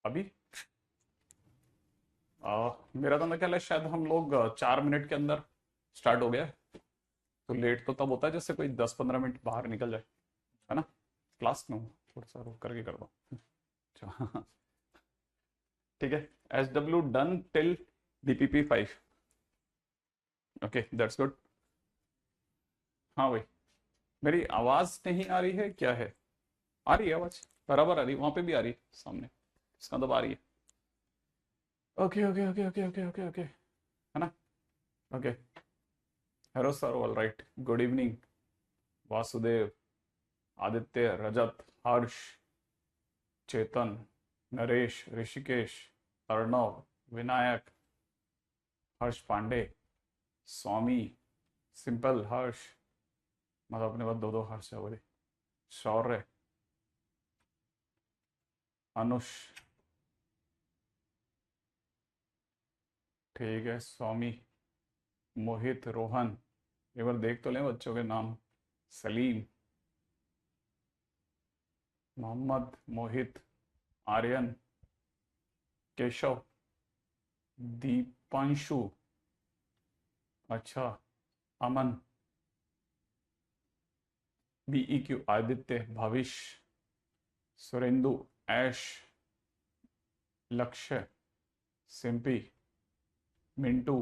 अभी मेरा तो मैं ख्याल है शायद हम लोग 4 मिनट के अंदर स्टार्ट हो गया है। तो लेट तो तब होता है जैसे कोई 10-15 मिनट बाहर निकल जाए, है ना। क्लास में हूँ, थोड़ा सा रुक करके कर दो। अच्छा। ठीक है। SW done till DPP 5। Okay, that's good. हाँ भाई, मेरी आवाज नहीं आ रही है क्या है? आ रही है आवाज, बराबर आ रही है, वहां पे भी आ रही है सामने, इसका मतलब आ रही है। Okay okay okay okay okay okay okay, है ना। Okay. Hello sir, all right, good evening. Vasudev, Aditya, Rajat, Harsh, Chetan, Naresh, Rishikesh, Arnav, Vinayak, Harsh Pandey, Swami, Simple, Harsh, मतलब अपने पास दो दो हर्ष है बोले, शौर्य, अनुष, ठीक है, स्वामी, मोहित, रोहन, एक बार देख तो लें बच्चों के नाम। सलीम, मोहम्मद, मोहित, आर्यन, केशव, दीपांशु, अच्छा, अमन, BEQ, आदित्य, भविष्य, सुरेंदु, ऐश, लक्ष्य, सिंपी, मिंटू,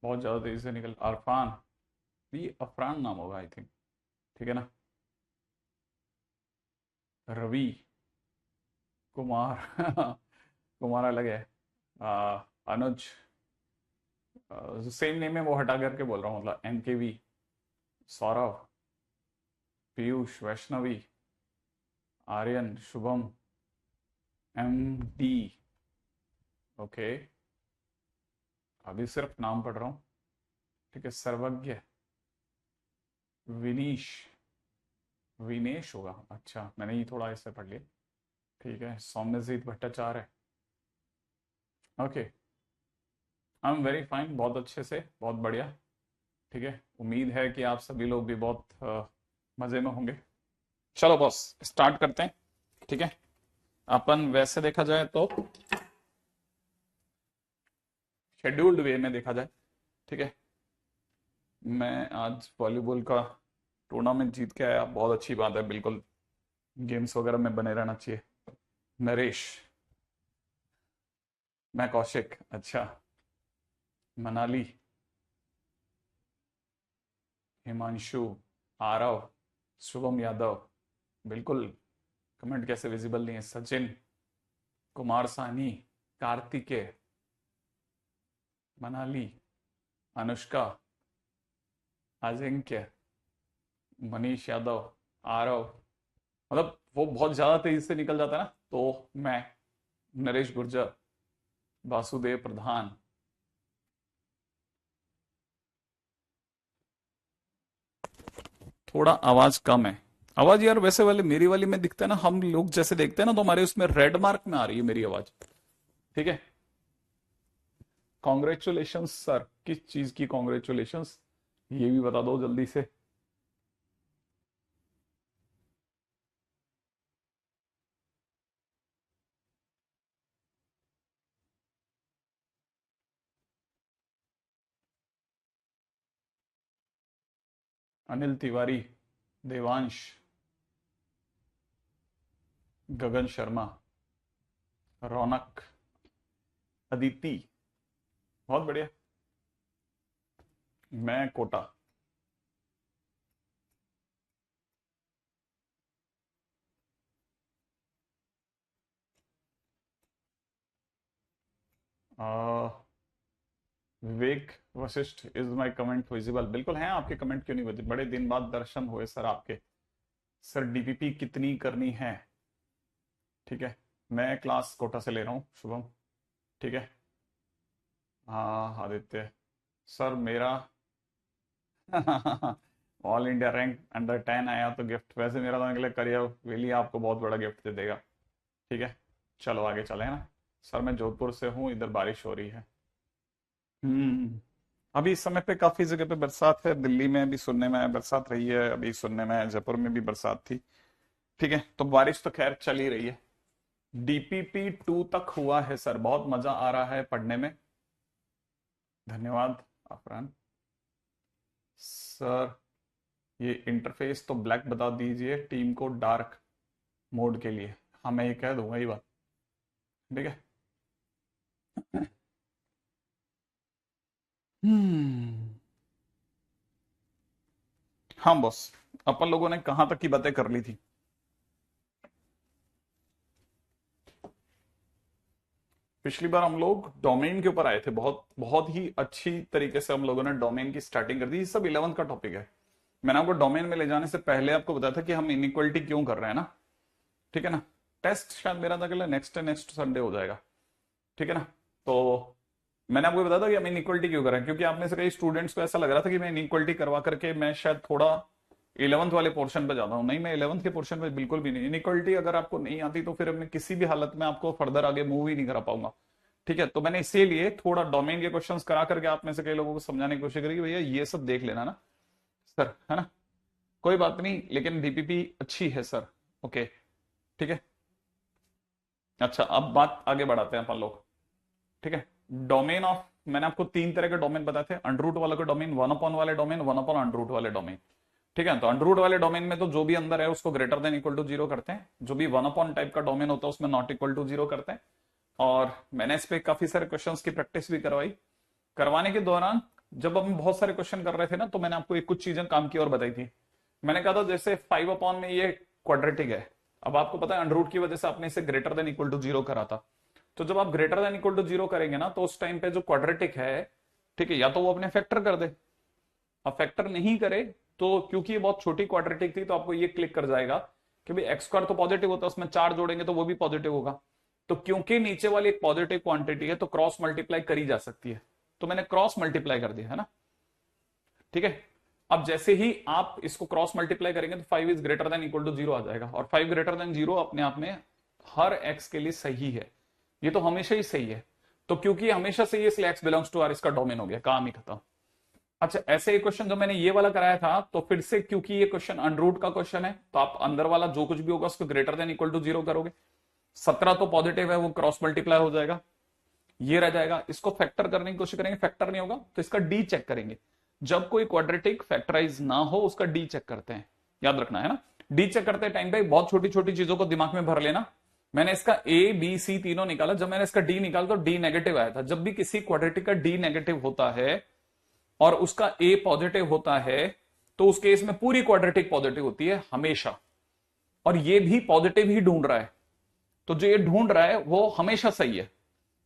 बहुत ज्यादा तेजी से निकल, अरफान, ये अफरान नाम होगा आई थिंक, ठीक है ना। रवि, कुमार, कुमार अलग है। अनुज, सेम नेम है वो हटा करके बोल रहा हूँ, मतलब NKV, Saurabh, Piyush, Vaishnavi, Aryan, Shubham, MD, okay, अभी सिर्फ नाम पढ़ रहा हूँ, ठीक है। सर्वज्ञ, विनीश, विनेश होगा, अच्छा मैंने ही थोड़ा ऐसे पढ़ लिया, ठीक है। Saumyajit Bhattacharya, okay, I am very fine, बहुत अच्छे से, बहुत बढ़िया, ठीक है। उम्मीद है कि आप सभी लोग भी बहुत मजे में होंगे। चलो बॉस, स्टार्ट करते हैं, ठीक है। अपन वैसे देखा जाए तो शेड्यूल्ड वे में देखा जाए, ठीक है। मैं आज वॉलीबॉल का टूर्नामेंट जीत के आया, बहुत अच्छी बात है, बिल्कुल गेम्स वगैरह में बने रहना चाहिए। नरेश, मैं कौशिक, अच्छा, मनाली, हिमांशु, आरव, शुभम यादव, बिल्कुल, कमेंट कैसे विजिबल नहीं है, सचिन, कुमार सानी, कार्तिकेय, मनाली, अनुष्का, अजिंक्य, मनीष यादव, आरव, मतलब वो बहुत ज्यादा तेजी से निकल जाता है ना, तो मैं, नरेश गुर्जर, वासुदेव प्रधान, थोड़ा आवाज कम है। आवाज यार वैसे वाले मेरी वाली में दिखता है ना, हम लोग जैसे देखते हैं ना, तो हमारे उसमें रेड मार्क में आ रही है मेरी आवाज, ठीक है। कॉन्ग्रेचुलेशंस सर, किस चीज की कॉन्ग्रेचुलेशंस, ये भी बता दो जल्दी से। अनिल तिवारी, देवांश, गगन शर्मा, रौनक, अदिति, बहुत बढ़िया। मैं Kota, Vivek Vashisht, is my comment visible? बिल्कुल हैं आपके कमेंट, क्यों नहीं विजिबल, बड़े दिन बाद दर्शन हुए सर आपके। सर DPP कितनी करनी है, ठीक है। मैं क्लास कोटा से ले रहा हूँ, शुभम, ठीक है। हाँ आदित्य, सर मेरा ऑल इंडिया रैंक अंडर 10 आया तो गिफ्ट, वैसे मेरा तो निकले करियर वेली आपको बहुत बड़ा गिफ्ट दे देगा, ठीक है। चलो आगे चले, है ना। सर मैं जोधपुर से हूँ, इधर बारिश हो रही है। अभी इस समय पे काफी जगह पे बरसात है, दिल्ली में भी सुनने में आया बरसात रही है, अभी सुनने में आया जयपुर में भी बरसात थी, ठीक है। तो बारिश तो खैर चल ही रही है, डीपीपी 2 तक हुआ है सर, बहुत मजा आ रहा है पढ़ने में, धन्यवाद अफरान सर। ये इंटरफेस तो ब्लैक बता दीजिए टीम को डार्क मोड के लिए। हाँ मैं ये कह दूंगा ये बात, ठीक है। हाँ बॉस, अपन लोगों ने कहां तक की बातें कर ली थी? पिछली बार हम लोग डोमेन के ऊपर आए थे, बहुत बहुत ही अच्छी तरीके से हम लोगों ने डोमेन की स्टार्टिंग कर दी। ये सब 11th का टॉपिक है। मैंने आपको डोमेन में ले जाने से पहले आपको बताया था कि हम इनइक्वलिटी क्यों कर रहे हैं ना, ठीक है ना। टेस्ट शायद मेरा था कि नेक्स्ट संडे हो जाएगा, ठीक है ना। तो मैंने आपको बताया था कि हम इनइक्वलिटी क्यों कर रहे हैं, क्योंकि आप में से कई स्टूडेंट्स को ऐसा लग रहा था कि मैं इनइक्वलिटी करवा करके मैं शायद थोड़ा 11th वाले पोर्शन पे जाता हूँ। नहीं, मैं 11th के पोर्शन पे बिल्कुल भी नहीं। इनइक्वलिटी अगर आपको नहीं आती तो फिर मैं किसी भी हालत में आपको फर्दर आगे मूव ही नहीं करा पाऊंगा, ठीक है। तो मैंने इसीलिए थोड़ा डोमेन के क्वेश्चंस करा करके आप में से कई लोगों को समझाने की कोशिश करी कि भैया ये सब देख लेना ना सर, है ना। कोई बात नहीं, लेकिन डीपीपी अच्छी है सर, ओके, ठीक है। अच्छा, अब बात आगे बढ़ाते हैं अपन लोग, ठीक है। डोमेन ऑफ, मैंने आपको 3 तरह के डोमेन बताए थे, अंडररूट वाले डोमेन, 1 अपॉन वाले डोमेन, 1 अपॉन अंडररूट वाले डोमेन, ठीक है। तो अंडररूट वाले डोमेन में तो जो भी अंदर है उसको ग्रेटर देन इक्वल टू 0 करते हैं, जो भी 1 अपॉन टाइप का डोमेन होता है उसमें नॉट इक्वल टू 0 करते हैं। और मैंने इस पे काफी सारे क्वेश्चंस की प्रैक्टिस भी करवाई। करवाने के दौरान जब हम बहुत सारे क्वेश्चन कर रहे थे ना, तो मैंने आपको एक कुछ चीजें काम की और बताई थी। मैंने कहा था जैसे 5 अपॉन में ये क्वाड्रेटिक है, अब आपको पता है अंडररूट की वजह से आपने इसे ग्रेटर देन इक्वल टू 0 करा था। तो जब आप ग्रेटर देन इक्वल टू 0 करेंगे ना, तो उस टाइम पे जो क्वाड्रेटिक है, ठीक है, या तो वो अपने फैक्टर कर दे। अब फैक्टर नहीं करे तो, क्योंकि ये बहुत छोटी क्वाड्रेटिक थी, तो आपको ये क्लिक कर जाएगा कि भाई एक्स स्क्वायर तो पॉजिटिव होता है, उसमें 4 जोड़ेंगे तो वो भी पॉजिटिव होगा। तो क्योंकि नीचे वाली एक पॉजिटिव क्वांटिटी है तो क्रॉस मल्टीप्लाई करी जा सकती है, तो मैंने क्रॉस मल्टीप्लाई कर दिया, है ना, ठीक है। अब जैसे ही आप इसको क्रॉस मल्टीप्लाई करेंगे तो 5 is greater than equal to 0 आ जाएगा, और 5 ग्रेटर देन 0 अपने आप में हर एक्स के लिए सही है। ये तो हमेशा ही सही है, तो क्योंकि हमेशा सही है इसलिए एक्स बिलोंग्स टू आर, इसका डोमेन हो गया, काम ही खत्म। अच्छा, ऐसे एक क्वेश्चन जो मैंने ये वाला कराया था, तो फिर से क्योंकि ये क्वेश्चन अंडररूट का क्वेश्चन है, तो आप अंदर वाला जो कुछ भी होगा उसको ग्रेटर देन इक्वल टू 0 करोगे। 17 तो पॉजिटिव है, वो क्रॉस मल्टीप्लाई हो जाएगा, ये रह जाएगा। इसको फैक्टर करने की कोशिश करेंगे, फैक्टर नहीं होगा तो इसका डी चेक करेंगे। जब कोई क्वाड्रेटिक फैक्टराइज ना हो उसका डी चेक करते हैं, याद रखना है ना। डी चेक करते टाइम पे बहुत छोटी छोटी चीजों को दिमाग में भर लेना। मैंने इसका ए बी सी तीनों निकाला, जब मैंने इसका डी निकाला तो डी नेगेटिव आया था। जब भी किसी क्वाड्रेटिक का डी नेगेटिव होता है और उसका ए पॉजिटिव होता है, तो उस केस में पूरी क्वाड्रेटिक पॉजिटिव होती है हमेशा, और ये भी पॉजिटिव ही ढूंढ रहा है, तो जो ये ढूंढ रहा है वो हमेशा सही है।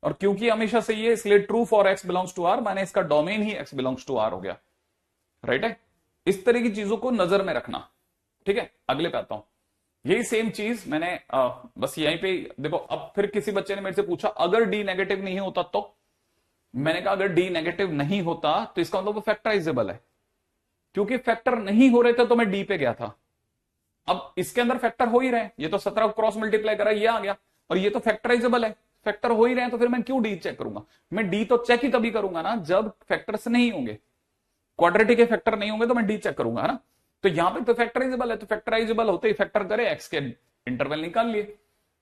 और क्योंकि हमेशा सही है इसलिए true for X belongs to R, माने इसका डोमेन ही एक्स बिलोंग्स टू आर हो गया, राइट है। इस तरह की चीजों को नजर में रखना, ठीक है। अगले पे आता हूं, यही सेम चीज मैंने बस यहीं पे देखो। अब फिर किसी बच्चे ने मेरे से पूछा अगर डी नेगेटिव नहीं होता तो, मैंने कहा अगर डी नेगेटिव नहीं होता तो इसका मतलब वो फैक्टराइजेबल है। क्योंकि फैक्टर नहीं हो रहे थे तो मैं डी पे गया था, अब इसके अंदर फैक्टर हो ही रहे हैं, ये तो 17 क्रॉस मल्टीप्लाई करा ये आ गया, और ये तो फैक्टराइजेबल है, फैक्टर हो ही रहे हैं, तो फिर मैं क्यों डी चेक करूंगा। मैं डी तो चेक ही तभी करूंगा ना जब फैक्टर्स नहीं होंगे, क्वाड्रेटिक के फैक्टर नहीं होंगे तो मैं डी चेक करूंगा, है ना। तो यहां पे तो फैक्टराइजेबल है, तो फैक्टराइजेबल होते ही फैक्टर करे, एक्स के इंटरवल निकाल लिए।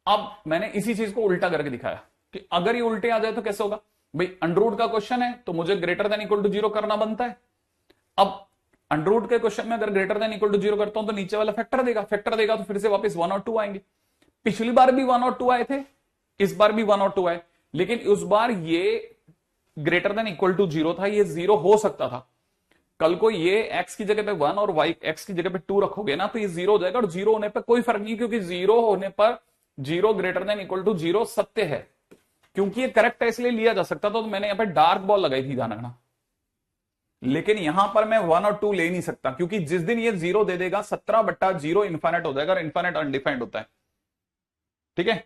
अब मैंने इसी चीज को उल्टा करके दिखाया कि अगर ये उल्टे आ जाए तो कैसे होगा। भाई अंडररूट का क्वेश्चन है तो मुझे ग्रेटर देन इक्वल टू 0 करना बनता है। अब अंडररूट के क्वेश्चन में अगर ग्रेटर देन इक्वल टू 0 करता हूं तो नीचे वाला फैक्टर देगा, फैक्टर देगा तो फिर से वापस 1 और 2 आएंगे। पिछली बार भी 1 और 2 आए थे, इस बार भी 1 और 2 आए, लेकिन उस बार ये ग्रेटर देन इक्वल टू 0 था, ये 0 हो सकता था। कल को ये x की जगह पे 1 और y x की जगह पे 2 रखोगे ना तो ये 0 हो जाएगा, और 0 होने पर कोई फर्क नहीं, क्योंकि 0 होने पर 0 ग्रेटर देन इक्वल टू 0 सत्य है, क्योंकि ये करेक्ट है इसलिए लिया जा सकता था। तो मैंने यहां पे डार्क बॉल लगाई थी, ध्यान रखना। लेकिन यहां पर मैं 1 और 2 ले नहीं सकता, क्योंकि जिस दिन ये 0 दे देगा 17/0 इन्फाइनाइट हो जाएगा, और इन्फाइनाइट अनडिफाइंड होता है, ठीक है।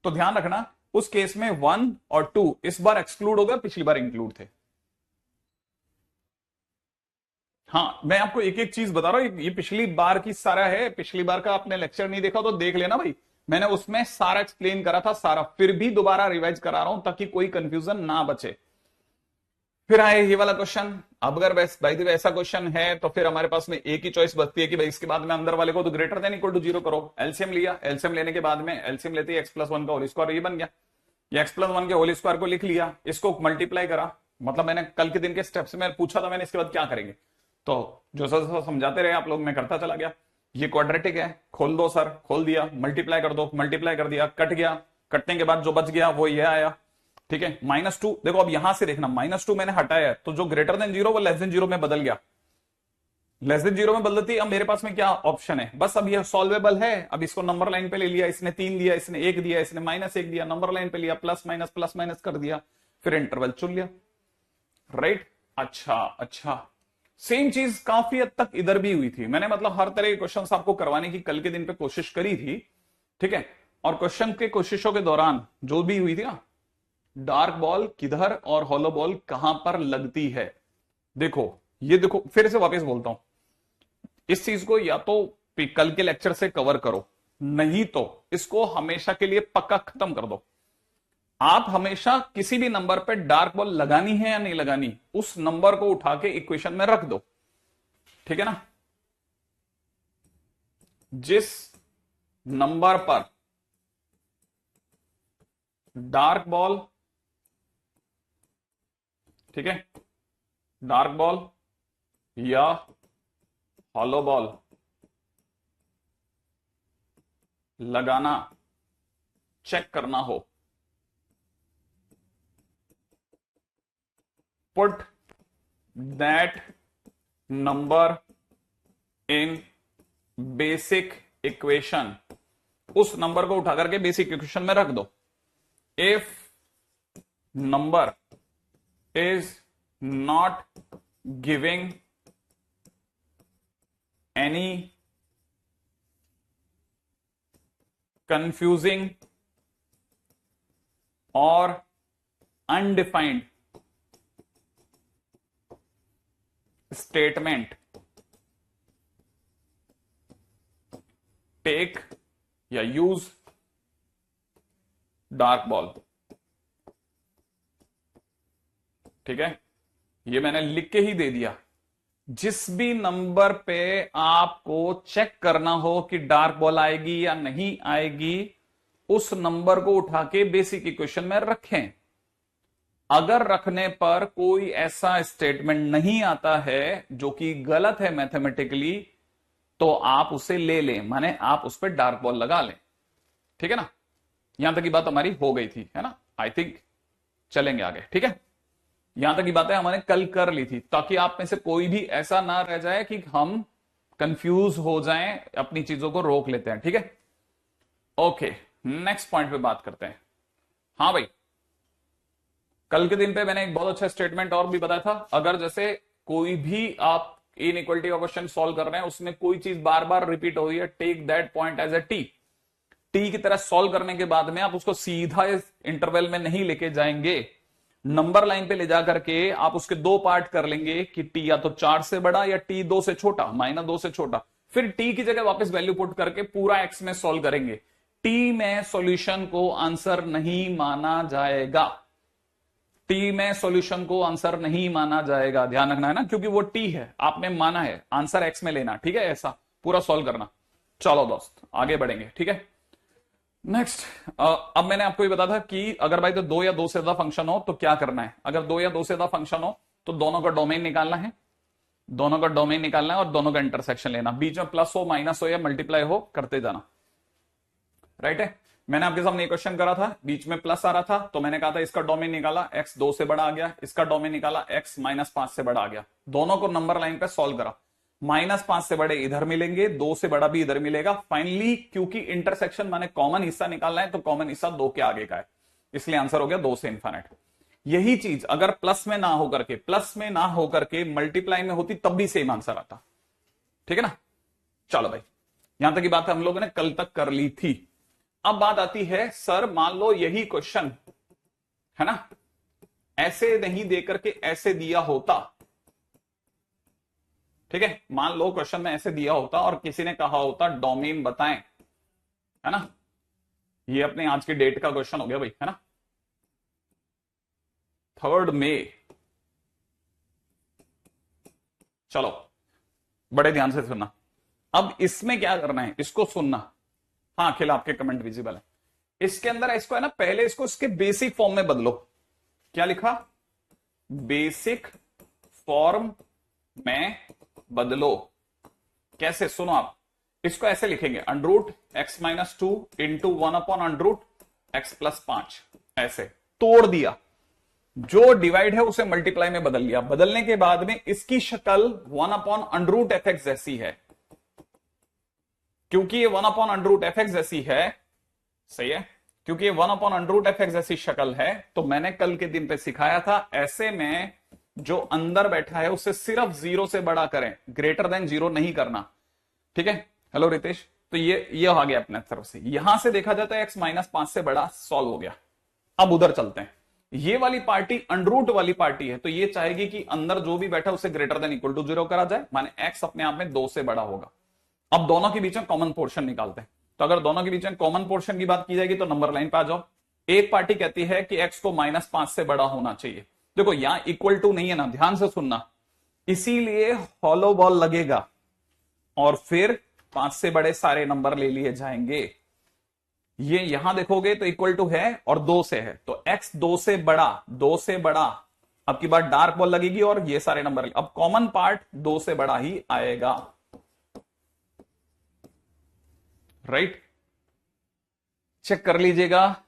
तो ध्यान रखना उस केस में 1 और 2 इस बार एक्सक्लूड हो गया, पिछली बार इंक्लूड थे। हाँ, मैं आपको एक एक चीज बता रहा हूं, ये पिछली बार की सारा है, पिछली बार का आपने लेक्चर नहीं देखा तो देख लेना भाई, मैंने उसमें सारा एक्सप्लेन करा था सारा, फिर भी दोबारा रिवाइज करा रहा हूं ताकि कोई कंफ्यूजन ना बचे। फिर आए ये वाला क्वेश्चन। अब अगर भाई देखो ऐसा क्वेश्चन है तो फिर हमारे पास में एक ही चॉइस बचती है कि भाई इसके बाद में अंदर वाले को तो greater than equal to zero करो। एलसीएम लिया, एलसीएम लेने के बाद में एलसीएम लेते ही एक्स प्लस वन का होल स्क्वायर ये बन गया। ये एक्स प्लस वन के होल स्क्वायर को लिख लिया, इसको मल्टीप्लाई करा। मतलब मैंने कल के दिन के स्टेप्स में पूछा था मैंने इसके बाद क्या करेंगे, तो जो सर समझाते रहे आप लोग मैं करता चला गया। ये क्वाड्रेटिक है, खोल दो सर, खोल दिया, मल्टीप्लाई कर दो, मल्टीप्लाई कर दिया, कट गया, कटने के बाद जो बच गया वो ये आया। ठीक है, -2। देखो अब यहां से देखना, -2 मैंने हटाया तो जो ग्रेटर देन जीरो वो लेस देन जीरो में बदल गया, लेस देन जीरो में बदलती। अब मेरे पास में क्या ऑप्शन है, बस अब ये सॉल्वेबल है। अब इसको नंबर लाइन पे ले लिया, इसने 3 दिया, इसने 1 दिया, इसने -1 दिया, नंबर लाइन पे लिया, प्लस माइनस कर दिया, फिर इंटरवल चुन लिया। राइट, अच्छा सेम चीज काफी हद तक इधर भी हुई थी। मैंने मतलब हर तरह के क्वेश्चन आपको करवाने की कल के दिन पे कोशिश करी थी। ठीक है, और क्वेश्चन के कोशिशों के दौरान जो भी हुई थी ना, डार्क बॉल किधर और हॉलो बॉल कहां पर लगती है, देखो ये देखो फिर से वापस बोलता हूं, इस चीज को या तो कल के लेक्चर से कवर करो, नहीं तो इसको हमेशा के लिए पक्का खत्म कर दो। आप हमेशा किसी भी नंबर पे डार्क बॉल लगानी है या नहीं लगानी, उस नंबर को उठा के इक्वेशन में रख दो। ठीक है ना, जिस नंबर पर डार्क बॉल, ठीक है, डार्क बॉल या हॉलो बॉल लगाना, चेक करना हो, put that number in basic equation, उस नंबर को उठा करके बेसिक इक्वेशन में रख दो। If number is not giving any confusing और अनडिफाइंड स्टेटमेंट, टेक या यूज डार्क बॉल। ठीक है, ये मैंने लिख के ही दे दिया। जिस भी नंबर पे आपको चेक करना हो कि डार्क बॉल आएगी या नहीं आएगी, उस नंबर को उठा के बेसिक इक्वेशन में रखें। अगर रखने पर कोई ऐसा स्टेटमेंट नहीं आता है जो कि गलत है मैथमेटिकली, तो आप उसे ले लें, माने आप उस पर डार्क बॉल लगा लें। ठीक है ना, यहां तक की बात हमारी हो गई थी, है ना। आई थिंक चलेंगे आगे। ठीक है, यहां तक की बातें हमने कल कर ली थी, ताकि आप में से कोई भी ऐसा ना रह जाए कि हम कंफ्यूज हो जाएं, अपनी चीजों को रोक लेते हैं। ठीक है, ओके, नेक्स्ट पॉइंट पे बात करते हैं। हाँ भाई, कल के दिन पे मैंने एक बहुत अच्छा स्टेटमेंट और भी बताया था। अगर जैसे कोई भी आप इनइक्वालिटी का क्वेश्चन सॉल्व कर रहे हैं, उसमें कोई चीज बार बार रिपीट हो रही है, take that point as a T. T की तरह सॉल्व करने के बाद में आप उसको सीधा इस इंटरवल में नहीं लेके जाएंगे, नंबर लाइन पे ले जाकर के आप उसके दो पार्ट कर लेंगे कि टी या तो 4 से बड़ा या टी 2 से छोटा, -2 से छोटा। फिर टी की जगह वापस वैल्यू पुट करके पूरा एक्स में सॉल्व करेंगे। टी में सॉल्यूशन को आंसर नहीं माना जाएगा, टी में सॉल्यूशन को आंसर नहीं माना जाएगा, ध्यान रखना है ना, क्योंकि वो टी है, आपने माना है आंसर एक्स में लेना। ठीक है, ऐसा पूरा सॉल्व करना। चलो दोस्त आगे बढ़ेंगे। ठीक है, नेक्स्ट, अब मैंने आपको ये बताया था कि अगर भाई तो 2 या 2 से ज्यादा फंक्शन हो तो क्या करना है। अगर 2 या 2 से ज्यादा फंक्शन हो तो दोनों का डोमेन निकालना है, दोनों का डोमेन निकालना है और दोनों का इंटरसेक्शन लेना। बीच में प्लस हो, माइनस हो या मल्टीप्लाई हो, करते जाना। राइट है, मैंने आपके सामने एक क्वेश्चन करा था, बीच में प्लस आ रहा था, तो मैंने कहा था इसका डोमेन निकाला, x 2 से बड़ा आ गया, इसका डोमेन निकाला, x -5 से बड़ा आ गया। दोनों को नंबर लाइन पे सॉल्व करा, -5 से बड़े इधर मिलेंगे, 2 से बड़ा भी इधर मिलेगा। फाइनली क्योंकि इंटरसेक्शन माने कॉमन हिस्सा निकालना है, तो कॉमन हिस्सा 2 के आगे का है, इसलिए आंसर हो गया 2 से इन्फिनिट। यही चीज अगर प्लस में ना होकर के मल्टीप्लाई में होती, तब भी सेम आंसर आता। ठीक है ना, चलो भाई, यहां तक की बात हम लोगों ने कल तक कर ली थी। अब बात आती है, सर मान लो यही क्वेश्चन है ना, ऐसे नहीं देकर के ऐसे दिया होता। ठीक है, मान लो क्वेश्चन में ऐसे दिया होता और किसी ने कहा होता डोमेन बताएं, है ना। ये अपने आज की डेट का क्वेश्चन हो गया भाई, है ना, 3 मई चलो बड़े ध्यान से सुनना। अब इसमें क्या करना है, इसको सुनना। हाँ अखिल आपके कमेंट विजिबल है। इसके अंदर इसको है ना, पहले इसको इसके बेसिक फॉर्म में बदलो। क्या लिखा, बेसिक फॉर्म में बदलो। कैसे, सुनो आप, इसको ऐसे लिखेंगे, under root x minus two into one upon under root x plus 5। ऐसे तोड़ दिया, जो डिवाइड है उसे मल्टीप्लाई में बदल लिया। बदलने के बाद में इसकी शक्ल one upon under root F x जैसी है। क्योंकि ये one upon under root F x जैसी है, सही है, क्योंकि ये one upon under root F x जैसी शक्ल है, तो मैंने कल के दिन पे सिखाया था, ऐसे में जो अंदर बैठा है उसे सिर्फ 0 से बड़ा करें, ग्रेटर देन 0 नहीं करना। ठीक है, हेलो रितेश। तो ये आ गया अपने तरफ से। यहां से देखा जाता है एक्स माइनस 5 से बड़ा, सॉल्व हो गया। अब उधर चलते हैं। ये वाली पार्टी अंडरूट वाली पार्टी है, तो ये चाहेगी कि अंदर जो भी बैठा उसे ग्रेटर देन इक्वल टू 0 करा जाए, माने एक्स अपने आप में 2 से बड़ा होगा। अब दोनों के बीच में कॉमन पोर्शन निकालते हैं। तो अगर दोनों के बीच में कॉमन पोर्शन की बात की जाएगी तो नंबर लाइन पे आ जाओ। एक पार्टी कहती है कि एक्स को -5 से बड़ा होना चाहिए। देखो यहां इक्वल टू नहीं है ना, ध्यान से सुनना, इसीलिए हॉलो बॉल लगेगा और फिर 5 से बड़े सारे नंबर ले लिए जाएंगे। ये यहां देखोगे तो इक्वल टू है और 2 से है, तो x 2 से बड़ा, 2 से बड़ा। अब की बार डार्क बॉल लगेगी और ये सारे नंबर, अब कॉमन पार्ट 2 से बड़ा ही आएगा। राइट, चेक कर लीजिएगा,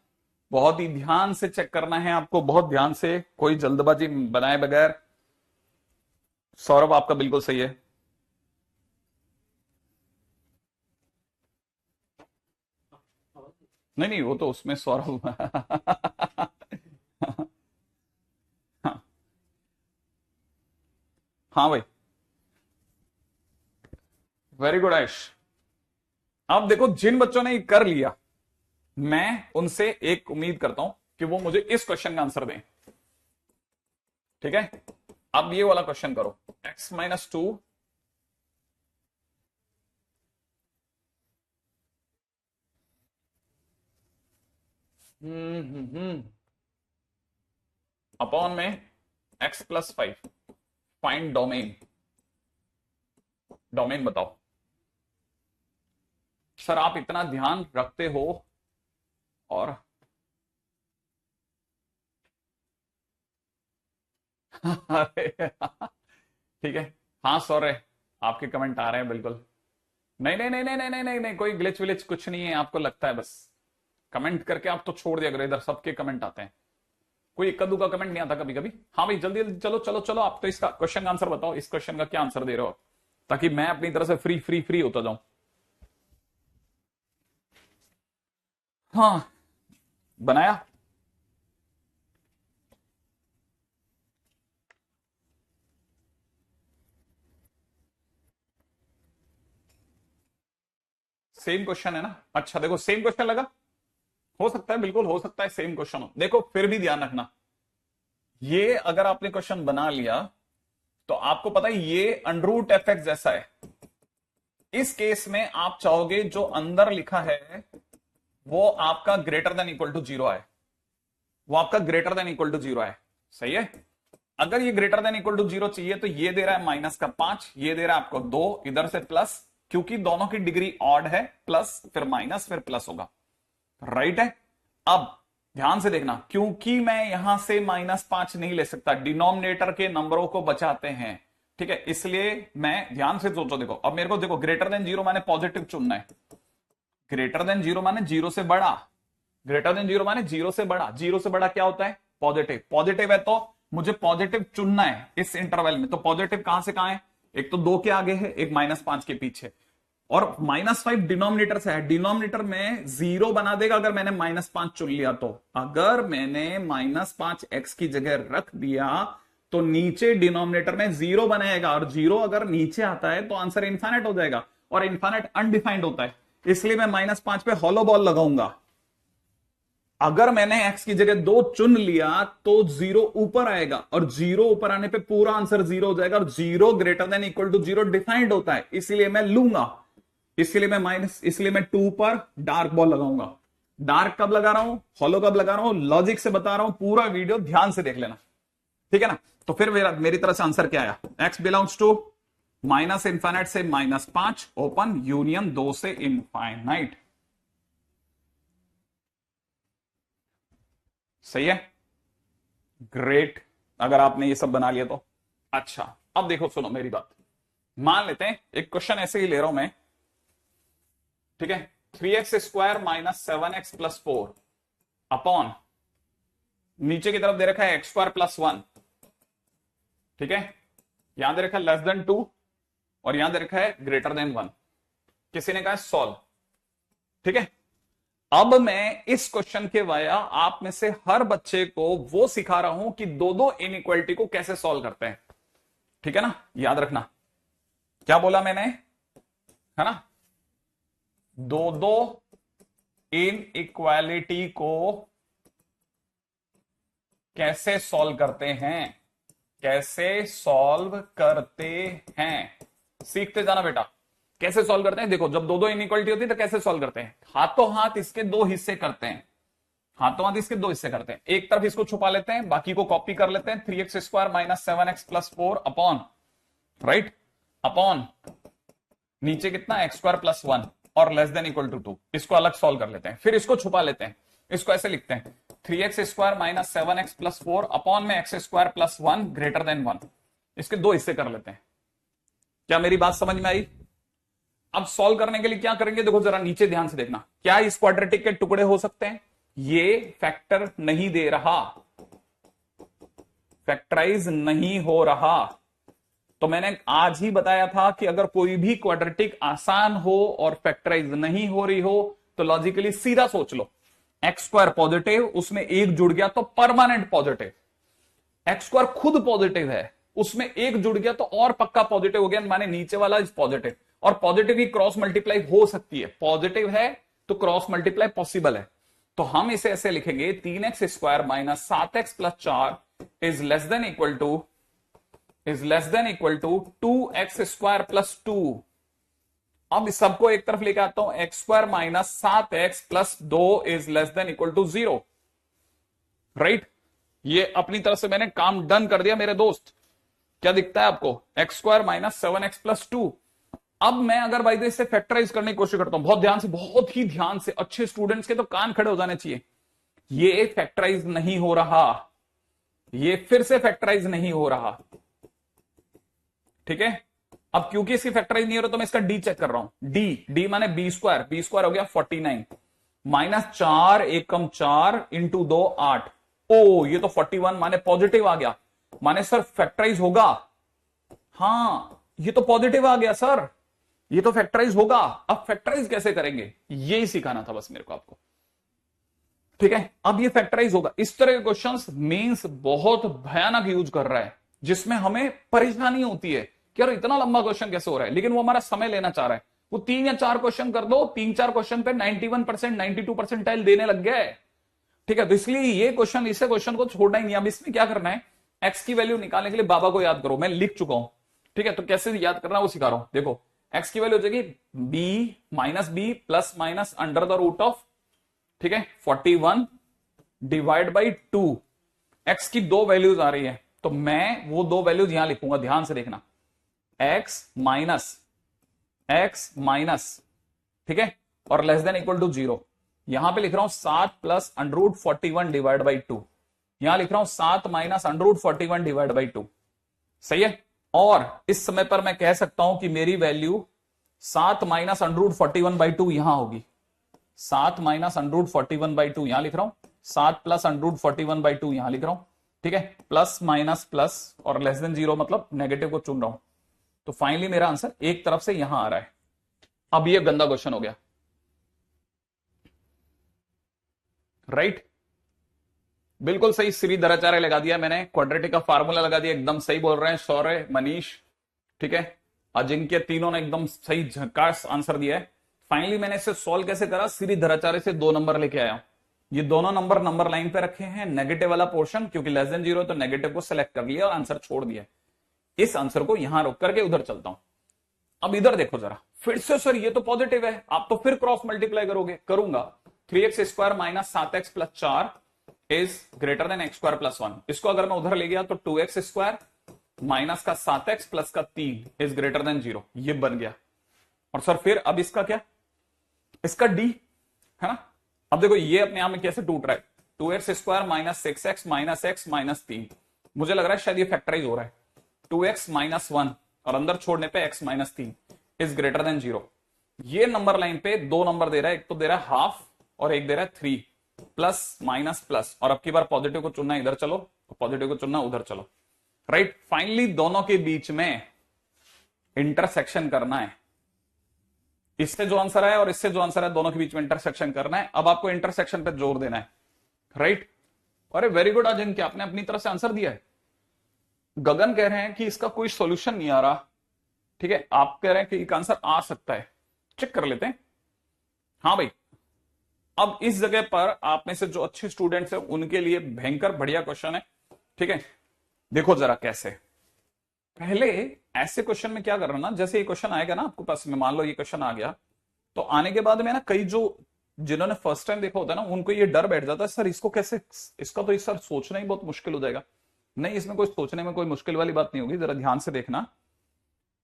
बहुत ही ध्यान से चेक करना है आपको, बहुत ध्यान से, कोई जल्दबाजी बनाए बगैर। सौरभ आपका बिल्कुल सही है। नहीं नहीं, वो तो उसमें सौरभ हाँ भाई, वेरी गुड आयुष। अब देखो, जिन बच्चों ने कर लिया, मैं उनसे एक उम्मीद करता हूं कि वो मुझे इस क्वेश्चन का आंसर दें। ठीक है, अब ये वाला क्वेश्चन करो, x माइनस 2 अपॉन में x plus 5, find domain. Domain बताओ। सर आप इतना ध्यान रखते हो और ठीक है, हाँ सॉरी, आपके कमेंट आ रहे हैं बिल्कुल। नहीं नहीं नहीं नहीं नहीं नहीं नहीं नहीं, कोई ग्लिच विलिच कुछ नहीं है, आपको लगता है बस। कमेंट करके आप तो छोड़ दिया करो, इधर सबके कमेंट आते हैं, कोई इक्का दुक्का कमेंट नहीं आता कभी कभी। हाँ भाई जल्दी जल्दी, चलो चलो चलो, आप तो इसका क्वेश्चन का आंसर बताओ, इस क्वेश्चन का क्या आंसर दे रहे हो, ताकि मैं अपनी तरह से फ्री फ्री फ्री होता जाऊं। हाँ बनाया। सेम क्वेश्चन है ना, अच्छा देखो सेम क्वेश्चन लगा, हो सकता है, बिल्कुल हो सकता है सेम क्वेश्चन हो। देखो फिर भी ध्यान रखना, ये अगर आपने क्वेश्चन बना लिया तो आपको पता है ये अंडरूट एफ एक्स जैसा है। इस केस में आप चाहोगे जो अंदर लिखा है वो आपका ग्रेटर देन इक्वल टू 0 आए, वो आपका ग्रेटर देन इक्वल टू 0 आए। सही है, अगर ये ग्रेटर देन इक्वल टू 0 चाहिए तो ये दे रहा है माइनस का 5, ये दे रहा है आपको 2, इधर से प्लस, क्योंकि दोनों की डिग्री ऑड है, प्लस फिर माइनस फिर प्लस होगा। राइट है, अब ध्यान से देखना, क्योंकि मैं यहां से -5 नहीं ले सकता, डिनोमिनेटर के नंबरों को बचाते हैं। ठीक है, इसलिए मैं, ध्यान से सोचो, देखो अब मेरे को, देखो ग्रेटर देन 0 माने पॉजिटिव चुनना है, ग्रेटर देन 0 माने 0 से बड़ा, ग्रेटर देन 0 माने 0 से बड़ा, 0 से बड़ा क्या होता है, पॉजिटिव। पॉजिटिव है तो मुझे पॉजिटिव चुनना है इस इंटरवल में, तो पॉजिटिव कहां से कहां है, एक तो 2 के आगे है, एक -5 के पीछे, और -5 डिनोमिनेटर से है, डिनोमिनेटर में 0 बना देगा अगर मैंने -5 चुन लिया तो। अगर मैंने -5 x की जगह रख दिया तो नीचे डिनोमिनेटर में 0 बनाएगा, और 0 अगर नीचे आता है तो आंसर इनफाइनाइट हो जाएगा, और इनफाइनाइट अनडिफाइंड होता है, इसलिए मैं -5 पे हॉलो बॉल लगाऊंगा। अगर मैंने x की जगह 2 चुन लिया तो 0 ऊपर आएगा, और 0 ऊपर आने पे पूरा आंसर 0 हो जाएगा, और 0 greater than equal to 0 defined होता है, इसलिए मैं लूंगा, इसलिए मैं 2 पर डार्क बॉल लगाऊंगा। डार्क कब लगा रहा हूं, हॉलो कब लगा रहा हूं, लॉजिक से बता रहा हूं, पूरा वीडियो ध्यान से देख लेना। ठीक है ना, तो फिर मेरी तरफ से आंसर क्या आया, x belongs to minus infinite से -5 ओपन यूनियन 2 से इनफाइनाइट। सही है, ग्रेट। अगर आपने ये सब बना लिया तो अच्छा। अब देखो सुनो मेरी बात, मान लेते हैं एक क्वेश्चन ऐसे ही ले रहा हूं मैं, ठीक है। 3x² minus 7x plus 4 upon नीचे की तरफ दे रखा है x² प्लस 1, ठीक है। यहां दे रखा है लेस देन 2 और यहां दे रखा है ग्रेटर देन 1। किसी ने कहा सॉल्व, ठीक है। अब मैं इस क्वेश्चन के वाया आप में से हर बच्चे को वो सिखा रहा हूं कि दो दो इनइक्वालिटी को कैसे सॉल्व करते हैं, ठीक है ना। याद रखना क्या बोला मैंने, है ना। दो दो इनइक्वालिटी को कैसे सॉल्व करते हैं, कैसे सॉल्व करते हैं, सीखते जाना बेटा। कैसे सॉल्व करते हैं, देखो जब दो दो इनइक्वालिटी होती है तो कैसे सॉल्व करते हैं, हाथों हाथ इसके दो हिस्से करते हैं, हाथों हाथ इसके दो हिस्से करते हैं। एक तरफ इसको छुपा लेते हैं, बाकी को कॉपी कर लेते हैं। 3x² minus 7x plus 4 upon, right, upon नीचे कितना x² प्लस 1 और लेस देन इक्वल टू 2। इसको अलग सॉल्व कर लेते हैं, फिर इसको छुपा लेते हैं। इसको ऐसे लिखते हैं 3x² minus 7x plus 4 upon में x² प्लस 1 ग्रेटर देन 1। इसके दो हिस्से कर लेते हैं। क्या मेरी बात समझ में आई। अब सॉल्व करने के लिए क्या करेंगे, देखो जरा नीचे ध्यान से देखना। क्या इस क्वाड्रेटिक के टुकड़े हो सकते हैं, ये फैक्टर नहीं दे रहा, फैक्टराइज नहीं हो रहा। तो मैंने आज ही बताया था कि अगर कोई भी क्वाड्रेटिक आसान हो और फैक्टराइज नहीं हो रही हो तो लॉजिकली सीधा सोच लो, x² पॉजिटिव, उसमें एक जुड़ गया तो परमानेंट पॉजिटिव। x² खुद पॉजिटिव है, उसमें एक जुड़ गया तो और पक्का पॉजिटिव हो गया, माने नीचे वाला इज पॉजिटिव। और पॉजिटिव की क्रॉस मल्टीप्लाई हो सकती है, पॉजिटिव है तो क्रॉस मल्टीप्लाई पॉसिबल है। तो हम इसे ऐसे लिखेंगे 3x² minus 7x plus 4 is less than equal to 2x² plus 2। अब इस सबको एक तरफ लेके आता हूं, x² minus 7x plus 2 is less than equal to 0, right. ये अपनी तरफ से मैंने काम डन कर दिया मेरे दोस्त। क्या दिखता है आपको, x² माइनस 7x प्लस 2। अब मैं अगर भाई इसे फैक्टराइज करने की कोशिश करता हूं, बहुत ही ध्यान से, अच्छे स्टूडेंट्स के तो कान खड़े हो जाने चाहिए। ये फैक्टराइज नहीं हो रहा, ये फिर से फैक्टराइज नहीं हो रहा, ठीक है। अब क्योंकि इसकी फैक्टराइज नहीं हो रहा तो मैं इसका डी चेक कर रहा हूं। डी माने b² हो गया 49 माइनस 4 एकम 4 इंटू 2 8। ओ ये तो 41 माने पॉजिटिव आ गया, माने सर फैक्टराइज होगा। हां ये तो पॉजिटिव आ गया सर, ये तो फैक्टराइज होगा। अब फैक्टराइज कैसे करेंगे यही सिखाना था बस मेरे को आपको, ठीक है। अब ये फैक्टराइज होगा। इस तरह के क्वेश्चंस मेंस बहुत भयानक यूज कर रहा है, जिसमें हमें परेशानी होती है कि यार इतना लंबा क्वेश्चन कैसे हो रहा है, लेकिन वो हमारा समय लेना चाह रहा है। वो 3 या 4 क्वेश्चन कर दो, 3-4 क्वेश्चन पे 91% 92% देने लग गया है, ठीक है। तो इसलिए ये क्वेश्चन, इसे क्वेश्चन को छोड़ना ही नहीं। अब इसमें क्या करना है, एक्स की वैल्यू निकालने के लिए बाबा को याद करो, मैं लिख चुका हूं, ठीक है। तो कैसे याद करना वो सिखा रहा हूं। देखो एक्स की वैल्यू हो जाएगी b minus B plus minus under the root of, ठीक है, 41 डिवाइड बाई 2। एक्स की दो वैल्यूज आ रही है तो मैं वो दो वैल्यूज यहां लिखूंगा, ध्यान से देखना, x माइनस, ठीक है, और लेस देन इक्वल टू 0। यहां पे लिख रहा हूं 7 plus under root 41 divide by 2। यहां लिख रहा हूं 7 minus under root 41 divide by 2, सही है। और इस समय पर मैं कह सकता हूं कि मेरी value 7 minus under root 41 by 2 यहां होगी। 7 माइनस अंडर रूट 41 बाई 2 यहां लिख रहा हूं, 7 प्लस अंडर रूट 41 बाई 2 यहां लिख रहा हूं, ठीक है। प्लस माइनस प्लस और लेस देन 0 मतलब नेगेटिव को चुन रहा हूं। तो फाइनली मेरा आंसर एक तरफ से यहां आ रहा है। अब ये गंदा क्वेश्चन हो गया, राइट। बिल्कुल सही, श्री धराचार्य लगा दिया मैंने, क्वाड्रेटिक का फार्मूला लगा दिया, एकदम सही बोल रहे हैं सौर्य, मनीष, ठीक है, अजिंक्य, तीनों ने एकदम सही झकास आंसर दिया है। फाइनली मैंने इसे सॉल्व कैसे करा, श्री धराचार्य से 2 नंबर लेके आया। ये दोनों नंबर लाइन पे रखे हैं, नेगेटिव वाला पोर्शन क्योंकि लेस देन 0 तो नेगेटिव को सिलेक्ट कर लिया और आंसर छोड़ दिया। इस आंसर को यहां रोक करके उधर चलता हूं। अब इधर देखो जरा, फिर से सर ये तो पॉजिटिव है, आप तो फिर क्रॉस मल्टीप्लाई करोगे, करूंगा। 3x² minus 7x plus 4 is greater then x² plus 1। इसको अगर मैं उधर ले गया तो 2x² माइनस का 7x प्लस का 3 इज ग्रेटर देन 0, ये बन गया। और सर फिर अब इसका क्या, इसका d है ना। अब देखो ये अपने आप में कैसे टूट रहा है, 2x² minus 6x minus x minus 3, मुझे लग रहा है शायद ये फैक्टराइज हो रहा है, 2x माइनस 1 और अंदर छोड़ने पे x minus 3 is greater then 0। ये नंबर लाइन पे दो नंबर दे रहा है, एक तो दे रहा है हाफ और एक दे रहा है 3, प्लस माइनस प्लस, और अब की बार पॉजिटिव को चुनना इधर चलो, पॉजिटिव को चुनना उधर चलो, राइट। फाइनली दोनों के बीच में इंटरसेक्शन करना है, इससे जो आंसर है और इससे जो आंसर है दोनों के बीच में इंटरसेक्शन करना है। अब आपको इंटरसेक्शन पे जोर देना है, राइट। अरे वेरी गुड अजिंक्य, आपने अपनी तरफ से आंसर दिया है। गगन कह रहे हैं कि इसका कोई सॉल्यूशन नहीं आ रहा, ठीक है, आप कह रहे हैं कि एक आंसर आ सकता है, चेक कर लेते हैं। हाँ भाई, अब इस जगह पर आप में से जो अच्छे स्टूडेंट्स हैं उनके लिए भयंकर बढ़िया क्वेश्चन है, ठीक है। देखो जरा कैसे, पहले ऐसे क्वेश्चन में क्या करना ना, जैसे ये क्वेश्चन आएगा ना आपको पास में, मान लो ये क्वेश्चन आ गया, तो आने के बाद में ना कई जो जिन्होंने फर्स्ट टाइम देखा होता है ना उनको ये डर बैठ जाता है, सर इसको कैसे, इसका तो सर सोचना ही बहुत मुश्किल हो जाएगा। नहीं, इसमें कोई सोचने में कोई मुश्किल वाली बात नहीं होगी, जरा ध्यान से देखना,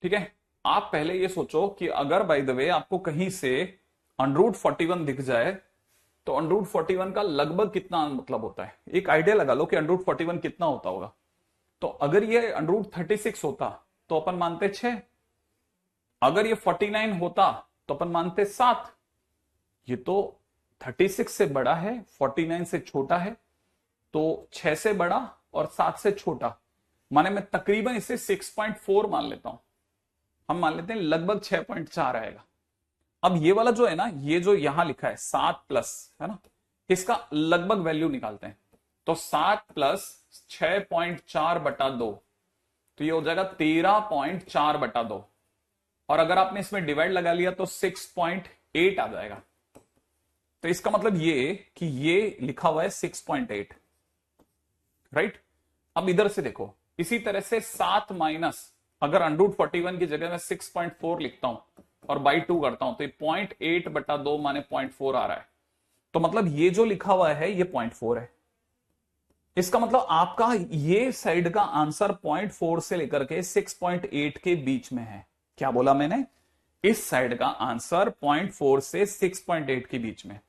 ठीक है। आप पहले ये सोचो कि अगर बाय द वे आपको कहीं से √41 दिख जाए तो √41 का लगभग कितना मतलब होता है, एक आइडिया लगा लो कि √41 कितना होता होगा। तो अगर ये √36 होता तो अपन मानते 6, अगर ये 49 होता तो अपन मानते 7, ये तो 36 से बड़ा है, 49 से छोटा है, तो 6 से बड़ा और 7 से छोटा, माने मैं तकरीबन इसे 6.4 मान लेता हूं, हम मान लेते हैं लगभग 6.4 आएगा। अब ये वाला जो है ना, ये जो यहां लिखा है 7 प्लस है ना, इसका लगभग वैल्यू निकालते हैं, तो 7 प्लस 6.4/2, तो ये हो जाएगा 13.4/2, और अगर आपने इसमें डिवाइड लगा लिया तो 6.8 आ जाएगा। तो इसका मतलब ये कि ये लिखा हुआ है 6.8, राइट। अब इधर से देखो, इसी तरह से 7 माइनस, अगर √41 की जगह मैं 6.4 लिखता हूं और बाई 2 करता हूं तो ये 0.8/2 माने 0.4 आ रहा है, तो मतलब ये जो लिखा हुआ है ये 0.4 है। इसका मतलब आपका ये साइड का आंसर 0.4 से लेकर के 6.8 के बीच में है। क्या बोला मैंने, इस साइड का आंसर 0.4 से 6.8 के बीच में,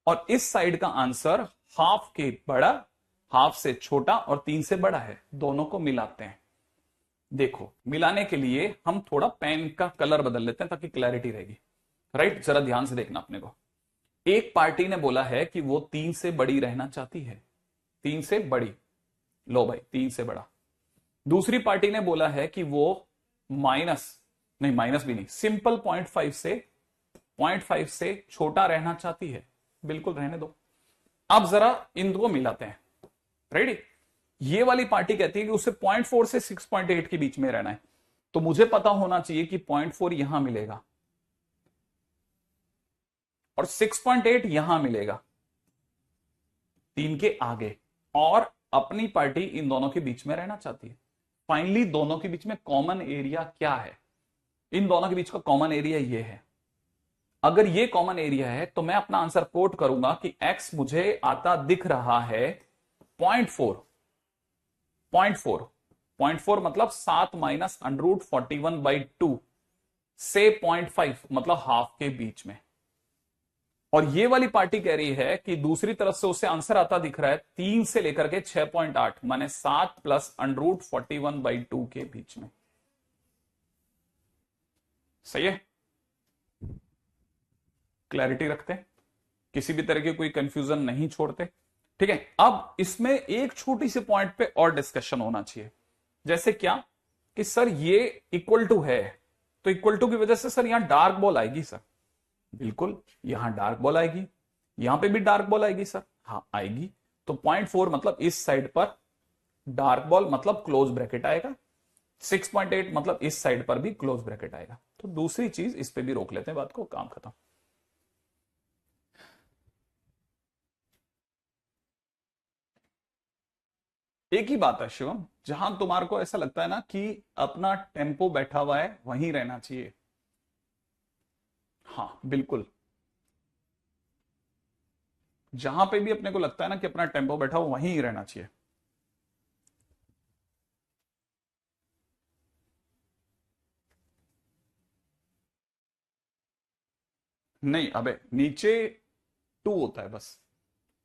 और इस साइड का आंसर हाफ के बड़ा, हाफ से छोटा और 3 से बड़ा है। दोनों को मिलाते हैं, देखो मिलाने के लिए हम थोड़ा पेन का कलर बदल लेते हैं ताकि क्लैरिटी रहेगी, राइट। जरा ध्यान से देखना अपने को, एक पार्टी ने बोला है कि वो 3 से बड़ी रहना चाहती है, 3 से बड़ी, लो भाई 3 से बड़ा। दूसरी पार्टी ने बोला है कि वो माइनस भी नहीं, सिंपल 0.5 से छोटा रहना चाहती है, बिल्कुल रहने दो। अब जरा इन दो मिलाते हैं, रेडी। ये वाली पार्टी कहती है कि उसे 0.4 से 6.8 के बीच में रहना है, तो मुझे पता होना चाहिए कि 0.4 यहां मिलेगा और 6.8 यहां मिलेगा, 3 के आगे, और अपनी पार्टी इन दोनों के बीच में रहना चाहती है। फाइनली दोनों के बीच में कॉमन एरिया क्या है, इन दोनों के बीच का कॉमन एरिया ये है। अगर ये कॉमन एरिया है तो मैं अपना आंसर कोट करूंगा कि x मुझे आता दिख रहा है 0.4, 0.4 मतलब 7 माइनस √41/2 से 0.5 मतलब हाफ के बीच में। और ये वाली पार्टी कह रही है कि दूसरी तरफ से उसे आंसर आता दिख रहा है 3 से लेकर के 6.8 माने 7 प्लस √41/2 के बीच में। सही है, क्लैरिटी रखते हैं, किसी भी तरह की कोई कंफ्यूजन नहीं छोड़ते, ठीक है। अब इसमें एक छोटी सी पॉइंट पे और डिस्कशन होना चाहिए, जैसे क्या कि सर ये इक्वल टू है, तो इक्वल टू की वजह से सर यहां डार्क बॉल आएगी सर, बिल्कुल यहां डार्क बॉल आएगी, यहां पे भी डार्क बॉल आएगी सर, हाँ आएगी। तो 0.4 मतलब इस साइड पर डार्क बॉल मतलब क्लोज ब्रैकेट आएगा, 6.8 मतलब इस साइड पर भी क्लोज ब्रैकेट आएगा। तो दूसरी चीज इस पे भी रोक लेते हैं बात को, काम खत्म। एक ही बात है शिवम, जहां तुम्हारे को ऐसा लगता है ना कि अपना टेम्पो बैठा हुआ है वहीं रहना चाहिए, हाँ बिल्कुल, जहां पे भी अपने को लगता है ना कि अपना टेम्पो बैठा हो वहीं रहना चाहिए। नहीं अबे नीचे 2 होता है बस,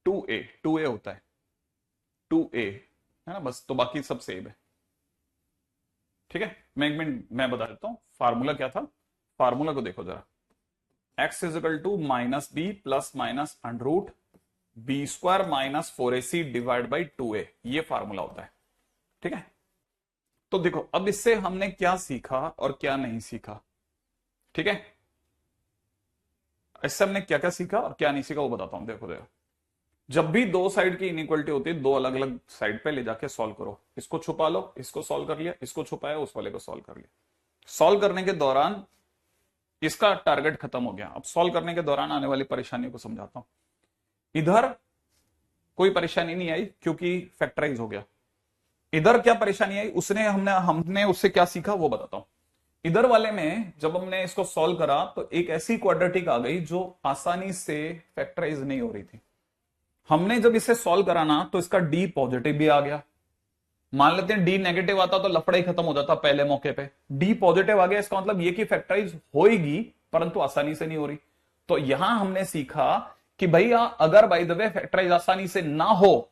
2a होता है, 2a है ना बस, तो बाकी सब सेम है। ठीक है, मैं एक मिनट मैं बता देता हूं फार्मूला क्या था। फार्मूला को देखो जरा, x is equal to minus B plus minus under root B square minus 4ac divide by 2a, ये फार्मूला होता है। ठीक है, तो देखो अब इससे हमने क्या सीखा और क्या नहीं सीखा। ठीक है, इससे हमने क्या क्या सीखा और क्या नहीं सीखा वो बताता हूं। देखो देखो, जब भी दो साइड की इनइक्वलिटी होती है, दो अलग अलग साइड पे ले जाके सॉल्व करो। इसको छुपा लो, इसको सॉल्व कर लिया, इसको छुपाया, उस वाले को सॉल्व कर लिया। सॉल्व करने के दौरान इसका टारगेट खत्म हो गया। अब सॉल्व करने के दौरान आने वाली परेशानियों को समझाता हूं। इधर कोई परेशानी नहीं आई क्योंकि फैक्टराइज हो गया। इधर क्या परेशानी आई, उसने हमने उससे क्या सीखा वो बताता हूं। इधर वाले में जब हमने इसको सॉल्व करा तो एक ऐसी क्वाड्रेटिक आ गई जो आसानी से फैक्टराइज नहीं हो रही थी। हमने जब इसे सॉल्व कराना तो इसका डी पॉजिटिव भी आ गया। मान लेते हैं डी नेगेटिव आता तो लफड़ा ही खत्म हो जाता पहले मौके पे। डी पॉजिटिव आ गया, इसका मतलब ये कि फैक्टराइज होगी परंतु आसानी से नहीं हो रही। तो यहां हमने सीखा कि भैया अगर बाय द वे फैक्टराइज आसानी से ना हो,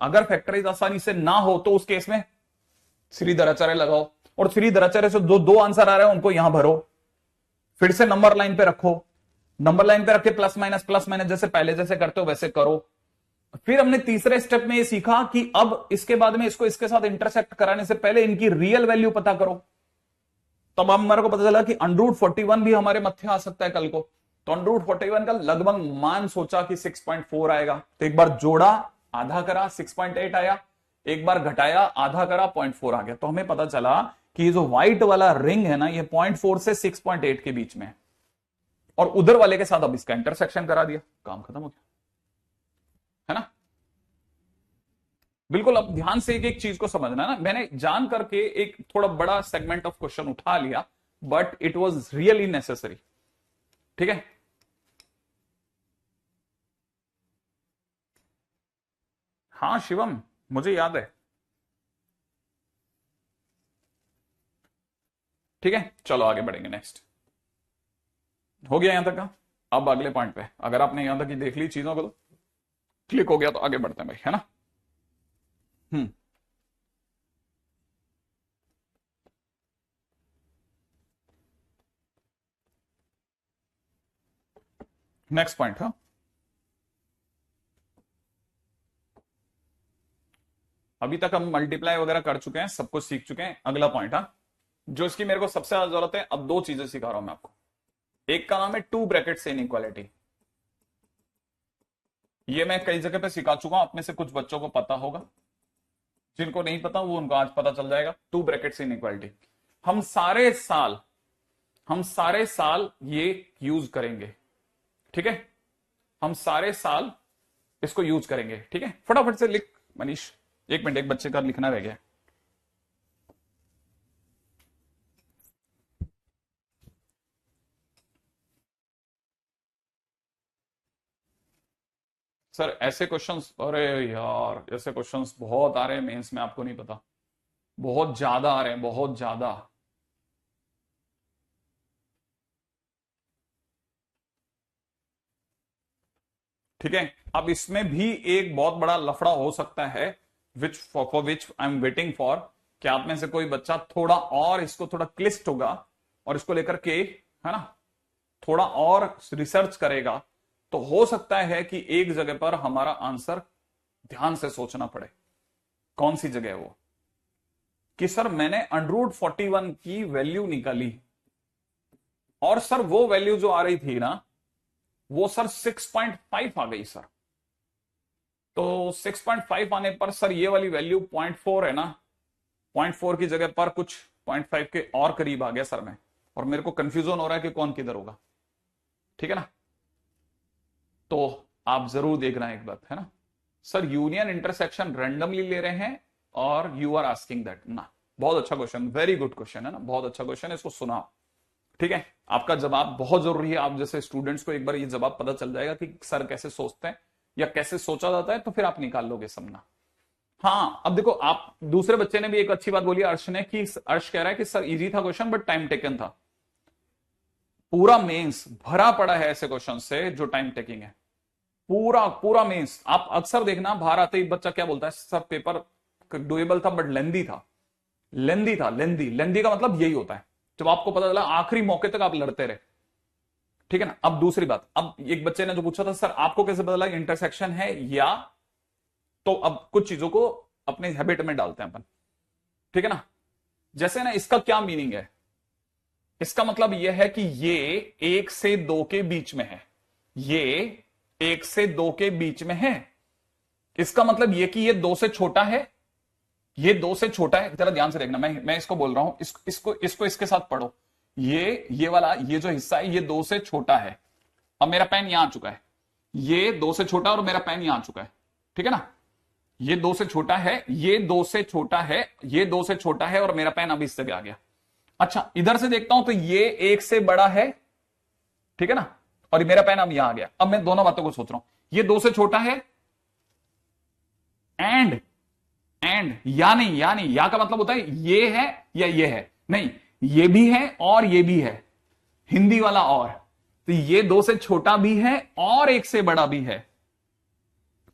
अगर फैक्टराइज आसानी से ना हो तो उस केस में श्रीधराचार्य लगाओ, और श्रीधराचार्य से दो दो आंसर आ रहे हैं उनको यहां भरो, फिर से नंबर लाइन पे रखो, नंबर लाइन पे रख के प्लस माइनस जैसे पहले जैसे करते हो वैसे करो। फिर हमने तीसरे स्टेप में ये सीखा कि अब इसके बाद में इसको इसके साथ इंटरसेक्ट कराने से पहले इनकी रियल वैल्यू पता करो। तब अब हमारे को पता चला कि √41 भी हमारे मत्थे आ सकता है कल को। तो √41 का लगभग मान सोचा कि 6.4 आएगा, तो एक बार जोड़ा आधा करा 6.8 आया, एक बार घटाया आधा करा 0.4 आ गया। तो हमें पता चला कि ये जो व्हाइट वाला रिंग है ना, ये 0.4 से 6.8 के बीच में है, और उधर वाले के साथ अब इसका इंटरसेक्शन करा दिया, काम खत्म हो गया, है ना। बिल्कुल, अब ध्यान से एक एक चीज को समझना है ना। मैंने जान करके एक थोड़ा बड़ा सेगमेंट ऑफ क्वेश्चन उठा लिया, but it was really necessary. ठीक है, हाँ शिवम मुझे याद है। ठीक है, चलो आगे बढ़ेंगे। नेक्स्ट हो गया यहां तक का। अब अगले पॉइंट पे, अगर आपने यहां तक की देख ली चीजों को तो क्लिक हो गया, तो आगे बढ़ते हैं भाई, है ना। हम्म, नेक्स्ट पॉइंट। हाँ, अभी तक हम मल्टीप्लाई वगैरह कर चुके हैं, सब कुछ सीख चुके हैं। अगला पॉइंट, हाँ, जो इसकी मेरे को सबसे ज्यादा जरूरत है, अब दो चीजें सिखा रहा हूं मैं आपको। एक का नाम है टू ब्रैकेट से इनइक्वालिटी। ये मैं कई जगह पे सिखा चुका हूं, आप में से कुछ बच्चों को पता होगा, जिनको नहीं पता वो उनको आज पता चल जाएगा। टू ब्रैकेट से इनइक्वालिटी हम सारे साल ये यूज करेंगे। ठीक है, हम सारे साल इसको यूज करेंगे। ठीक है, फटाफट से लिख मनीष, एक मिनट, एक बच्चे का लिखना रह गया। सर ऐसे क्वेश्चंस, अरे यार ऐसे क्वेश्चंस बहुत आ रहे हैं मेंस में, आपको नहीं पता, बहुत ज्यादा आ रहे हैं, बहुत ज्यादा। ठीक है, अब इसमें भी एक बहुत बड़ा लफड़ा हो सकता है, which for which I am waiting for, कि आप में से कोई बच्चा थोड़ा और इसको थोड़ा क्लिष्ट होगा और इसको लेकर के, है ना, थोड़ा और रिसर्च करेगा, तो हो सकता है कि एक जगह पर हमारा आंसर ध्यान से सोचना पड़े। कौन सी जगह है वो, कि सर मैंने √41 की वैल्यू निकाली, और सर वो वैल्यू जो आ रही थी ना, वो सर 6.5 आ गई सर। तो 6.5 आने पर सर ये वाली वैल्यू 0.4 है ना, 0.4 की जगह पर कुछ 0.5 के और करीब आ गया सर में, और मेरे को कंफ्यूजन हो रहा है कि कौन किधर होगा। ठीक है ना, तो आप जरूर देखना एक बात, है ना। सर यूनियन इंटरसेक्शन रैंडमली ले रहे हैं और यू आर आस्किंग दैट ना। बहुत अच्छा क्वेश्चन, वेरी गुड क्वेश्चन, है ना, बहुत अच्छा क्वेश्चन है, इसको सुना। ठीक है, आपका जवाब बहुत जरूरी है। आप जैसे स्टूडेंट्स को एक बार ये जवाब पता चल जाएगा कि सर कैसे सोचते हैं या कैसे सोचा जाता है, तो फिर आप निकाल लोगे समझना। हाँ, अब देखो, आप दूसरे बच्चे ने भी एक अच्छी बात बोली, अर्श ने, कि अर्श कह रहा है कि सर इजी था क्वेश्चन बट टाइम टेकन था। पूरा मेंस भरा पड़ा है ऐसे क्वेश्चन से जो टाइम टेकिंग है। पूरा पूरा मेंस आप अक्सर देखना, बाहर आते ही बच्चा क्या बोलता है, सर पेपर डुएबल था बट लेंदी था। लेंदी था, लेंदी, लेंदी का मतलब यही होता है जब आपको पता चला आखिरी मौके तक आप लड़ते रहे। ठीक है ना। अब दूसरी बात, अब एक बच्चे ने जो पूछा था सर आपको कैसे पता लगा इंटरसेक्शन है या, तो अब कुछ चीजों को अपने हैबिट में डालते हैं अपन। ठीक है ना। जैसे ना इसका क्या मीनिंग है, इसका मतलब यह है कि ये 1 से 2 के बीच में है, ये 1 से 2 के बीच में है। इसका मतलब यह कि ये 2 से छोटा है, ये 2 से छोटा है। जरा ध्यान से देखना, मैं इसको बोल रहा हूं, इसको इसके साथ पढ़ो। ये वाला ये जो हिस्सा है ये 2 से छोटा है। अब मेरा पेन यहां आ चुका है, ये 2 से छोटा और मेरा पेन यहां आ चुका है। ठीक है ना। ये 2 से छोटा है, ये 2 से छोटा है, ये 2 से छोटा है और मेरा पेन अभी इससे भी आ गया। अच्छा इधर से देखता हूं तो ये 1 से बड़ा है। ठीक है ना। और मेरा पेन अब यहां आ गया। अब मैं दोनों बातों को सोच रहा हूं, ये 2 से छोटा है एंड या नहीं, या नहीं, या का मतलब होता है ये है या ये है, नहीं ये भी है और ये भी है, हिंदी वाला और। तो ये 2 से छोटा भी है और 1 से बड़ा भी है।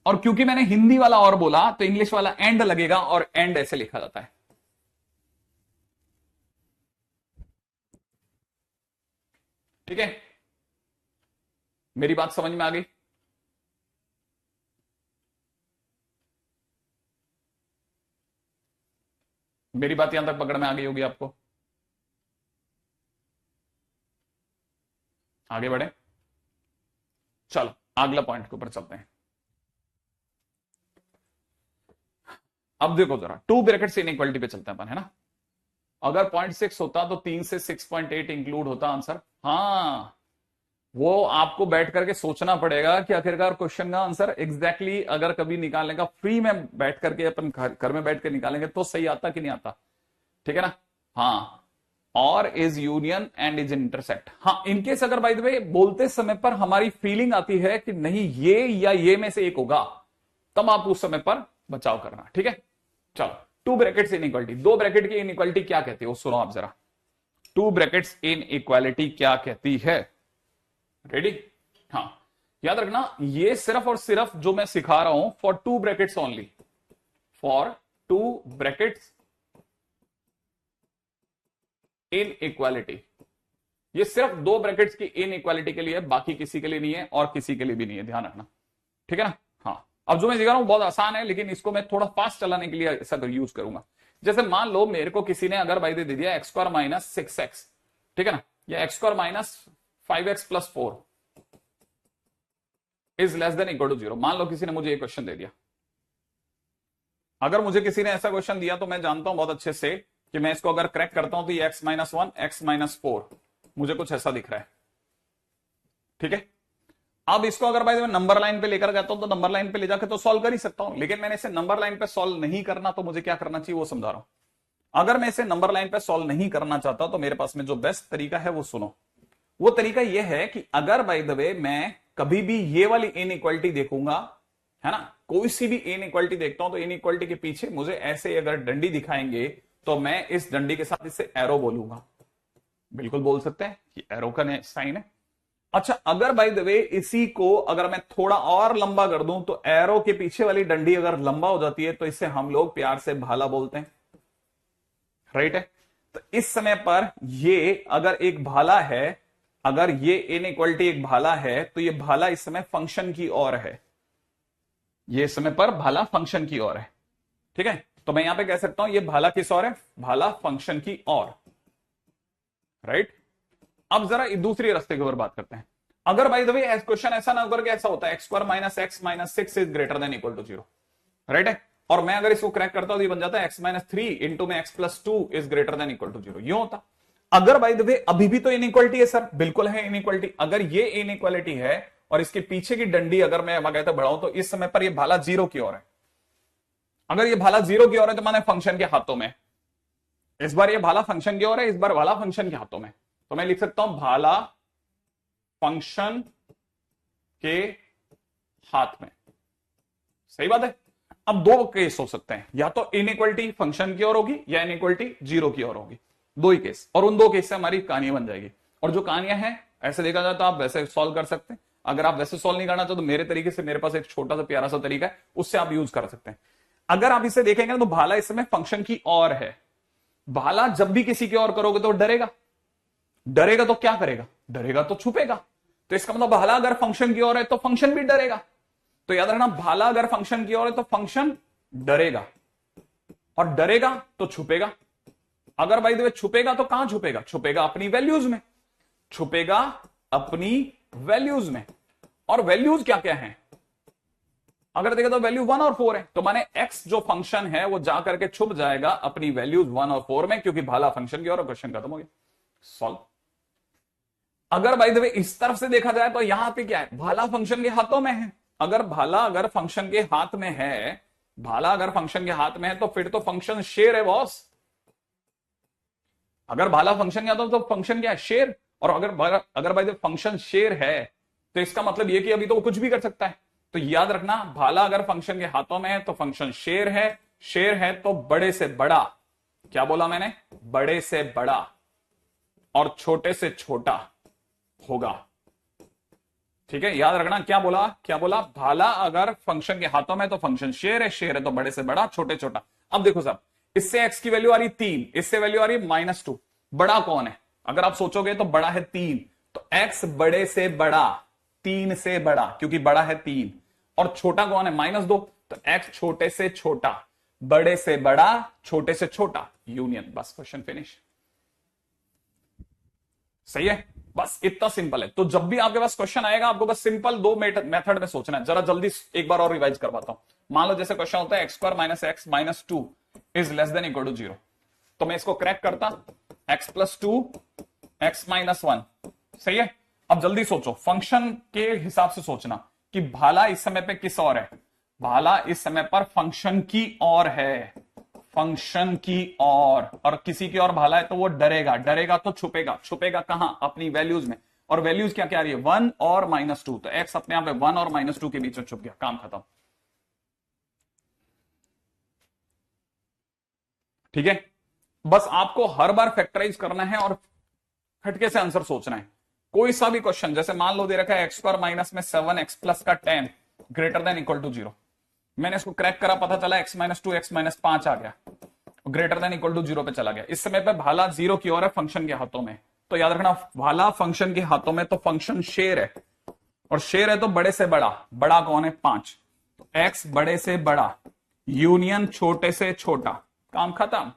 और क्योंकि मैंने हिंदी वाला और बोला तो इंग्लिश वाला एंड लगेगा और एंड ऐसे लिखा जाता है। ठीक है, मेरी बात समझ में आ गई। मेरी बात यहां तक पकड़ में आ गई होगी आपको। आगे बढ़े, चलो अगला पॉइंट के ऊपर चलते हैं। अब देखो जरा, 2 ब्रैकेट्स इनइक्वालिटी पे चलते हैं अपन, है ना। अगर 0.6 होता तो 3 से 6.8 इंक्लूड होता आंसर। हाँ, वो आपको बैठ करके सोचना पड़ेगा कि आखिरकार क्वेश्चन का आंसर एग्जैक्टली अगर कभी निकालने का फ्री में बैठ करके अपन घर में बैठ कर निकालेंगे तो सही आता कि नहीं आता। ठीक है ना। हाँ, और is union and is intersect. हाँ, इनकेस अगर बाय द वे बोलते समय पर हमारी फीलिंग आती है कि नहीं ये या ये में से एक होगा, तब आप उस समय पर बचाव करना। ठीक है। चलो, 2 ब्रैकेट्स इन इक्वालिटी, 2 ब्रैकेट की इन इक्वालिटी क्या कहती है वो सुनो आप जरा। 2 ब्रैकेट्स इन इक्वालिटी क्या कहती है। रेडी। हाँ, याद रखना ये सिर्फ और सिर्फ जो मैं सिखा रहा हूं for 2 brackets only, for 2 brackets in equality. ये सिर्फ 2 ब्रैकेट्स की इन इक्वालिटी के लिए, बाकी किसी के लिए नहीं है और किसी के लिए भी नहीं है, ध्यान रखना। ठीक है ना। हाँ, अब जो मैं सिखा रहा हूं बहुत आसान है, लेकिन इसको मैं थोड़ा फास्ट चलाने के लिए ऐसा यूज करूंगा। जैसे मान लो मेरे को किसी ने अगर बाई दे दिया x² - 6x, ठीक है ना, या x² - 5x + 4 is less than equal to 0। मान लो किसी ने मुझे ये क्वेश्चन दे दिया। अगर मुझे किसी ने ऐसा क्वेश्चन दिया तो मैं जानता हूं बहुत अच्छे से कि मैं इसको अगर क्रैक करता हूं तो ये x - 1 x - 4 मुझे कुछ ऐसा दिख रहा है। ठीक है। अब इसको अगर भाई मैं नंबर लाइन पे लेकर जाता हूं तो नंबर लाइन पे ले जाकर तो सॉल्व कर ही सकता हूं, लेकिन मैंने इसे नंबर लाइन पे सॉल्व नहीं करना तो मुझे क्या करना चाहिए वो समझा रहा हूं। अगर मैं इसे नंबर लाइन पे सॉल्व नहीं करना चाहता तो मेरे पास में जो बेस्ट तरीका है वो सुनो। वो तरीका यह है कि अगर बाय द वे मैं कभी भी ये वाली इनइक्वालिटी देखूंगा, है ना, कोई सी भी इनइक्वालिटी देखता हूं तो इनइक्वालिटी के पीछे मुझे ऐसे अगर डंडी दिखाएंगे तो मैं इस डंडी के साथ इसे एरो बोलूंगा। बिल्कुल बोल सकते हैं कि एरो का साइन है। अच्छा, अगर बाय द वे इसी को अगर मैं थोड़ा और लंबा कर दूं तो एरो के पीछे वाली डंडी अगर लंबा हो जाती है तो इसे हम लोग प्यार से भाला बोलते हैं। राइट है। तो इस समय पर ये अगर एक भाला है, अगर ये इनइक्वालिटी एक भाला है तो ये भाला इस समय फंक्शन की ओर है, ये समय पर भाला फंक्शन की ओर है। ठीक है। तो मैं यहां पे कह सकता हूं ये भाला किस ओर है, भाला फंक्शन की ओर। राइट। अब जरा दूसरी रास्ते के ऊपर बात करते हैं। अगर बाय द वे क्वेश्चन ऐसा ना होकर के ऐसा होता है x² - x - 6 is greater than equal to 0। Right है। और मैं अगर इसको क्रैक करता हूं तो ये बन जाता है x - 3 इंटू में x + 2 is greater than equal to 0। यूं होता। अगर बाय द वे अभी भी तो इनइक्वालिटी है सर, बिल्कुल है इनइक्वालिटी। अगर ये इनइक्वालिटी है और इसके पीछे की डंडी अगर मैं कहता बढ़ाऊं तो इस समय पर ये भाला 0 की ओर है। अगर ये भाला 0 की ओर है तो माने फंक्शन के हाथों में। इस बार ये भाला फंक्शन की ओर है, इस बार भाला फंक्शन के हाथों में। तो मैं लिख सकता हूं भाला फंक्शन के हाथ में। सही बात है। अब 2 केस हो सकते हैं, या तो इनइक्वालिटी फंक्शन की ओर होगी या इनइक्वालिटी 0 की ओर होगी। 2 ही केस, और उन 2 केस से हमारी कहानी बन जाएगी। और जो कहानियां हैं ऐसे देखा जाए तो आप वैसे सॉल्व कर सकते हैं। अगर आप वैसे सॉल्व नहीं करना चाहते तो मेरे तरीके से, मेरे पास एक छोटा सा प्यारा सा तरीका है, उससे आप यूज कर सकते हैं। अगर आप इसे देखेंगे तो भाला इस समय फंक्शन की ओर है। भाला जब भी किसी की ओर करोगे तो डरेगा, डरेगा तो क्या करेगा, डरेगा तो छुपेगा। तो इसका मतलब भाला अगर फंक्शन की ओर है तो फंक्शन भी डरेगा। तो याद रखना, भाला अगर फंक्शन की ओर है तो फंक्शन डरेगा, और डरेगा तो छुपेगा। अगर भाई देखो छुपेगा तो कहां छुपेगा, छुपेगा अपनी वैल्यूज में, छुपेगा अपनी वैल्यूज में। और वैल्यूज क्या क्या है, अगर देखो तो वैल्यू 1 और 4 है, तो माने x जो फंक्शन है वो जाकर के छुप जाएगा अपनी वैल्यूज 1 और 4 में, क्योंकि भाला फंक्शन की ओर, क्वेश्चन खत्म हो गया, सॉल्व। अगर भाई देखो इस तरफ से देखा जाए तो यहां पे क्या है, भाला फंक्शन के हाथों में है। अगर भाला अगर फंक्शन के हाथ में है, भाला अगर फंक्शन के हाथ में है तो फिर तो फंक्शन शेर है बॉस। अगर भाला फंक्शन क्या तो फंक्शन क्या है, शेर। और अगर भाई फंक्शन शेर है तो इसका मतलब ये कि अभी तो वो कुछ भी कर सकता है। तो याद रखना, भाला अगर फंक्शन के हाथों में है तो फंक्शन शेर है, शेर है तो बड़े से बड़ा, क्या बोला मैंने, बड़े से बड़ा और छोटे से छोटा होगा। ठीक है, याद रखना क्या बोला, क्या बोला, भाला अगर फंक्शन के हाथों में तो फंक्शन शेर है, शेर है तो बड़े से बड़ा छोटे छोटा। अब देखो साहब, इससे x की वैल्यू आ रही 3, इससे वैल्यू आ रही -2, बड़ा कौन है, अगर आप सोचोगे तो बड़ा है 3, तो x बड़े से बड़ा, 3 से बड़ा, क्योंकि बड़ा है 3, और छोटा कौन है, -2, तो x छोटे से छोटा, बड़े से बड़ा, छोटे से छोटा, यूनियन, बस क्वेश्चन फिनिश। सही है, बस इतना सिंपल है। तो जब भी आपके पास क्वेश्चन आएगा आपको बस सिंपल 2 मेथड में सोचना है। जरा जल्दी एक बार और रिवाइज करवाता हूं। मान लो जैसे क्वेश्चन होता है x² - x - 2 is less than equal to 0, तो मैं इसको क्रैक करता, x + 2 x - 1। सही है, अब जल्दी सोचो, फंक्शन के हिसाब से सोचना कि भाला इस समय पे किस ओर है, भाला इस समय पर फंक्शन की ओर है, फंक्शन की ओर, और किसी की ओर भाला है तो वो डरेगा, डरेगा तो छुपेगा, छुपेगा कहां, अपनी वैल्यूज में। और वैल्यूज क्या क्या आ रही है, 1 और -2, तो x अपने आप में 1 और -2 के बीच में छुप गया, काम खत्म। ठीक है, बस आपको हर बार फैक्टराइज करना है और खटके से आंसर सोचना है। कोई सा भी क्वेश्चन, जैसे मान लो दे रखा है x² माइनस में 7x प्लस का 10 ग्रेटर देन इक्वल टू 0, मैंने इसको क्रैक करा, पता चला x - 2 x - 5 आ गया, ग्रेटर देन इक्वल टू 0 पे चला गया। इस समय पे भाला 0 की ओर है, फंक्शन के हाथों में। तो याद रखना, भाला फंक्शन के हाथों में तो फंक्शन शेर है, और शेर है तो बड़े से बड़ा, बड़ा कौन है, 5, तो x बड़े से बड़ा यूनियन छोटे से छोटा, काम खत्म,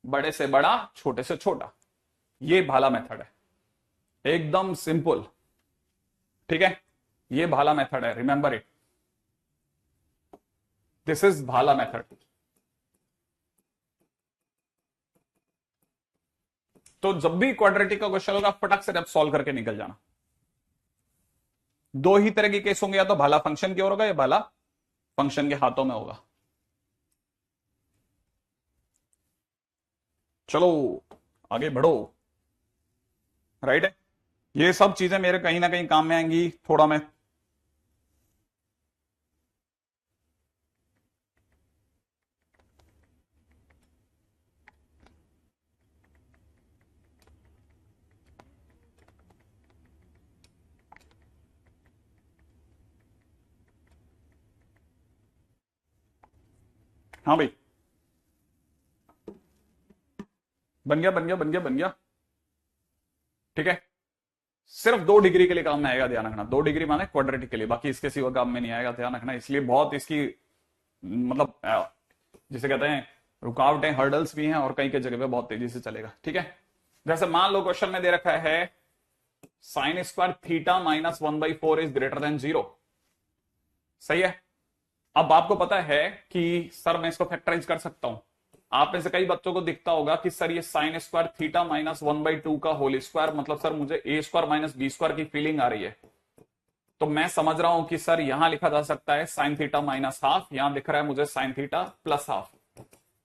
बड़े से बड़ा छोटे से छोटा। ये भाला मेथड है, एकदम सिंपल। ठीक है, ये भाला मेथड है, रिमेंबर इट, दिस इज भाला मेथड। तो जब भी क्वाड्रेटिक का क्वेश्चन होगा फटक से सॉल्व करके निकल जाना। दो ही तरह के केस होंगे, या तो भाला फंक्शन की ओर होगा या भाला फंक्शन के हाथों में होगा। चलो आगे बढ़ो, राइट है, ये सब चीजें मेरे कहीं ना कहीं काम में आएंगी। थोड़ा मैं हाँ भाई, बन गया बन गया बन गया बन गया। ठीक है, सिर्फ 2 डिग्री के लिए काम में आएगा, ध्यान रखना, 2 डिग्री माने क्वाड्रेटिक के लिए, बाकी इसके सिवा काम में नहीं आएगा, ध्यान रखना। इसलिए बहुत इसकी मतलब जिसे कहते हैं रुकावटें, हर्डल्स भी हैं, और कई के जगह पे बहुत तेजी से चलेगा। ठीक है, जैसे मान लो क्वेश्चन में दे रखा है sin² theta - 1/4 is greater then 0। सही है, अब आपको पता है कि सर मैं इसको फैक्टराइज कर सकता हूं। आप में से कई बच्चों को दिखता होगा कि सर ये sin² थीटा - 1/2 का होल स्क्वायर, मतलब सर मुझे a² - b² की फीलिंग आ रही है। तो मैं समझ रहा हूं कि सर यहां लिखा जा सकता है sin थीटा -हाफ, यहां दिख रहा है मुझे sin थीटा +हाफ।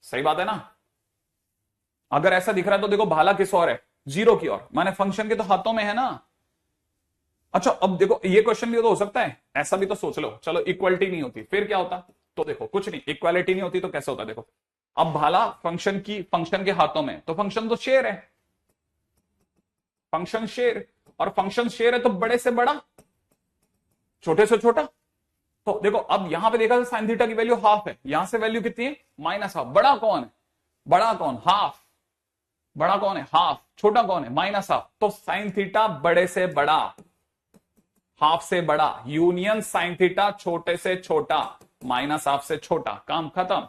सही बात है ना, अगर ऐसा दिख रहा है तो देखो भाला किस ओर है, 0 की ओर, माने फंक्शन के तो हाथों में है ना। अच्छा अब देखो ये क्वेश्चन भी तो हो सकता है, ऐसा भी तो सोच लो, चलो इक्वालिटी नहीं होती फिर क्या होता, तो देखो कुछ नहीं, इक्वालिटी नहीं होती तो कैसे होता, देखो अब भाला फंक्शन के हाथों में, तो फंक्शन तो शेर है, फंक्शन शेयर, और फंक्शन शेयर है तो बड़े से बड़ा, छोटे से छोटा। तो देखो अब यहां पे देखा साइन थीटा की वैल्यू हाफ है, यहां से वैल्यू कितनी है माइनस हाफ। बड़ा कौन है, बड़ा कौन, हाफ। बड़ा कौन है, हाफ। छोटा कौन है, माइनस हाफ। तो साइन थीटा बड़े से बड़ा, हाफ से बड़ा, यूनियन साइन थीटा छोटे से छोटा, माइनस हाफ से छोटा, काम खत्म।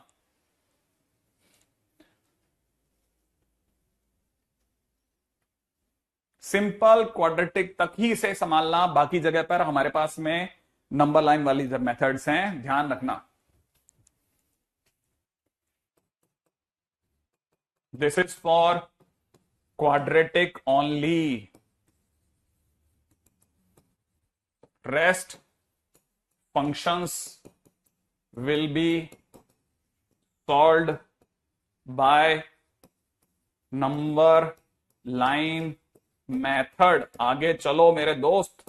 सिंपल क्वाड्रेटिक तक ही इसे संभालना, बाकी जगह पर हमारे पास में नंबर लाइन वाली जब मेथड्स हैं, ध्यान रखना। This is for quadratic only, rest functions will be solved by number line method। आगे चलो मेरे दोस्त,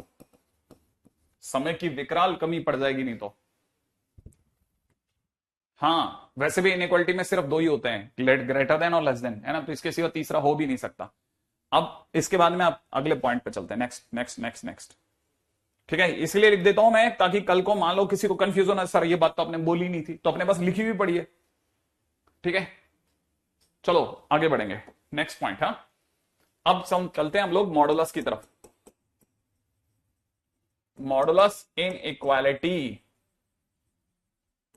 समय की विकराल कमी पड़ जाएगी नहीं तो। हाँ वैसे भी इनइक्वालिटी में सिर्फ दो ही होते हैं, ग्रेटर देन और लेस देन, है ना, तो इसके सिवा तीसरा हो भी नहीं सकता। अब इसके बाद में आप अगले पॉइंट पे चलते हैं, नेक्स्ट नेक्स्ट नेक्स्ट नेक्स्ट। ठीक है, इसलिए लिख देता हूं मैं, ताकि कल को मान लो किसी को कंफ्यूज होना, सर ये बात तो आपने बोली नहीं थी, तो अपने पास लिखी हुई पड़ी है। ठीक है, चलो आगे बढ़ेंगे, नेक्स्ट पॉइंट। हाँ अब चलते हैं हम लोग मॉडुलस की तरफ। मॉडुलस इन इक्वालिटी।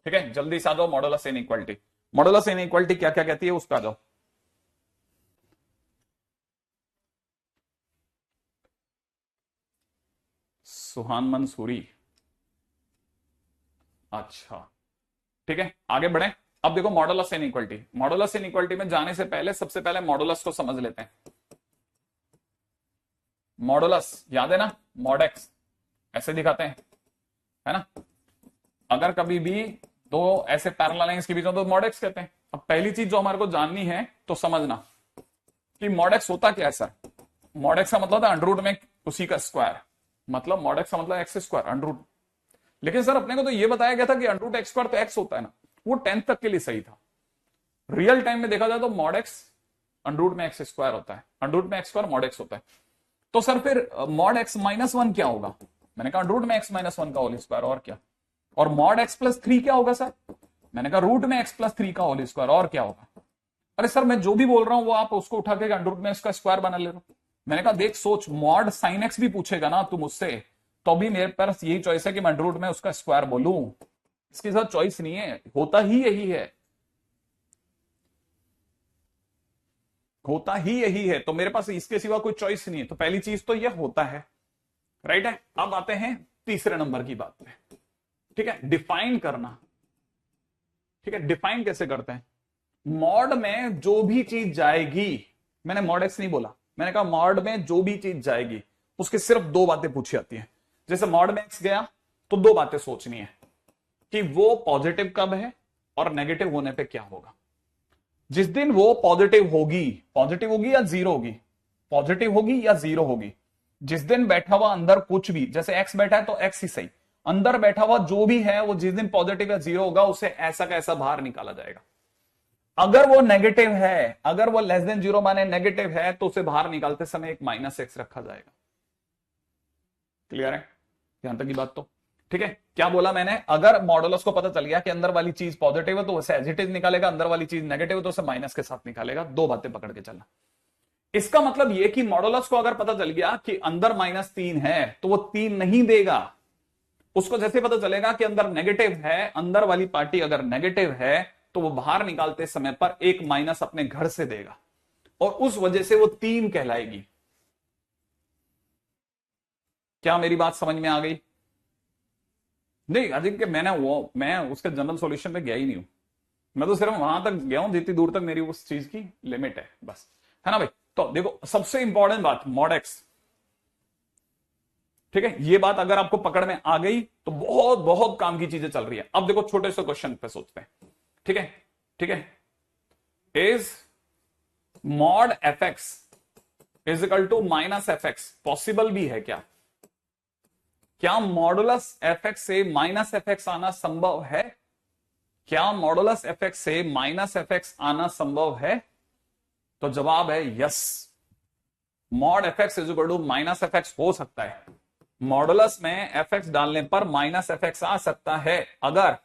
ठीक है, जल्दी से आ जाओ, मॉडुलस इन इक्वालिटी। मॉडुलस इन इक्वालिटी क्या क्या कहती है उसका आ जाओ। सुहान मंसूरी, अच्छा ठीक है, आगे बढ़े। अब देखो मॉडुलस इनइक्वालिटी, मॉडुलस इनइक्वालिटी में जाने से पहले सबसे पहले मॉडुलस को समझ लेते हैं। मॉडुलस याद है ना, मॉडेक्स ऐसे दिखाते हैं, है ना। अगर कभी भी दो ऐसे पैरेलल लाइंस के बीच में तो मॉडेक्स कहते हैं। अब पहली चीज जो हमारे को जाननी है तो समझना कि मॉडेक्स होता क्या है सर। मॉडेक्स का मतलब है अंडर रूट में उसी का स्क्वायर, मतलब मॉडेक्स का मतलब एक्स स्क्वायर अंडर रूट। लेकिन सर अपने को तो ये बताया गया था कि अंडर रूट एक्स स्क्वायर तो एक्स होता है ना, वो 10th तक के लिए सही था। रियल टाइम में देखा जाए तो मॉडेक्स अंडर रूट में एक्स स्क्वायर होता है, अंडर रूट में एक्स स्क्वायर मॉडेक्स होता है। तो सर फिर मॉड एक्स माइनस वन क्या होगा, मैंने कहा अंडर रूट में एक्स माइनस वन का होल स्क्वायर, और क्या। और मॉड एक्स प्लस थ्री क्या होगा सर, मैंने कहा रूट में एक्स प्लस थ्री का होल स्क्वायर, और क्या होगा। अरे सर मैं जो भी बोल रहा हूं वो आप उसको उठा के अंडर रूट में इसका स्क्वायर बना ले रहे हो। मैंने कहा देख सोच, मॉड साइन एक्स भी पूछेगा ना तुम उससे, तो भी मेरे पास यही चॉइस है कि मैं अंडर रूट में उसका स्क्वायर बोलूं, इसके साथ चॉइस नहीं है, होता ही यही है, होता ही यही है। तो मेरे पास इसके सिवा कोई चॉइस नहीं है, तो पहली चीज तो यह होता है, राइट है। अब आते हैं तीसरे नंबर की बात पे। ठीक है, डिफाइन करना। ठीक है, डिफाइन कैसे करते हैं। मॉड में जो भी चीज जाएगी, मैंने मॉड एक्स नहीं बोला, मैंने कहा मॉड में जो भी चीज जाएगी उसके सिर्फ दो बातें पूछी जाती हैं। जैसे मॉड में एक्स गया तो दो बातें सोचनी है कि वो पॉजिटिव कब है और नेगेटिव होने पे क्या होगा। जिस दिन वो पॉजिटिव होगी या जीरो होगी, पॉजिटिव होगी या जीरो होगी, जिस दिन बैठा हुआ अंदर कुछ भी, जैसे एक्स बैठा है तो एक्स ही सही, अंदर बैठा हुआ जो भी है वो जिस दिन पॉजिटिव या जीरो होगा उसे ऐसा का ऐसा बाहर निकाला जाएगा। अगर वो नेगेटिव है, अगर वो लेस देन जीरो माने नेगेटिव है, तो उसे बाहर निकालते समय एक माइनस एक्स रखा जाएगा। क्लियर है यहां तक की बात। तो ठीक है, क्या बोला मैंने, अगर मॉडुलस को पता चल गया कि अंदर वाली चीज पॉजिटिव है तो उसे एज इट इज निकालेगा, अंदर वाली चीज नेगेटिव है तो उसे माइनस के साथ निकालेगा। दो बातें पकड़ के चलना। इसका मतलब यह कि मॉडुलस को अगर पता चल गया कि अंदर -3 है तो वो 3 नहीं देगा। उसको जैसे पता चलेगा कि अंदर नेगेटिव है, अंदर वाली पार्टी अगर नेगेटिव है तो वो बाहर निकालते समय पर एक माइनस अपने घर से देगा, और उस वजह से वो 3 कहलाएगी। क्या मेरी बात समझ में आ गई। नहीं अजीब के मैं उसके जनरल सॉल्यूशन पे गया ही नहीं हूं, मैं तो सिर्फ वहां तक गया हूं जितनी दूर तक मेरी उस चीज की लिमिट है, बस, है ना भाई। तो देखो सबसे इंपॉर्टेंट बात मॉड एक्स। ठीक है, ये बात अगर आपको पकड़ में आ गई तो बहुत बहुत काम की चीजें चल रही है। अब देखो छोटे से क्वेश्चन पे सोचते हैं। ठीक है, ठीक है, is mod F X is equal to minus F X possible भी है क्या। क्या मॉडुलस एफ एक्स से माइनस एफ एक्स आना संभव है, क्या मॉडुलस एफ एक्स से माइनस एफ एक्स आना संभव है। तो जवाब है yes. Mod F X is equal to minus F X हो सकता है, मॉडुलस में एफ एक्स डालने पर माइनस एफ एक्स आ सकता है अगर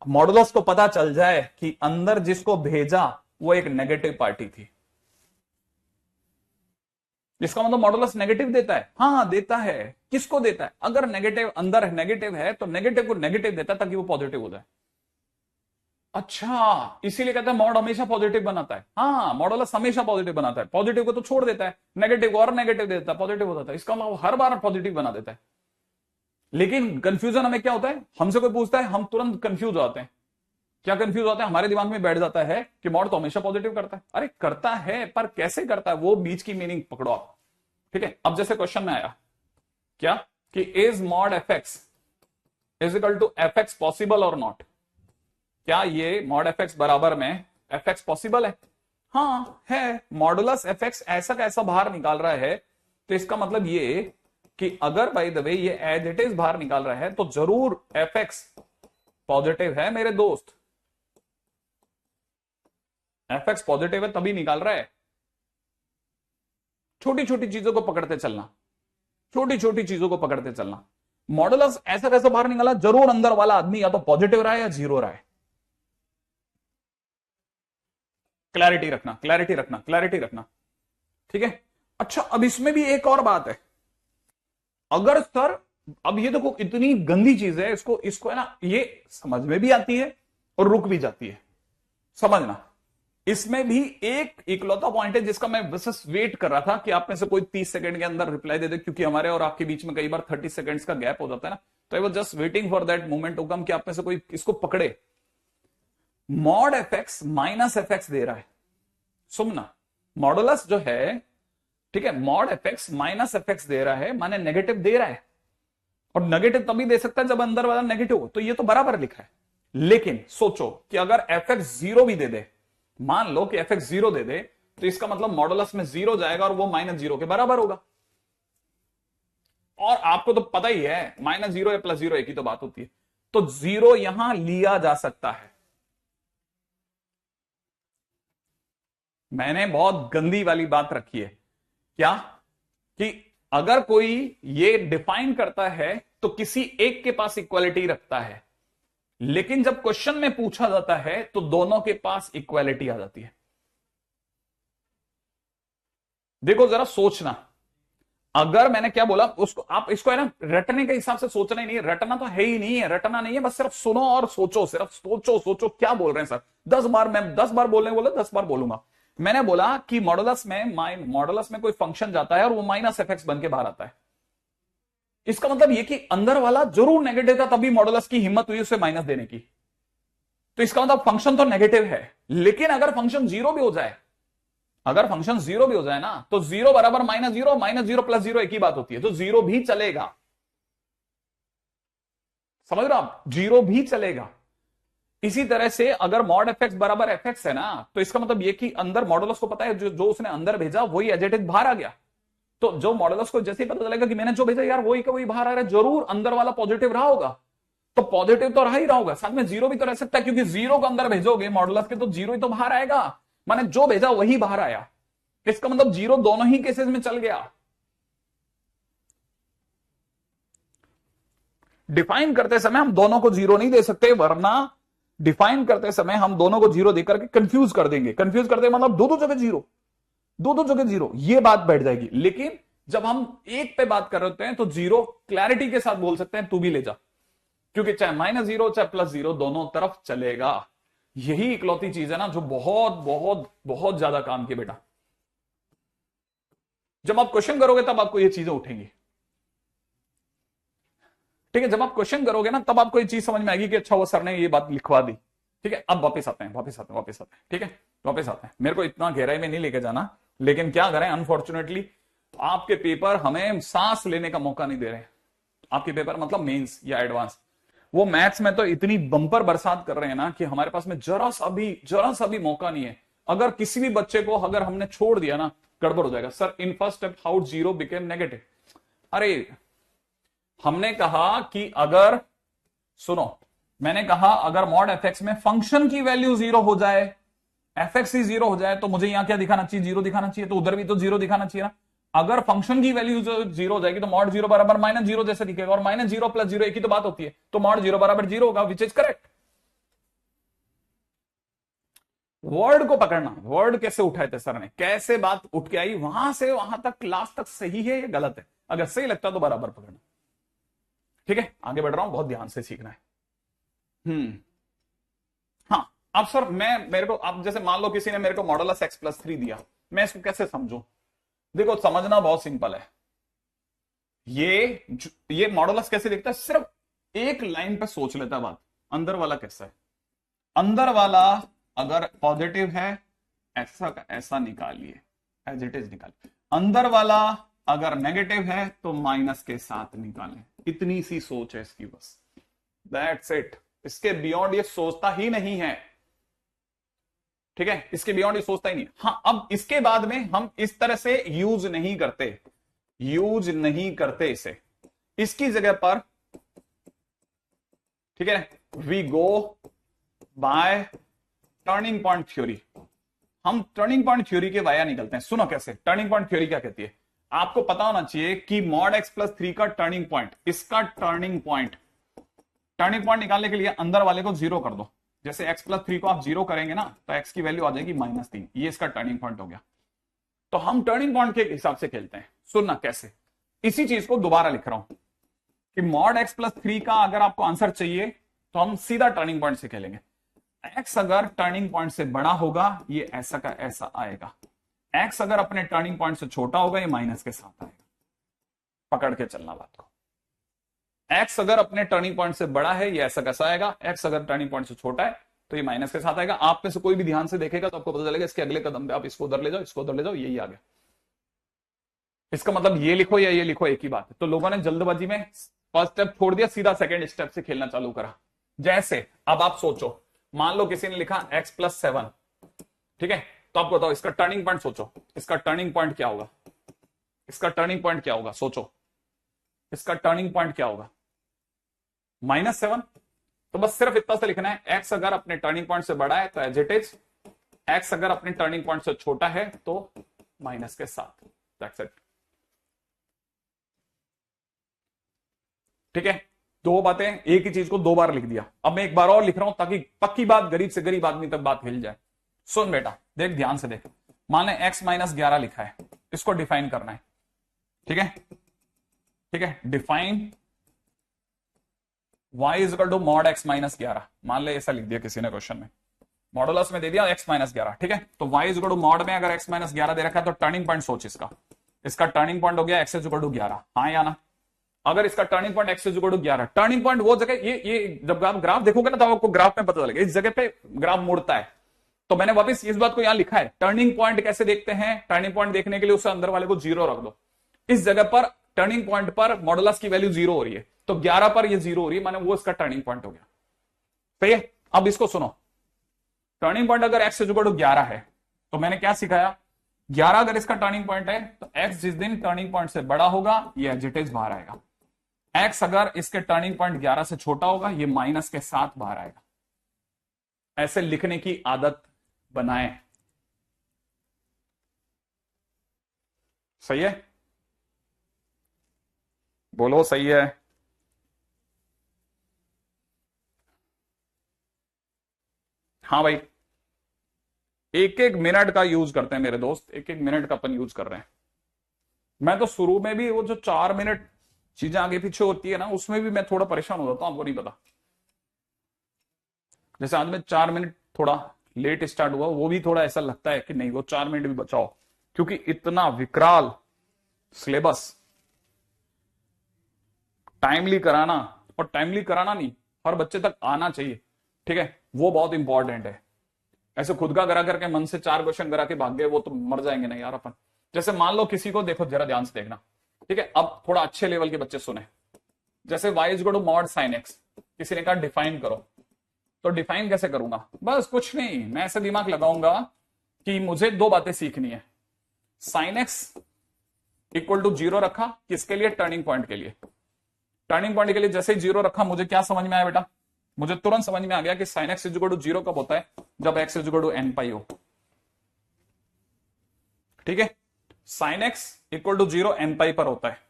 मॉडुलस को पता चल जाए कि अंदर जिसको भेजा वो एक नेगेटिव पार्टी थी। इसका मतलब मॉडुलस नेगेटिव देता है, हाँ देता है। किसको देता है? अगर नेगेटिव अंदर नेगेटिव है तो नेगेटिव को नेगेटिव देता है ताकि वो पॉजिटिव हो जाए। अच्छा, इसीलिए कहता है मॉड हमेशा पॉजिटिव बनाता है। हाँ, मॉडुलस हमेशा पॉजिटिव बनाता है, पॉजिटिव को तो छोड़ देता है, नेगेटिव को और नेगेटिव देता है, पॉजिटिव हो जाता है। इसका मतलब हर बार पॉजिटिव बना देता है। लेकिन कंफ्यूजन हमें क्या होता है, हमसे कोई पूछता है हम तुरंत कंफ्यूज हो जाते हैं। क्या कंफ्यूज होता है? हमारे दिमाग में बैठ जाता है कि मॉड तो हमेशा पॉजिटिव करता है। अरे करता है, पर कैसे करता है वो बीच की मीनिंग पकड़ो आप। ठीक है, अब जैसे क्वेश्चन में आया क्या कि is mod F X is equal to F X possible और नॉट, क्या ये मॉड एफ एक्स बराबर में एफ एक्स पॉसिबल है? हाँ है। मॉडुलस एफ एक्स ऐसा कैसा बाहर निकाल रहा है, तो इसका मतलब ये कि अगर बाय द वे ये एज इट इज बाहर निकाल रहा है तो जरूर एफ एक्स पॉजिटिव है मेरे दोस्त। एफ एक्स पॉजिटिव है तभी निकाल रहा है। छोटी छोटी चीजों को पकड़ते चलना, छोटी छोटी चीजों को पकड़ते चलना। मॉडुलस ऐसा कैसा बाहर निकाला, जरूर अंदर वाला आदमी या तो पॉजिटिव रहा है या जीरो रहा है। क्लैरिटी रखना, क्लैरिटी रखना, क्लैरिटी रखना। ठीक है, अच्छा अब इसमें भी एक और बात है। अगर सर अब ये देखो इतनी गंदी चीज है, इसको इसको है ना, ये समझ में भी आती है और रुक भी जाती है। समझना, इसमें भी एक इकलौता पॉइंट है जिसका मैं बस वेट कर रहा था कि आप में से कोई 30 सेकंड के अंदर रिप्लाई दे दे, क्योंकि हमारे और आपके बीच में कई बार 30 सेकंड्स का गैप हो जाता है ना, तो I was just waiting for that moment to come कि आप में से कोई इसको पकड़े। Mod F x minus F x दे रहा है, सुनना, मॉडुलस जो है, ठीक है, mod F x minus F x दे रहा है, माने नेगेटिव दे रहा है। और नेगेटिव तभी दे सकता है जब अंदर वाला नेगेटिव हो, तो ये तो बराबर लिखा है। लेकिन सोचो कि अगर एफ एक्स जीरो भी दे दे, मान लो कि एफ एक्स जीरो दे दे, तो इसका मतलब मॉडुलस में जीरो जाएगा और वो माइनस जीरो के बराबर होगा। और आपको तो पता ही है माइनस जीरो या प्लस जीरो एक ही तो बात होती है, तो जीरो यहां लिया जा सकता है। मैंने बहुत गंदी वाली बात रखी है क्या, कि अगर कोई ये डिफाइन करता है तो किसी एक के पास इक्वालिटी रखता है, लेकिन जब क्वेश्चन में पूछा जाता है तो दोनों के पास इक्वालिटी आ जाती है। देखो जरा सोचना, अगर मैंने क्या बोला उसको, आप इसको है ना रटने के हिसाब से सोचना ही नहीं है, रटना तो है ही नहीं है, रटना नहीं है, बस सिर्फ सुनो और सोचो, सिर्फ सोचो, सोचो क्या बोल रहे हैं सर। 10 बार मैं 10 बार बोलने बोला 10 बार बोलूंगा। मैंने बोला कि मॉडुलस में कोई फंक्शन जाता है और वो माइनस एफ एक्स बन के बाहर आता है। इसका मतलब ये कि अंदर वाला जरूर नेगेटिव था, तभी मॉडुलस की हिम्मत हुई उसे माइनस देने की। तो इसका मतलब फंक्शन तो नेगेटिव है, लेकिन अगर फंक्शन जीरो भी हो जाए, अगर फंक्शन जीरो भी हो जाए ना, तो जीरो बराबर माइनस जीरो प्लस जीरो एक ही बात होती है, तो जीरो भी चलेगा। समझ रहे हो आप, जीरो भी चलेगा। इसी तरह से अगर मॉड एफ एक्स बराबर एफ एक्स है ना, तो इसका मतलब ये कि अंदर मॉडुलस को पता है जो उसने अंदर भेजा वही एज इट इज बाहर आ गया। तो जो मॉडुलस को जैसे ही पता चलेगा कि मैंने जो भेजा यार वही का वही बाहर आ रहा है, जरूर अंदर वाला पॉजिटिव रहा होगा। तो पॉजिटिव तो रहा ही रहा होगा, साथ में जीरो भी तो रह सकता है, क्योंकि जीरो को अंदर भेजोगे मॉडुलस के तो जीरो ही तो बाहर आएगा, माने जो भेजा वही बाहर आया। इसका मतलब जीरो दोनों ही केसेस में चल गया। डिफाइन करते समय हम दोनों को जीरो नहीं दे सकते, वरना डिफाइन करते समय हम दोनों को जीरो देकर के कंफ्यूज कर देंगे। कंफ्यूज करते मतलब दो जगह जीरो, दो जगह जीरो, ये बात बैठ जाएगी। लेकिन जब हम एक पे बात कर रहे होते हैं तो जीरो क्लैरिटी के साथ बोल सकते हैं तू भी ले जा, क्योंकि चाहे माइनस जीरो चाहे प्लस जीरो दोनों तरफ चलेगा। यही इकलौती चीज है ना जो बहुत बहुत बहुत ज्यादा काम की बेटा। जब आप क्वेश्चन करोगे तब आपको ये चीजें उठेंगी। ठीक है, जब आप क्वेश्चन करोगे ना तब आपको ये चीज समझ में आएगी कि अच्छा वो सर ने ये बात लिखवा दी। ठीक है, अब वापस आते हैं। ठीक है, वापस आते हैं। मेरे को इतना गहराई में नहीं लेके जाना, लेकिन क्या करें, अनफॉर्चुनेटली आपके पेपर हमें सांस लेने का मौका नहीं दे रहे। आपके पेपर मतलब मेंस या एडवांस, वो मैथ्स में तो इतनी बंपर बरसात कर रहे हैं ना कि हमारे पास में जरा सा भी मौका नहीं है। अगर किसी भी बच्चे को अगर हमने छोड़ दिया ना, गड़बड़ हो जाएगा। Sir in first step how zero became negative. अरे हमने कहा कि अगर, सुनो, मैंने कहा अगर मॉड एफ एक्स में फंक्शन की वैल्यू जीरो हो जाए, एफ एक्स ही जीरो हो जाए, तो मुझे यहां क्या दिखाना चाहिए, जीरो दिखाना चाहिए, तो उधर भी तो जीरो दिखाना चाहिए ना। अगर फंक्शन की वैल्यू जीरो हो जाएगी तो मॉड जीरो बराबर माइनस जीरो जैसे दिखेगा, और माइनस जीरो प्लस जीरो एक ही तो बात होती है, तो मॉड जीरो बराबर जीरो होगा, विच इज करेक्ट। वर्ड को पकड़ना, वर्ड कैसे उठाए थे सर ने, कैसे बात उठ के आई वहां से वहां तक, लास्ट तक सही है या गलत है, अगर सही लगता तो बराबर पकड़ना। ठीक है, आगे बढ़ रहा हूं, बहुत ध्यान से सीखना है। हाँ, अब सर मेरे को, अब जैसे मान लो किसी ने मेरे को मॉडुलस एक्स प्लस 3 दिया, मैं इसको कैसे समझूं? देखो समझना बहुत सिंपल है। ये मॉडुलस कैसे दिखता है, सिर्फ एक लाइन पे सोच लेता है बात। अंदर वाला कैसा है? अंदर वाला अगर पॉजिटिव है, ऐसा का ऐसा निकालिए, एज इट इज निकालिए। अंदर वाला अगर नेगेटिव है तो माइनस के साथ निकालें। इतनी सी सोच है इसकी, बस दैट्स इट। इसके बियॉन्ड ये सोचता ही नहीं है। ठीक है, इसके बियॉन्ड ये सोचता ही नहीं। हाँ, अब इसके बाद में हम इस तरह से यूज नहीं करते इसे। इसकी जगह पर, ठीक है, we go by turning point theory. हम टर्निंग पॉइंट थ्योरी के वाया निकलते हैं। सुनो कैसे, टर्निंग पॉइंट थ्योरी क्या कहती है, आपको पता होना चाहिए कि मॉड एक्स प्लस 3 का टर्निंग पॉइंट, इसका टर्निंग पॉइंट निकालने के लिए अंदर वाले को जीरो कर दो। जैसे एक्स प्लस 3 को आप जीरो करेंगे ना, तो एक्स की वैल्यू आ जाएगी -3। ये इसका टर्निंग पॉइंट हो गया। तो हम टर्निंग पॉइंट के हिसाब से खेलते हैं। सुनना कैसे, इसी चीज को दोबारा लिख रहा हूं कि मॉड एक्स प्लस 3 का अगर आपको आंसर चाहिए तो हम सीधा टर्निंग पॉइंट से खेलेंगे। एक्स अगर टर्निंग पॉइंट से बड़ा होगा, ये ऐसा का ऐसा आएगा। एक्स अगर अपने टर्निंग पॉइंट से छोटा होगा, ये माइनस के साथ आएगा। पकड़ के चलना बात को। एक्स अगर अपने टर्निंग पॉइंट से बड़ा है, ये ऐसा कैसा आएगा। एक्स अगर टर्निंग पॉइंट से छोटा है तो ये माइनस के साथ आएगा। आप में से कोई भी ध्यान से देखेगा तो आपको पता चलेगा इसके अगले कदम पे आप इसको उधर ले जाओ, इसको उधर ले जाओ, यही आ गया। इसका मतलब ये लिखो या ये लिखो, एक ही बात है। तो लोगों ने जल्दबाजी में फर्स्ट स्टेप छोड़ दिया, सीधा सेकंड स्टेप से खेलना चालू करा। जैसे अब आप सोचो, मान लो किसी ने लिखा x प्लस 7, ठीक है, तो आपको बताओ इसका टर्निंग पॉइंट सोचो, इसका टर्निंग पॉइंट क्या होगा, इसका टर्निंग पॉइंट क्या होगा, सोचो इसका टर्निंग पॉइंट क्या होगा, -7। तो बस सिर्फ इतना से लिखना है, x अगर अपने टर्निंग पॉइंट से बड़ा है तो एज इट इज, x अगर अपने टर्निंग पॉइंट से छोटा है तो माइनस के साथ। That's it. ठीक है, दो बातें, एक ही चीज को दो बार लिख दिया। अब मैं एक बार और लिख रहा हूं ताकि पक्की बात, गरीब से गरीब आदमी तक बात हिल जाए। सुन बेटा, देख ध्यान से देख। मान ले x -11 लिखा है, इसको डिफाइन करना है। ठीक है, ठीक है, define y is equal to mod x -11। मान ले ऐसा लिख दिया किसी ने क्वेश्चन में, मॉडुलस में दे दिया x -11। ठीक है, तो y is equal to mod में अगर x -11 दे रखा है तो टर्निंग पॉइंट सोच इसका टर्निंग पॉइंट हो गया x इज इक्वल टू 11। हाँ या ना? अगर इसका turning point x is equal to 11, turning point वो जगह, ये जब आप ग्राफ देखोगे ना तो आपको ग्राफ में पता चलेगा इस जगह पे ग्राफ मुड़ता है। तो मैंने वापस इस बात को यहां लिखा है। टर्निंग पॉइंट कैसे देखते हैं, टर्निंग पॉइंट देखने के लिए उससे अंदर वाले को जीरो रख दो। इस जगह पर टर्निंग पॉइंट पर मॉडुलस की वैल्यू जीरो हो रही है, तो 11 पर ये जीरो हो रही है, माने वो इसका टर्निंग पॉइंट हो गया। सही है, अब इसको सुनो। टर्निंग पॉइंट अगर x इज इक्वल टू 11 है तो मैंने क्या सिखाया, 11 अगर इसका टर्निंग पॉइंट है तो x जिस दिन टर्निंग पॉइंट से बड़ा होगा ये एज इट इज बाहर आएगा। x अगर इसके टर्निंग पॉइंट 11 से छोटा होगा ये माइनस के साथ बाहर आएगा। ऐसे लिखने की आदत बनाएं। सही है, बोलो सही है। हाँ भाई, एक एक मिनट का यूज करते हैं मेरे दोस्त, एक एक मिनट का अपन यूज कर रहे हैं। मैं तो शुरू में भी वो जो 4 मिनट चीजें आगे पीछे होती है ना, उसमें भी मैं थोड़ा परेशान हो जाता हूं, आपको नहीं पता। जैसे आज में 4 मिनट थोड़ा लेट स्टार्ट हुआ, वो भी थोड़ा ऐसा लगता है कि नहीं वो 4 मिनट भी बचाओ, क्योंकि इतना विकराल सिलेबस टाइमली कराना, और टाइमली कराना नहीं, हर बच्चे तक आना चाहिए। ठीक है, वो बहुत इंपॉर्टेंट है। ऐसे खुद का करा करके मन से 4 क्वेश्चन करा के भाग गए, वो तो मर जाएंगे ना यार अपन। जैसे मान लो किसी को, देखो जरा ध्यान से देखना, ठीक है, अब थोड़ा अच्छे लेवल के बच्चे सुने। जैसे y is equal to mod sine x, किसी ने कहा डिफाइन करो, तो डिफाइन कैसे करूंगा, बस कुछ नहीं, मैं ऐसे दिमाग लगाऊंगा कि मुझे 2 बातें सीखनी है। साइन x इक्वल टू 0 रखा, किसके लिए, टर्निंग पॉइंट के लिए। टर्निंग पॉइंट के लिए जैसे ही 0 रखा, मुझे क्या समझ में आया बेटा, मुझे तुरंत समझ में आ गया कि sine x is equal to 0 कब होता है, जब x is equal to n pi हो। ठीक है, sine x equal to 0 n pi पर होता है,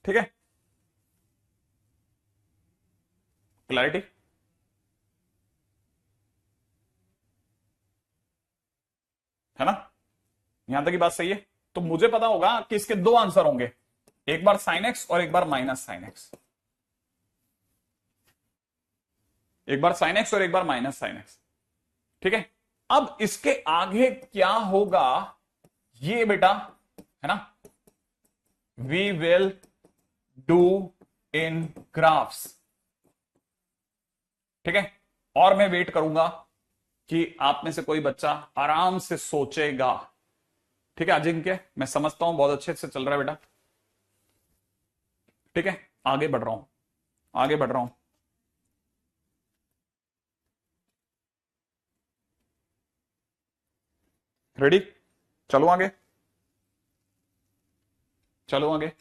ठीक है, क्लैरिटी। है ना, यहां तक की बात सही है। तो मुझे पता होगा कि इसके दो आंसर होंगे, एक बार साइन एक्स और एक बार माइनस साइन एक्स, एक बार साइन एक्स और एक बार माइनस साइन एक्स, ठीक है। अब इसके आगे क्या होगा ये बेटा, है ना, we will do in graphs, ठीक है। और मैं वेट करूंगा कि आप में से कोई बच्चा आराम से सोचेगा, ठीक है। अजिंक्य, मैं समझता हूं बहुत अच्छे से चल रहा है बेटा, ठीक है, आगे बढ़ रहा हूं, आगे बढ़ रहा हूं। रेडी, चलो आगे, चलो आगे।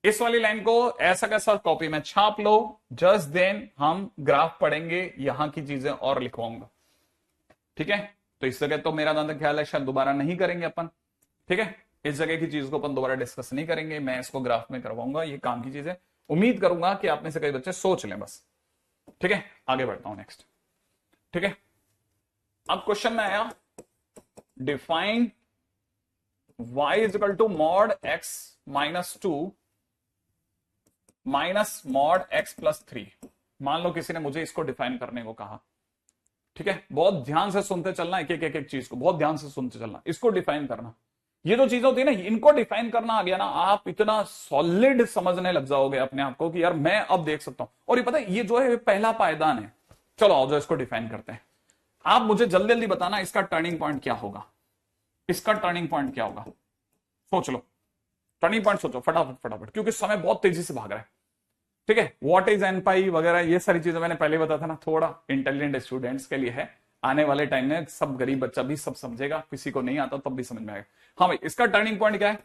इस वाली लाइन को ऐसा कैसा कॉपी में छाप लो, जस्ट देन हम ग्राफ पढ़ेंगे, यहां की चीजें और लिखवाऊंगा, ठीक है। तो इस जगह तो मेरा ज्यादा ख्याल है शायद दोबारा नहीं करेंगे अपन, ठीक है। इस जगह की चीज को अपन दोबारा डिस्कस नहीं करेंगे, मैं इसको ग्राफ में करवाऊंगा, ये काम की चीज है। उम्मीद करूंगा कि आप में से कई बच्चे सोच लें बस, ठीक है। आगे बढ़ता हूं नेक्स्ट, ठीक है। अब क्वेश्चन में आया define y is equal to mod x minus 2 minus mod x plus 3। मान लो किसी ने मुझे इसको डिफाइन करने को कहा, ठीक है। बहुत ध्यान से सुनते चलना, एक एक एक एक चीज को बहुत ध्यान से सुनते चलना, इसको डिफाइन करना। ये जो चीज होती है ना, इनको डिफाइन करना आ गया ना, आप इतना सॉलिड समझने लग जाओगे अपने आप को कि यार मैं अब देख सकता हूं। और ये पता है, ये जो है पहला पायदान है। चलो आओ जो इसको डिफाइन करते हैं। आप मुझे जल्दी जल्दी बताना इसका टर्निंग पॉइंट क्या होगा, इसका टर्निंग पॉइंट क्या होगा, सोच लो, टर्निंग पॉइंट सोचो फटाफट फटाफट, क्योंकि समय बहुत तेजी से भाग रहा है, ठीक है। व्हाट इज एन पाई वगैरह ये सारी चीजें मैंने पहले बताया था ना, थोड़ा इंटेलिजेंट स्टूडेंट्स के लिए है, आने वाले टाइम में सब गरीब बच्चा भी सब समझेगा, किसी को नहीं आता तब भी समझ में आएगा। हाँ भाई, इसका टर्निंग पॉइंट क्या है,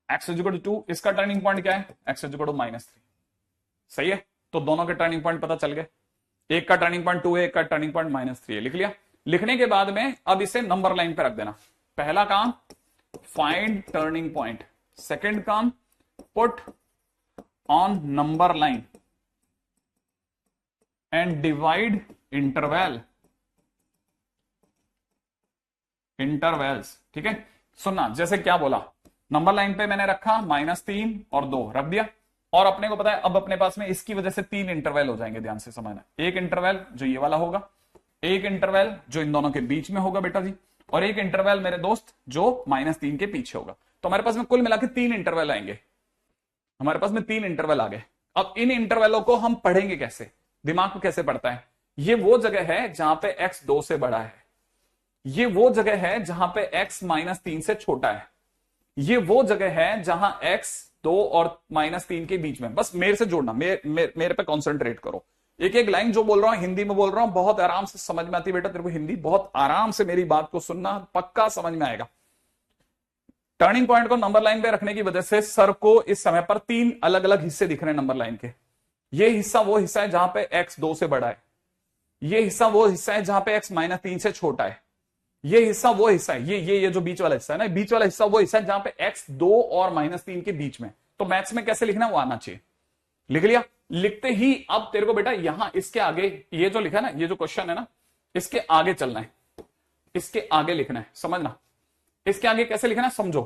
एक्स इज इक्वल टू 2, इसका टर्निंग पॉइंट क्या है, X is equal to minus 3, सही है। तो दोनों के टर्निंग पॉइंट पता चल गए, एक का टर्निंग पॉइंट 2 है, एक का टर्निंग पॉइंट माइनस 3 है, लिख लिया। लिखने के बाद में अब इसे नंबर लाइन पे रख देना। पहला काम फाइंड टर्निंग पॉइंट, सेकंड काम put on number line and divide interval, intervals, ठीक है। सुनना, जैसे क्या बोला, नंबर लाइन पे मैंने रखा -3 और 2 रख दिया, और अपने को पता है अब अपने पास में इसकी वजह से 3 इंटरवल हो जाएंगे, ध्यान से समझना। एक इंटरवल जो ये वाला होगा, एक इंटरवल जो इन दोनों के बीच में होगा बेटा जी, और एक इंटरवल मेरे दोस्त जो -3 के पीछे होगा। तो हमारे पास में कुल मिला के 3 इंटरवल आएंगे, हमारे पास में 3 इंटरवल आ गए। अब इन इंटरवलों को हम पढ़ेंगे कैसे, दिमाग को कैसे पढ़ता है, ये वो जगह है जहां पे x 2 से बड़ा है, ये वो जगह है जहां पे x -3 से छोटा है, ये वो जगह है जहां x 2 और -3 के बीच में। बस मेरे से जोड़ना, मेरे पे कॉन्सेंट्रेट करो, एक एक लाइन जो बोल रहा हूं हिंदी में बोल रहा हूं, बहुत आराम से समझ में आती है बेटा तेरे को हिंदी, बहुत आराम से मेरी बात को सुनना, पक्का समझ में आएगा। टर्निंग पॉइंट को नंबर लाइन पे रखने की वजह से सर को इस समय पर 3 अलग अलग हिस्से दिख रहे हैं नंबर लाइन के। ये हिस्सा वो हिस्सा है जहां पे x 2 से बड़ा है, ये हिस्सा वो हिस्सा है जहां पे x -3 से छोटा है, ये हिस्सा वो हिस्सा है, ये जो बीच वाला हिस्सा है ना, बीच वाला हिस्सा वो हिस्सा है जहां पे x 2 और -3 के बीच में। तो मैथ्स में कैसे लिखना वो आना चाहिए, लिख लिया। लिखते ही अब तेरे को बेटा यहां इसके आगे ये जो लिखा है ना, ये जो क्वेश्चन है ना, इसके आगे चलना है, इसके आगे लिखना है, समझना इसके आगे कैसे लिखना है समझो।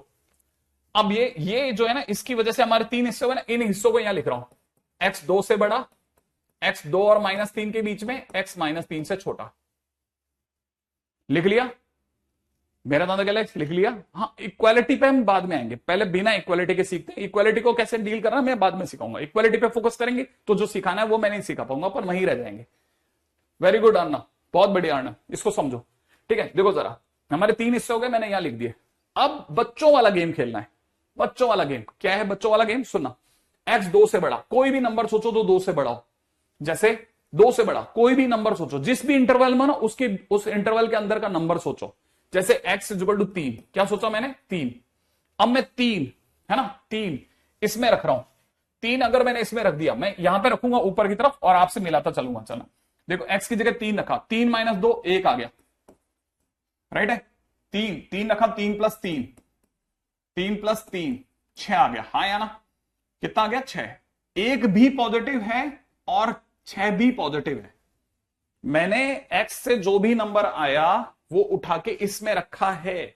अब ये जो है ना, इसकी वजह से हमारे 3 हिस्से हुए ना, इन हिस्सों को यहां लिख रहा हूं, x 2 से बड़ा, x 2 और -3 के बीच में, x -3 से छोटा, लिख लिया। मेरा दादा क्या लिख लिया। हाँ, इक्वालिटी पे हम बाद में आएंगे, पहले बिना इक्वालिटी के सीखते हैं। इक्वालिटी को कैसे डील करना मैं बाद में सिखाऊंगा, इक्वालिटी पे फोकस करेंगे तो जो सिखाना है वो मैं नहीं सिखा पाऊंगा, पर वहीं रह जाएंगे। वेरी गुड अर्णव, बहुत बढ़िया अर्णव, इसको समझो, ठीक है। देखो जरा, हमारे 3 हिस्से हो गए, मैंने यहां लिख दिए। अब बच्चों वाला गेम खेलना है। बच्चों वाला गेम क्या है, बच्चों वाला गेम सुनना, x 2 से बड़ा कोई भी नंबर सोचो तो 2 से बड़ा हो, जैसे 2 से बड़ा कोई भी नंबर सोचो, जिस भी इंटरवल में ना उस इंटरवल के अंदर का नंबर सोचो। जैसे x इज इक्वल टू 3, क्या सोचा मैंने 3। अब मैं 3 है ना, 3 इसमें रख रहा हूं, 3 अगर मैंने इसमें रख दिया, मैं यहां पे रखूंगा ऊपर की तरफ और आपसे मिलाता चलूंगा। चलो देखो, x की जगह 3 रखा, 3 - 2 1 आ गया, राइट है। 3 रखा, 3 + 3 3 + 3 6 आ गया, हाँ या ना? कितना आ गया? 6। एक भी पॉजिटिव है और 6 भी पॉजिटिव है। मैंने x से जो भी नंबर आया वो उठा के इसमें रखा है।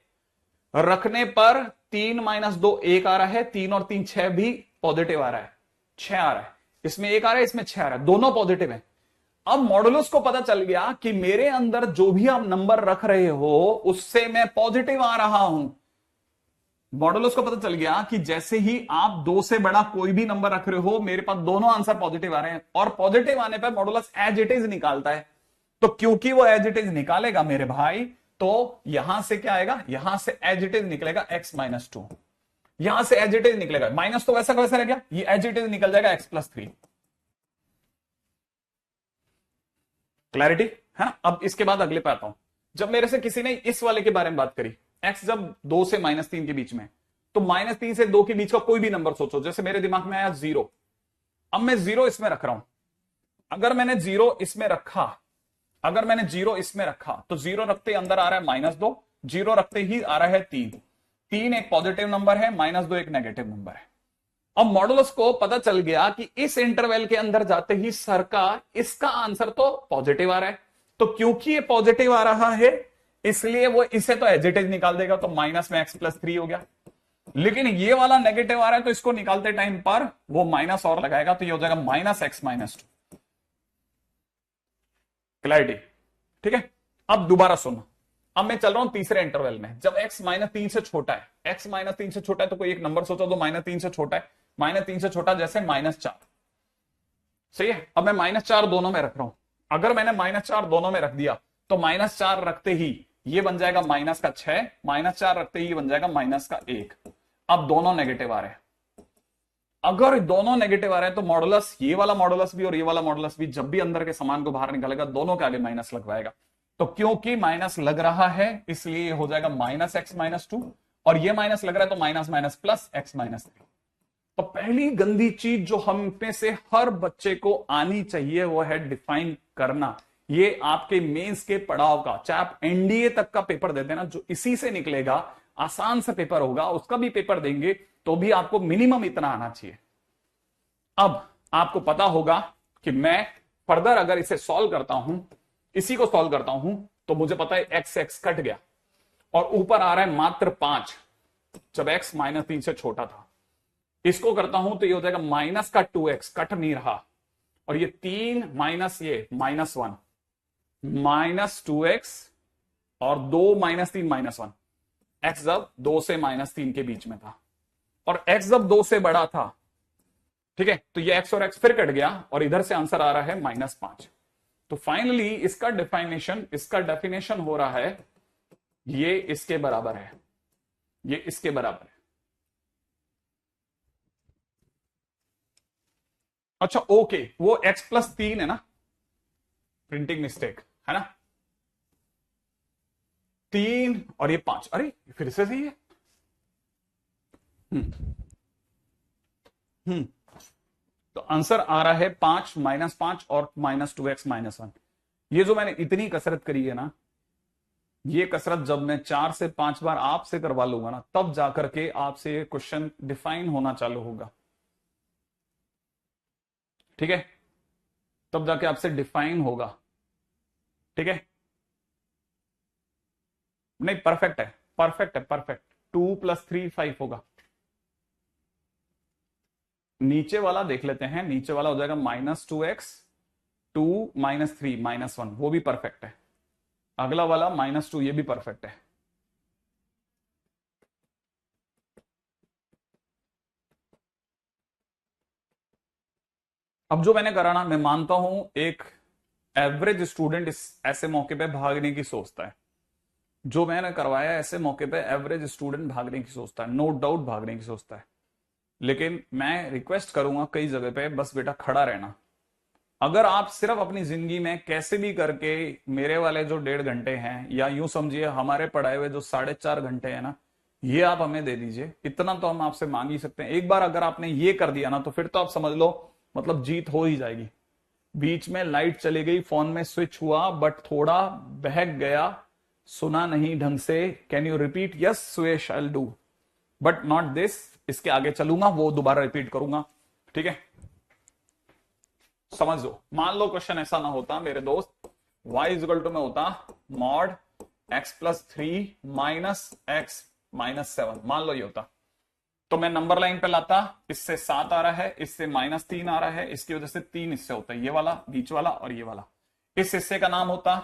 रखने पर 3 - 2 1 आ रहा है, 3 और 3 6 भी पॉजिटिव आ रहा है, 6 आ रहा है। इसमें 1 आ रहा है, इसमें 6 आ रहा है, दोनों पॉजिटिव है। अब मॉडुलस को पता चल गया कि मेरे अंदर जो भी आप नंबर रख रहे हो उससे मैं पॉजिटिव आ रहा हूं। मॉडुलस को पता चल गया कि जैसे ही आप 2 से बड़ा कोई भी नंबर रख रहे हो, मेरे पास दोनों आंसर पॉजिटिव आ रहे हैं, और पॉजिटिव आने पर मॉडुलस एज इट इज निकालता है। तो क्योंकि वो एज इट इज निकालेगा मेरे भाई, तो यहां से क्या आएगा? यहां से एज इट इज निकलेगा x - 2। यहां से एज इट इज निकलेगा, माइनस तो वैसा का वैसा रह गया, ये एज इट इज निकल जाएगा x + 3। क्लैरिटी है ना? अब इसके बाद अगले पे आता हूं। जब मेरे से किसी ने इस वाले के बारे में बात करी, x जब 2 से -3 के बीच में, तो -3 से 2 के बीच का कोई भी नंबर सोचो। जैसे मेरे दिमाग में आया 0, अब मैं 0 इसमें रख रहा हूं। अगर मैंने 0 इसमें रखा, तो 0 रखते ही अंदर आ रहा है -2, 0 रखते ही आ रहा है 3। 3 एक पॉजिटिव नंबर है, -2 एक नेगेटिव नंबर है। अब मॉडुलस को पता चल गया कि इस इंटरवल के अंदर जाते ही सर का इसका आंसर तो पॉजिटिव आ रहा है, तो क्योंकि ये पॉजिटिव आ रहा है इसलिए वो इसे तो एज इट इज निकाल देगा, तो माइनस में x + 3 हो गया। लेकिन ये वाला नेगेटिव आ रहा है, तो इसको निकालते टाइम पर वो माइनस और लगाएगा, तो ये हो जाएगा -x - 2। क्लैरिटी? ठीक है। अब दोबारा सुनो, अब मैं चल रहा हूं तीसरे इंटरवल में। जब x -3 से छोटा है, तो कोई एक नंबर सोचो जो -3 से छोटा है। -3 से छोटा जैसे -4, सही है। अब मैं -4 दोनों में रख रहा हूं। अगर मैंने -4 दोनों में रख दिया, तो -4 रखते ही ये बन जाएगा -6, -4 रखते ही ये बन जाएगा -1। अब दोनों नेगेटिव आ रहे हैं। अगर दोनों नेगेटिव आ रहे हैं तो मॉडुलस, ये वाला मॉडुलस भी और ये वाला मॉडुलस भी, जब भी अंदर के समान को बाहर निकालेगा दोनों के आगे माइनस लगवाएगा। तो क्योंकि माइनस लग रहा है इसलिए हो जाएगा -x - 2, और ये माइनस लग रहा है तो माइनस माइनस प्लस x - 3। तो पहली गंदी चीज जो हम में से हर बच्चे को आनी चाहिए वो है डिफाइन करना। ये आपके मेंस के पड़ाव का, चाहे आप एनडीए तक का पेपर दे देना, जो इसी से निकलेगा, आसान सा पेपर होगा, उसका भी पेपर देंगे तो भी आपको मिनिमम इतना आना चाहिए। अब आपको पता होगा कि मैं फर्दर अगर इसे सॉल्व करता हूं, इसी को सॉल्व करता हूं, तो मुझे पता है x कट गया और ऊपर आ रहा है मात्र 5, जब x -3 से छोटा था। इसको करता हूं तो ये हो जाएगा -2x, कट नहीं रहा, और ये 3 माइनस ये -1, -2x और 2 -3 -1। x जब 2 से -3 के बीच में था और x जब 2 से बड़ा था, ठीक है, तो ये x और x फिर कट गया और इधर से आंसर आ रहा है -5। तो फाइनली इसका डेफिनेशन हो रहा है, ये इसके बराबर है, ये इसके बराबर है। अच्छा ओके, वो x + 3 है ना, प्रिंटिंग मिस्टेक है ना, 3 और ये 5, अरे फिर से सही है। तो आंसर आ रहा है 5 -5 और -2x - 1। ये जो मैंने इतनी कसरत करी है ना, ये कसरत जब मैं 4 से 5 बार आपसे करवा लूंगा ना, तब जाकर के आपसे क्वेश्चन डिफाइन होना चालू होगा। ठीक है, तब जाके आपसे डिफाइन होगा। ठीक है, नहीं परफेक्ट है, परफेक्ट। 2 + 3 5 होगा। नीचे वाला देख लेते हैं, नीचे वाला हो जाएगा -2x, 2 -3 -1, वो भी परफेक्ट है। अगला वाला -2, ये भी परफेक्ट है। अब जो मैंने करा ना, मैं मानता हूं एक एवरेज स्टूडेंट इस ऐसे मौके पे भागने की सोचता है। जो मैंने करवाया ऐसे मौके पे एवरेज स्टूडेंट भागने की सोचता है, नो डाउट भागने की सोचता है। लेकिन मैं रिक्वेस्ट करूंगा कई जगह पे, बस बेटा खड़ा रहना। अगर आप सिर्फ अपनी जिंदगी में कैसे भी करके मेरे वाले जो 1.5 घंटे हैं, या यूं समझिए हमारे पढ़ाए हुए जो 4.5 घंटे हैं ना, ये आप हमें दे दीजिए, इतना तो हम आपसे मांग ही सकते हैं। एक बार अगर आपने ये कर दिया ना, तो फिर तो आप समझ लो मतलब जीत हो ही जाएगी। बीच में लाइट चली गई, फोन में स्विच हुआ, बट थोड़ा बहक गया, सुना नहीं ढंग से, can you repeat? Yes Suyash, I will do. But not this, इसके आगे चलूंगा वो दोबारा रिपीट करूंगा, ठीक है। समझ लो, मान लो क्वेश्चन ऐसा ना होता मेरे दोस्त, y इजिकल टू में होता mod x+3 minus x minus 7, मान लो ये होता, तो मैं नंबर लाइन पे लाता, इससे 7 आ रहा है, इससे -3 आ रहा है, इसकी वजह से 3 इससे होता है, ये वाला बीच वाला और ये वाला। इस हिस्से का नाम होता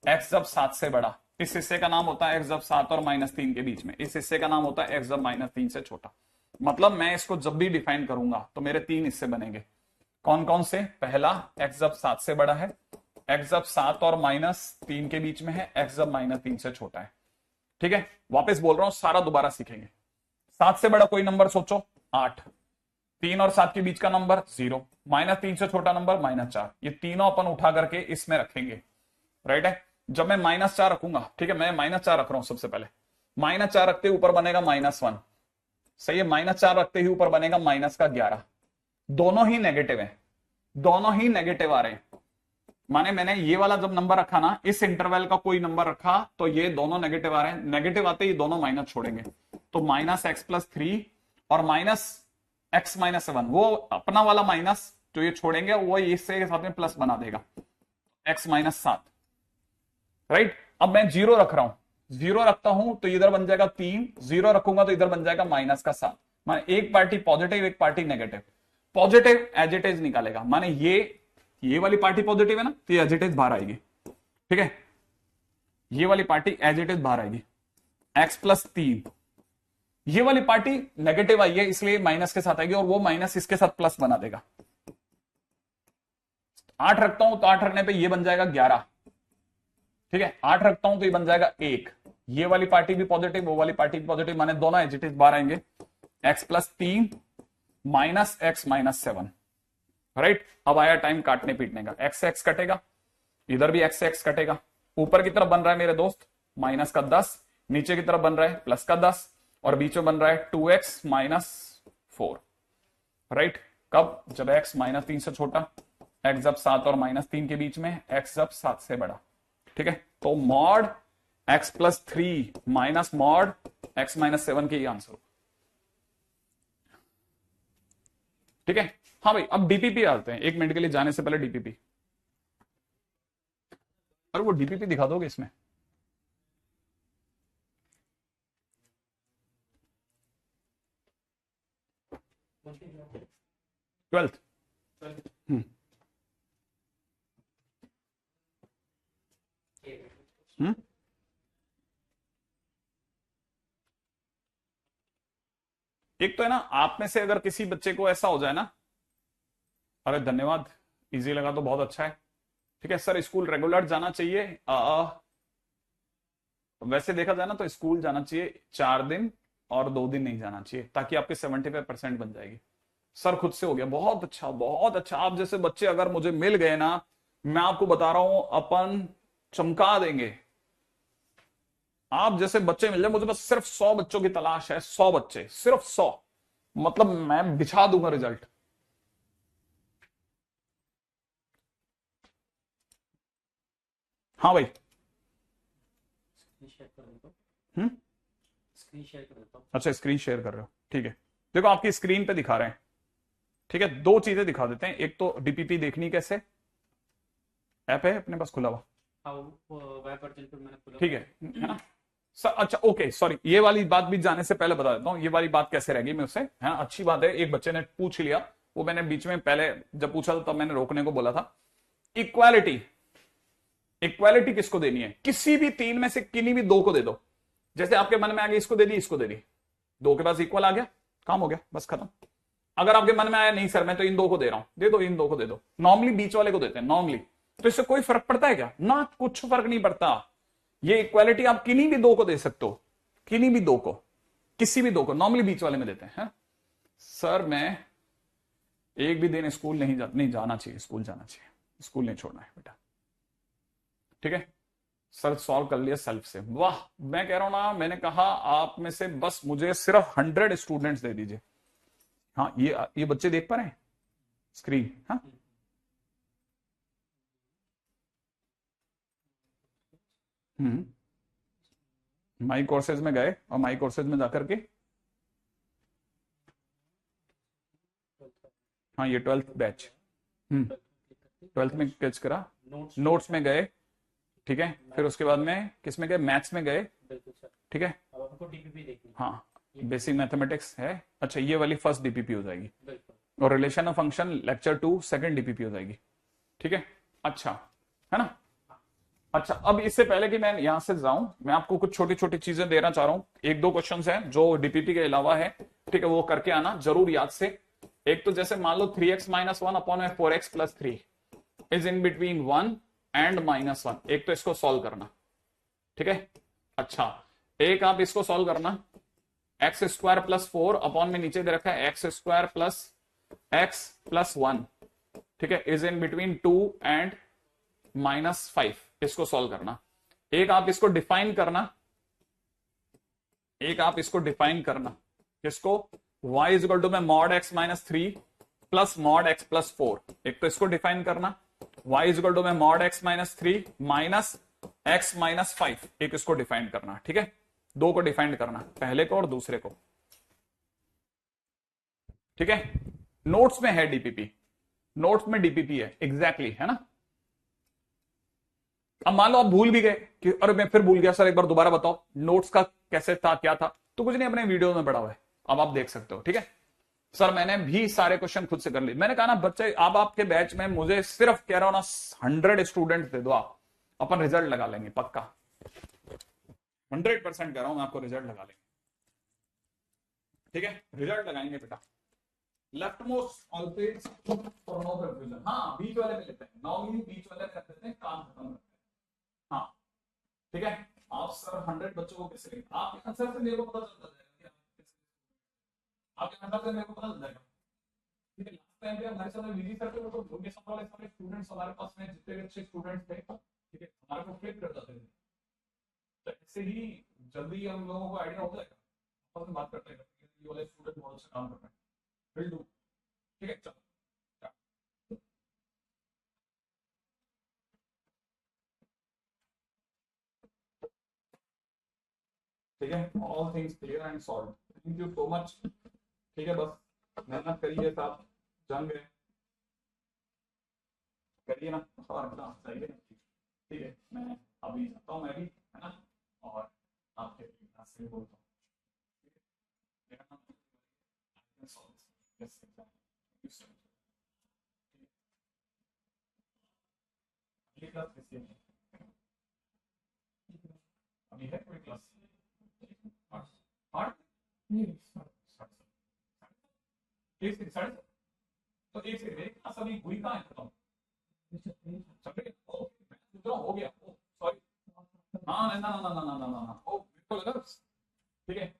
x जब 7 से बड़ा, इस हिस्से का नाम होता है x जब 7 और -3 के बीच में, इस हिस्से का नाम होता है x जब -3 से छोटा। मतलब मैं इसको जब भी डिफाइन करूंगा तो मेरे 3 हिस्से बनेंगे, कौन कौन से? पहला x जब 7 से बड़ा है, x जब 7 और -3 के बीच में है, x जब -3 से छोटा है, ठीक है। वापस बोल रहा हूं, सारा दोबारा सीखेंगे। 7 से बड़ा कोई नंबर सोचो, 8, 3 और 7 के बीच का नंबर 0, -3 से छोटा नंबर -4, ये तीनों अपन उठा करके इसमें रखेंगे, राइट है। जब मैं -4 रखूंगा, ठीक है, मैं -4 रख रहा हूं सबसे पहले, -4 रखते ऊपर बनेगा -1, सही है, -4 रखते ही ऊपर बनेगा -11, दोनों ही नेगेटिव है, दोनों ही नेगेटिव आ रहे हैं, माने मैंने ये वाला जब नंबर रखा ना, इस इंटरवल का कोई नंबर रखा तो ये दोनों नेगेटिव आ रहे हैं, नेगेटिव आते ही दोनों माइनस छोड़ेंगे, तो -x+3 और -x-7, वो अपना वाला माइनस जो ये छोड़ेंगे वो इससे साथ में प्लस बना देगा, x-7, राइट। अब मैं 0 रख रहा हूं, 0 रखता हूं तो इधर बन जाएगा 3, 0 रखूंगा तो इधर बन जाएगा -7, माने एक पार्टी पॉजिटिव एक party negative, positive as it is निकालेगा, माने ये वाली पार्टी पॉजिटिव है ना, तो ये एज इट इज बाहर आएगी, ठीक है, ये वाली पार्टी एज इट इज बाहर आएगी, x+3, ये वाली पार्टी नेगेटिव आई है इसलिए माइनस के साथ आएगी, और वो माइनस इसके साथ प्लस बना देगा। 8 रखता हूं तो 8 रखने पे ये बन जाएगा 11, ठीक है, 8 रखता हूं तो ये बन जाएगा 1, ये वाली पार्टी भी पॉजिटिव वो वाली पार्टी भी पॉजिटिव, माने दोनों एज इट इज बाहर आएंगे, x+3 -x-7, राइट। अब आया टाइम काटने पीटने का, x से x कटेगा, इधर भी x से x कटेगा, ऊपर की तरफ बन रहा है मेरे दोस्त -10, नीचे की तरफ बन रहा है +10, और बीच में बन रहा है 2x-4, राइट। कब? जब x -3 से छोटा, x जब 7 और -3 के बीच में, x जब 7 से बड़ा, ठीक है। तो mod x+3 minus mod x-7 के ये आंसर, ठीक है। हाँ भाई, अब डीपीपी आते हैं, 1 मिनट के लिए जाने से पहले डीपीपी, अरे वो डीपीपी दिखा दोगे इसमें? ट्वेल्थ। हम्म हम्म एक तो है ना, आप में से अगर किसी बच्चे को ऐसा हो जाए ना, अरे धन्यवाद, इजी लगा तो बहुत अच्छा है, ठीक है सर। स्कूल रेगुलर जाना चाहिए, वैसे देखा जाए ना तो स्कूल जाना चाहिए 4 दिन और 2 दिन नहीं जाना चाहिए, ताकि आपके 75% बन जाएगी। सर खुद से हो गया, बहुत अच्छा बहुत अच्छा। आप जैसे बच्चे अगर मुझे मिल गए ना, मैं आपको बता रहा हूं अपन चमका देंगे। आप जैसे बच्चे मिल जाए मुझे, बस सिर्फ 100 बच्चों की तलाश है, 100 बच्चे, सिर्फ 100, मतलब मैं बिछा दूंगा रिजल्ट। हाँ भाई। हम्म स्क्रीन शेयर कर देता हूँ। अच्छा, स्क्रीन शेयर कर रहे हो, ठीक है। देखो आपकी स्क्रीन पे दिखा रहे हैं, ठीक है। 2 चीजें दिखा देते हैं, एक तो डीपीपी देखनी कैसे, ऐप है अपने पास खुला हुआ, हाँ, वेब वर्जन पे मैंने खोला ठीक है ना सर। अच्छा ओके, सॉरी, ये वाली बात भी जाने से पहले बता देता हूँ, ये वाली बात कैसे रहेगी मैं उससे, है अच्छी बात है, एक बच्चे ने पूछ लिया, वो मैंने बीच में पहले जब पूछा था तब मैंने रोकने को बोला था। इक्वालिटी, इक्वालिटी किसको देनी है? किसी भी 3 में से किन्हीं भी 2 को दे दो, जैसे आपके मन में आ गया इसको दे दी इसको दे दी, 2 के पास इक्वल आ गया, काम हो गया, बस खत्म। अगर आपके मन में आया नहीं सर मैं तो इन 2 को दे रहा हूं, दे दो, इन 2 को दे दो, नॉर्मली बीच वाले को देते हैं नॉर्मली, तो इससे कोई फर्क पड़ता है क्या? ना, कुछ फर्क नहीं पड़ता। ये इक्वालिटी आप किन्हीं भी 2 को दे सकते हो, किन्हीं भी 2 को, किसी भी 2 को, नॉर्मली बीच वाले में देते हैं। सर मैं एक भी दिन स्कूल नहीं जाना चाहिए, स्कूल जाना चाहिए, स्कूल नहीं छोड़ना है बेटा, ठीक है सर, सॉल्व कर लिया सेल्फ से, वाह। मैं कह रहा हूं ना, मैंने कहा आप में से बस मुझे सिर्फ 100 स्टूडेंट्स दे दीजिए। हाँ, ये बच्चे देख पा रहे हैं स्क्रीन? हाँ, माई कोर्सेज में गए और माई कोर्सेज में जाकर के हाँ ये 12th बैच। हम्म, 12th में कैच करा, नोट्स नोट्स में गए, ठीक है, फिर उसके बाद में किस में गए, मैथ्स में गए, बिल्कुल सर। ठीक है। अब आपको डीपीपी देखनी है। हाँ बेसिक मैथमेटिक्स है, अच्छा ये वाली फर्स्ट डीपीपी हो जाएगी, बिल्कुल। और relation of function lecture 2 second DPP हो जाएगी, ठीक है। अच्छा है ना। अच्छा अब इससे पहले कि मैं यहां से जाऊं, मैं आपको कुछ छोटी छोटी चीजें देना चाह रहा हूं, एक दो क्वेश्चंस हैं जो डीपीपी के अलावा है, ठीक है, वो करके आना जरूर याद से। एक तो जैसे मान लो 3x - 1 upon 4x + 3 is in between 1 and -1, एक तो इसको सॉल्व करना, ठीक है। अच्छा एक आप इसको सॉल्व करना, x² + 4 अपॉन में नीचे दे रखा है x² + x + 1, ठीक है, इज इन बिटवीन 2 एंड -5, इसको सॉल्व करना। एक आप इसको डिफाइन करना, किसको, y = में mod x - 3 plus mod x + 4, एक तो इसको डिफाइन करना, y = में mod x - 3 माइनस x - 5, एक इसको डिफाइन करना, ठीक है। दो को डिफाइन करना, पहले को और दूसरे को, ठीक है। नोट्स में है डीपीपी, नोट्स में डीपीपी है एग्जैक्टली, है ना। अब मान लो आप भूल भी गए कि अरे मैं फिर भूल गया सर, एक बार दोबारा बताओ नोट्स का कैसे था, क्या था, तो कुछ नहीं, अपने वीडियो में पड़ा हुआ है, अब आप देख सकते हो, ठीक है। सर मैंने भी सारे क्वेश्चन खुद से कर लिए, मैंने कहा ना बच्चे, अब आपके बैच में मुझे सिर्फ कह रहा हूं ना 100 स्टूडेंट दे दो, आप अपन रिजल्ट लगा लेंगे पक्का, 100% कह रहा हूं मैं आपको, रिजल्ट लगा लेंगे, ठीक है, रिजल्ट लगाएंगे बेटा। Left most always for no confusion, हाँ बीच वाले में लेते हैं, नॉर्मली बीच वाले में रख देते हैं, काम खत्म करते हैं, हाँ ठीक है। आप सर 100 बच्चों को कैसे लेंगे, आपके आंसर से मेरे को पता चल जाएगा, आपके आंसर से मेरे को पता चल जाएगा, ठीक है। लास्ट टाइम पे हमारे साथ विजी सर थे, तो उनके सारे स्टूडेंट्स हमारे पास में जितने भी अच्छे स्टूडेंट्स थे, ठीक है, हमारे को फ्लिप कर जाते थे, तो ऐसे ही जल्दी हम लोगों को आइडिया हो जाएगा, आपस में बात करते हैं, ये वाले स्टूडेंट बहुत अच्छा काम कर रहे हैं, विल डू, ठीक है। चलो ठीक है, all things clear and solve, thank you so much, ठीक है, बस मेहनत करिए साहब, जान गए करिए ना, और सही है, ठीक है। मैं अभी जाता हूँ मैं भी, है ना, और आपके क्लास से बोलता हूँ, मेरा नाम yes, exactly. ये क्लास कैसी है, अभी है कोई क्लास, आठ नहीं, एक से साढ़े, तो एक से मेरी क्लास अभी हुई कहाँ है, बताओ, हो गया, सॉरी, हाँ ना ना ना ना ना ना ना, ओ मेरे को लगा, ठीक है,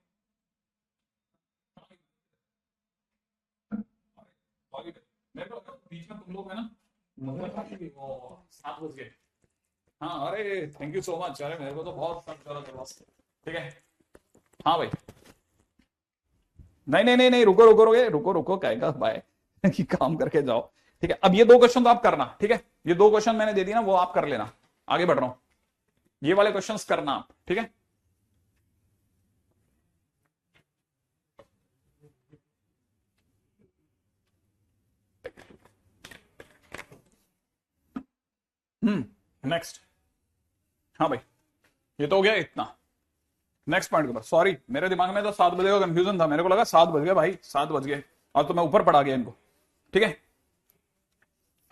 मेरे को लगा बीच में तुम लोग है ना, मुझे लगा कि वो 7 बज गए, हाँ अरे थैंक यू सो मच, अरे मेरे को तो बहुत ठीक है, हाँ भाई, नहीं नहीं नहीं नहीं, रुको रुको रुको रुको रुको, कहेगा बाय कि काम करके जाओ, ठीक है। अब ये दो क्वेश्चन तो आप करना, ठीक है, ये दो क्वेश्चन मैंने दे दिया ना, वो आप कर लेना, आगे बढ़ रहा हूं, ये वाले क्वेश्चंस करना आप, ठीक है। नेक्स्ट, हाँ भाई ये तो हो गया इतना, नेक्स्ट पॉइंट के ऊपर, सॉरी मेरे दिमाग में तो 7 बजे का कंफ्यूजन था, मेरे को लगा 7 बज गए भाई, 7 बज गए, और तो मैं ऊपर पड़ा गया इनको, ठीक है।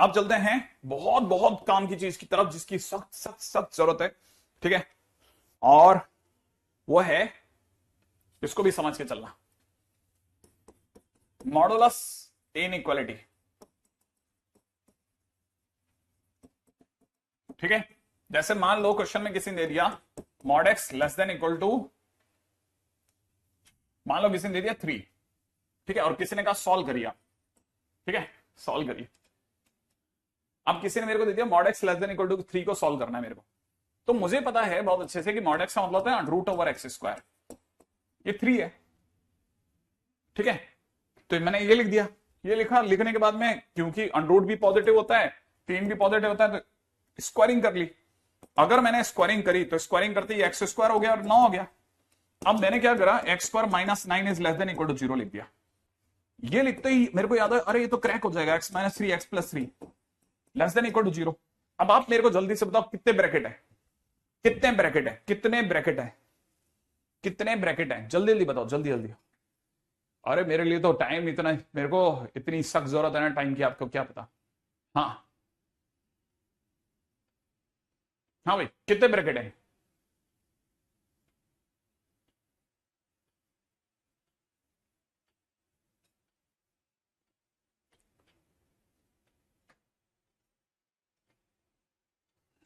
अब चलते हैं बहुत बहुत काम की चीज की तरफ, जिसकी सख्त सख्त सख्त जरूरत है, ठीक है, और वो है, इसको भी समझ के चलना, मॉडुलस इनइक्वालिटी, ठीक है। जैसे मान लो क्वेश्चन में किसी ने दे दिया mod x <= मान लो किसी ने दे दिया 3, ठीक है, और किसी ने कहा सॉल्व करिए, ठीक है, सॉल्व करिए। अब किसी ने मेरे को दे दिया mod x <= 3 को सॉल्व करना है मेरे को, तो मुझे पता है बहुत अच्छे से कि mod x का मतलब होता है √x², ये 3 है, ठीक है, तो मैंने ये लिख दिया, ये लिखा, लिखने के बाद में क्योंकि √ भी पॉजिटिव होता है, 3 भी पॉजिटिव होता है, तो स्क्वायरिंग कर ली। अगर मैंने स्क्वायरिंग करी तो स्क्वायरिंग करते ही x² हो गया और 9 हो गया। अब मैंने क्या करा, x² - 9 इज <= 0 लिख दिया, ये लिखते ही मेरे को याद है, अरे ये तो क्रैक हो जाएगा, x minus three X plus three less than equal to zero. अब आप मेरे को जल्दी से बताओ कितने ब्रैकेट है, कितने ब्रैकेट है, कितने ब्रैकेट है, कितने ब्रैकेट है, जल्दी जल्दी बताओ, जल्दी जल्दी। अरे मेरे लिए तो टाइम इतना, मेरे को इतनी सख्त जरूरत है ना टाइम की, आपको क्या पता। हाँ हाँ भाई, कितने ब्रैकेट है?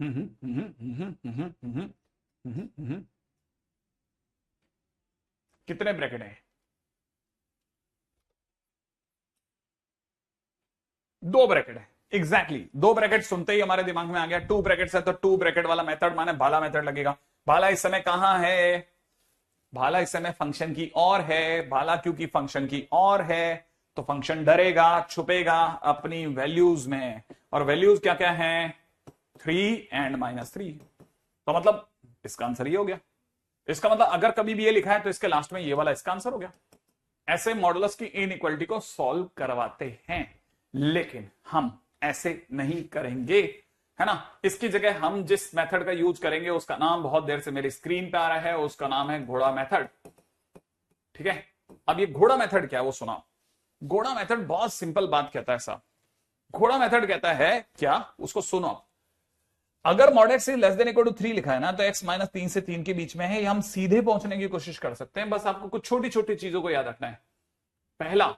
हम्म हम्म हम्म हम्म हम्म हम्म हम्म। कितने ब्रैकेट है? दो ब्रैकेट है, एग्जैक्टली दो ब्रैकेट सुनते ही हमारे दिमाग में आ गया, टू ब्रैकेट है तो टू ब्रैकेट वाला मेथड माने भाला मेथड लगेगा। भाला इस समय कहां है? भाला इस समय फंक्शन की और है, भाला क्योंकि फंक्शन की और है तो फंक्शन डरेगा, छुपेगा अपनी वैल्यूज में, और वैल्यूज क्या क्या है? 3 एंड -3। तो मतलब इसका आंसर ये हो गया। इसका मतलब अगर कभी भी ये लिखा है तो इसके लास्ट में ये वाला इसका आंसर हो गया। ऐसे मॉडुलस की इनइक्वालिटी को सॉल्व करवाते हैं, लेकिन हम ऐसे नहीं करेंगे, है ना। इसकी जगह हम जिस मेथड का यूज करेंगे उसका नाम बहुत देर से मेरी स्क्रीन पे आ रहा है, उसका नाम है घोड़ा मेथड। ठीक है, अब ये घोड़ा मेथड क्या है वो सुना। घोड़ा मेथड बहुत सिंपल बात कहता है साहब। घोड़ा मेथड कहता है क्या, उसको सुनो। अगर mod X less than equal to 3 लिखा है ना, तो x माइनस 3 से 3 के बीच में है, हम सीधे पहुंचने की कोशिश कर सकते हैं। बस आपको कुछ छोटी छोटी चीजों को याद रखना है। पहला,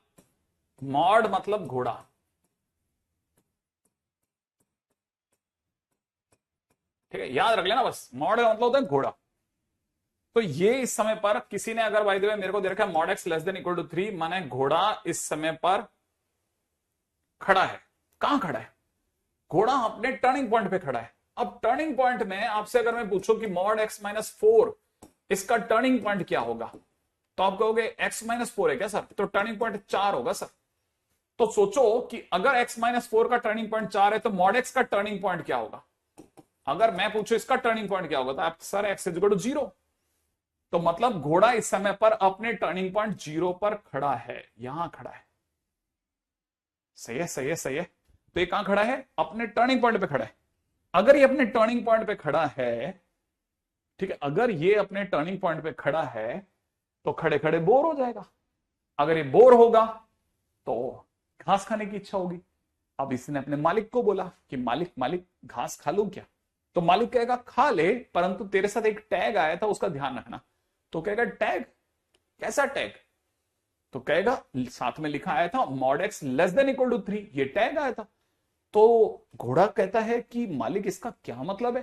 मॉड मतलब घोड़ा, ठीक है, याद रख लेना बस। मॉड का मतलब होता है घोड़ा। तो ये इस समय पर किसी ने अगर बाय द वे मेरे को दे रखा है mod X less than equal to 3, माने घोड़ा इस समय पर खड़ा है। कहां खड़ा है? घोड़ा अपने टर्निंग पॉइंट पे खड़ा है। अब टर्निंग पॉइंट में आपसे अगर मैं पूछूं कि मॉड x माइनस 4 इसका टर्निंग पॉइंट क्या होगा, तो आप कहोगे x माइनस 4 है क्या सर, तो टर्निंग पॉइंट 4 होगा सर। तो सोचो कि अगर x माइनस 4 का टर्निंग पॉइंट 4 है तो मॉड x का टर्निंग पॉइंट क्या होगा। अगर मैं पूछूं इसका टर्निंग पॉइंट क्या होगा, तो आप sir x is equal to 0। तो मतलब घोड़ा इस समय पर अपने टर्निंग पॉइंट 0 पर खड़ा है, यहां खड़ा है। सही है, सही है, सही है। तो ये कहां खड़ा है? अपने टर्निंग पॉइंट पे खड़ा है। अगर ये अपने टर्निंग पॉइंट पे खड़ा है, ठीक है, अगर ये अपने टर्निंग पॉइंट पे खड़ा है तो खड़े खड़े बोर हो जाएगा। अगर ये बोर होगा तो घास खाने की इच्छा होगी। अब इसने अपने मालिक को बोला कि मालिक मालिक घास खा लूं क्या? तो मालिक कहेगा खा ले, परंतु तेरे साथ एक टैग आया था उसका ध्यान रखना। तो कहेगा टैग? कैसा टैग? तो कहेगा साथ में लिखा आया था mod X less than equal to 3, ये टैग आया था। तो घोड़ा कहता है कि मालिक इसका क्या मतलब है?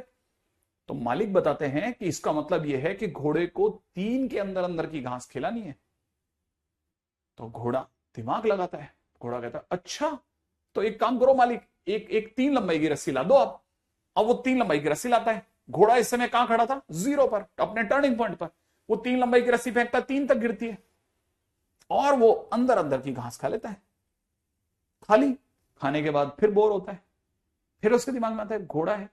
तो मालिक बताते हैं कि इसका मतलब यह है कि घोड़े को 3 के अंदर अंदर की घास खिलानी है। तो घोड़ा दिमाग लगाता है, घोड़ा कहता है अच्छा, तो एक काम करो मालिक, एक 3 लंबाई की रस्सी ला दो आप। अब वो 3 लंबाई की रस्सी लाता है। घोड़ा इस समय कहां खड़ा था? 0 पर, अपने टर्निंग पॉइंट पर। वो 3 लंबाई की रस्सी फेंकता, 3 तक गिरती है और वो अंदर अंदर की घास खा लेता है। खाली खाने के बाद फिर बोर होता है। फिर उसके दिमाग में आता है घोड़ा है,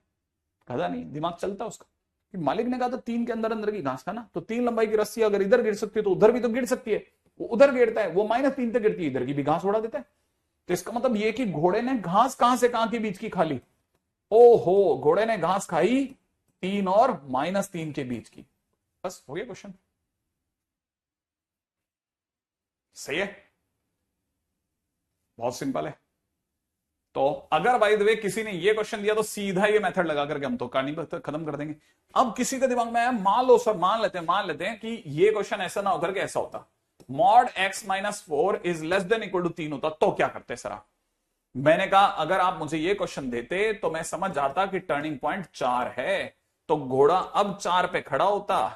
गधा नहीं, दिमाग चलता है उसका कि मालिक ने कहा था 3 के अंदर अंदर की घास खाना, तो 3 लंबाई की रस्सी अगर इधर गिर सकती है तो उधर भी तो गिर सकती है। वो उधर गिरता है, वो -3 तक गिरती है, इधर की भी घास उड़ा देता है। तो इसका मतलब ये कि घोड़े ने घास कहां से कहां के बीच की खा ली? ओहो, घोड़े ने घास खाई 3 और -3 के बीच की। बस हो गया क्वेश्चन। सही है, बहुत सिंपल है। तो अगर बाय द वे किसी ने ये क्वेश्चन दिया तो सीधा ये मेथड लगा करके हम तो कहानी खत्म कर देंगे। अब किसी के दिमाग में आया, मान लो सर, मान लेते हैं कि ये क्वेश्चन ऐसा ना होकर के ऐसा होता, mod x minus 4 is less than equal to 3 होता, तो क्या करते सर आप? मैंने कहा अगर आप मुझे ये क्वेश्चन देते तो मैं समझ जाता कि टर्निंग पॉइंट 4 है, तो घोड़ा अब 4 पे खड़ा होता।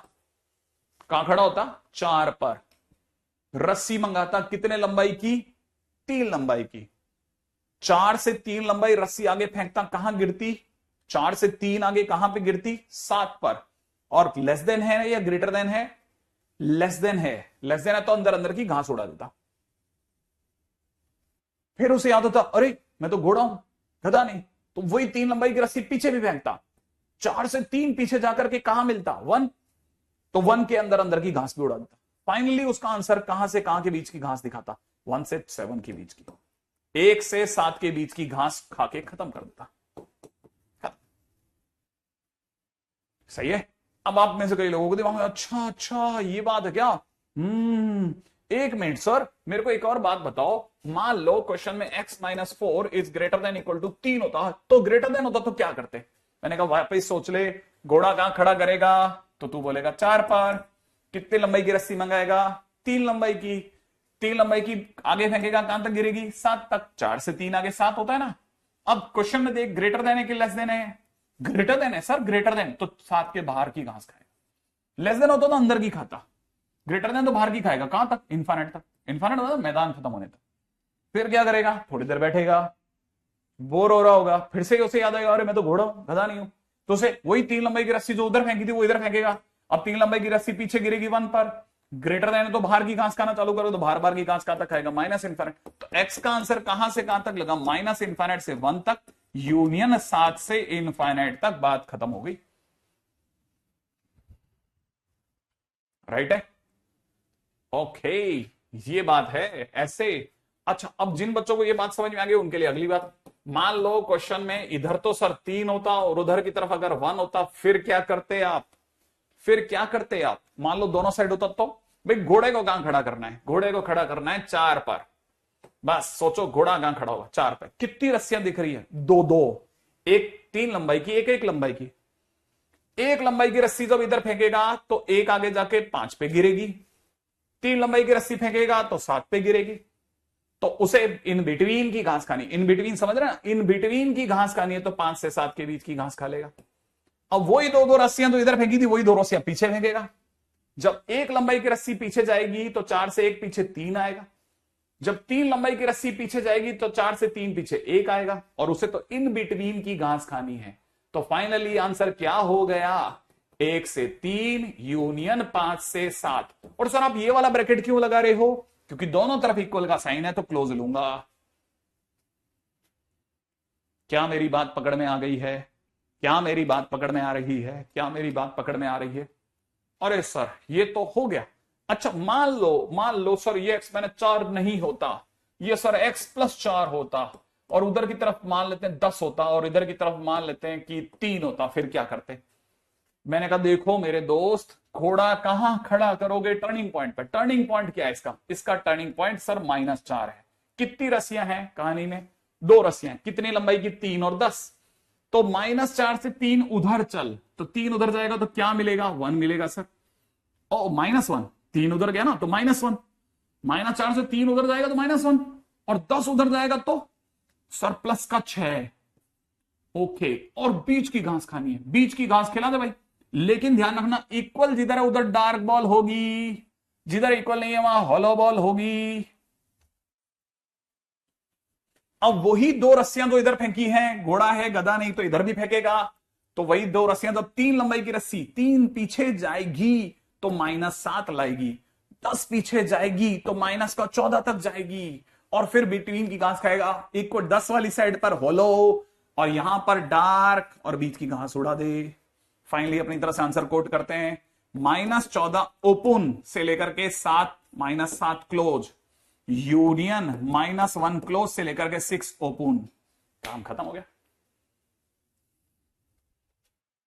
कहां खड़ा होता? 4 पर। रस्सी मंगाता कितने लंबाई की? 3 लंबाई की। 4 से 3 लंबाई रस्सी आगे फेंकता, कहां गिरती? 4 से 3 आगे कहां पे गिरती? 7 पर। और लेस देन है या ग्रेटर देन है? लेस देन है। लेस देन है तो अंदर अंदर की घास उड़ा देता। फिर उसे याद होता, अरे मैं तो घोड़ा हूं, गधा नहीं, तो वही 3 लंबाई की रस्सी पीछे भी फेंकता। 4 से 3 पीछे जाकर के कहां मिलता? 1, तो 1 के अंदर अंदर की घास भी उड़ा देता। फाइनली उसका आंसर कहां से कहां के बीच की घास दिखाता? 1 से 7 के बीच की, 1 से 7 के बीच की घास खा के खत्म कर देता। सही है। अब आप में से कई लोगों को दिमाग में अच्छा अच्छा ये बात है क्या? एक मिनट सर, मेरे को एक और बात बताओ। मान लो क्वेश्चन में x-4 is greater than equal to 3 होता, तो ग्रेटर देन होता तो क्या करते? मैंने कहा वापस सोच ले, घोड़ा कहां खड़ा करेगा? तो तू बोलेगा 4 पर। कितने लंबाई की रस्सी मंगाएगा? 3 लंबाई की। 3 लंबाई की आगे फेंकेगा, कहां तक गिरेगी? 7 तक। 4 से 3 आगे 7 होता है ना। अब क्वेश्चन में देख, ग्रेटर देन है कि लेस देन है? ग्रेटर देन है सर, ग्रेटर देन, तो 7 के बाहर की घास खाएगा। लेस देन होता तो अंदर की खाता, ग्रेटर देन तो बाहर की खाएगा। कहां तक? इन्फाइनाइट तक। इन्फाइनाइट मतलब मैदान खत्म होने तक। फिर क्या करेगा? थोड़ी देर बैठेगा, बोर हो रहा होगा, फिर से उसे याद आएगा अरे मैं तो घोड़ा हूं, गधा नहीं हूं, तो उसे वही 3 लंबाई की रस्सी जो उधर फेंकी थी वो इधर फेंकेगा। अब 3 लंबाई की रस्सी पीछे गिरेगी 1 पर। ग्रेटर देन तो बाहर की घास खाना चालू करो, तो बाहर बाहर की घास कहां तक खाएगा? Minus infinite. तो एक्स का आंसर कहां से कहां तक लगा? माइनस इन्फाइनाइट से 1 तक, यूनियन 7 से इन्फाइनाइट तक, बात खत्म हो गई। राइट है? ओके, ये बात है ऐसे। अच्छा, अब जिन बच्चों को ये बात समझ में आ गई उनके लिए अगली बात। मान लो क्वेश्चन में इधर तो सर 3 होता और उधर की तरफ अगर 1 होता, फिर क्या करते आप? फिर क्या करते आप? मान लो दोनों साइड होता तो भाई घोड़े को कहां खड़ा करना है? घोड़े को खड़ा करना है 4 पर। बस सोचो घोड़ा कहां खड़ा होगा? 4 पर। कितनी रस्सियां दिख रही है? 2-2, एक 3 लंबाई की, एक 1 लंबाई की। 1 लंबाई की रस्सी जब इधर फेंकेगा तो एक आगे जाके 5 पे गिरेगी, 3 लंबाई की रस्सी फेंकेगा तो 7 पे गिरेगी। तो उसे इन बिटवीन की घास खानी, इन बिटवीन समझ रहे ना, इन बिटवीन की घास खानी है, तो 5 से 7 के बीच की घास खा लेगा। अब वही 2-2 रस्सियां तो इधर फेंकी थी, वही 2 रस्सियां पीछे फेंकेगा। जब 1 लंबाई की रस्सी पीछे जाएगी तो 4 से 1 पीछे 3 आएगा। जब 3 लंबाई की रस्सी पीछे जाएगी तो 4 से 3 पीछे 1 आएगा, और उसे तो इन बिटवीन की घास खानी है। तो फाइनली आंसर क्या हो गया? 1 से 3 यूनियन 5 से 7। और सर आप ये वाला ब्रैकेट क्यों लगा रहे हो? क्योंकि दोनों तरफ इक्वल का साइन है तो क्लोज लूंगा। क्या मेरी बात पकड़ में आ गई है? क्या मेरी बात पकड़ में आ रही है? क्या मेरी बात पकड़ में आ रही है? अरे सर ये तो हो गया। अच्छा मान लो सर ये x मैंने 4 नहीं होता, ये सर x+4 होता, और उधर की तरफ मान लेते हैं 10 होता, और इधर की तरफ मान लेते हैं कि 3 होता, फिर क्या करते? मैंने कहा देखो मेरे दोस्त, घोड़ा कहां खड़ा करोगे? टर्निंग पॉइंट पे। टर्निंग पॉइंट क्या है इसका? इसका टर्निंग पॉइंट सर -4 है। कितनी रस्सियां हैं कहानी में? 2 रस्सियां। कितनी लंबाई की? 3 और 10। तो -4 से 3 उधर चल, तो 3 उधर जाएगा तो क्या मिलेगा? 1 मिलेगा सर। ओ -1, 3 उधर गया ना तो -1, -4 से 3 उधर जाएगा तो -1, और 10 उधर जाएगा तो सर +6। ओके, और बीच की घास खानी है, बीच की घास खिला दे भाई। लेकिन ध्यान रखना, इक्वल जिधर है उधर डार्क बॉल होगी, जिधर इक्वल नहीं है वहां हॉलो बॉल होगी। अब वही 2 रस्सियां तो इधर फेंकी हैं, घोड़ा है गधा नहीं तो इधर भी फेंकेगा, तो वही 2 रस्सियां, जब 3 लंबाई की रस्सी 3 पीछे जाएगी तो -7 लाएगी, 10 पीछे जाएगी तो -14 तक जाएगी, और फिर बिटवीन की घास खाएगा। एक को 10 वाली साइड पर हॉलो और यहां पर डार्क, और बीच की घास उड़ा दे। फाइनली अपनी तरह से आंसर कोट करते हैं, -14 ओपन से लेकर के 7 -7 क्लोज, यूनियन -1 क्लोज से लेकर के 6 ओपन। काम खत्म हो गया।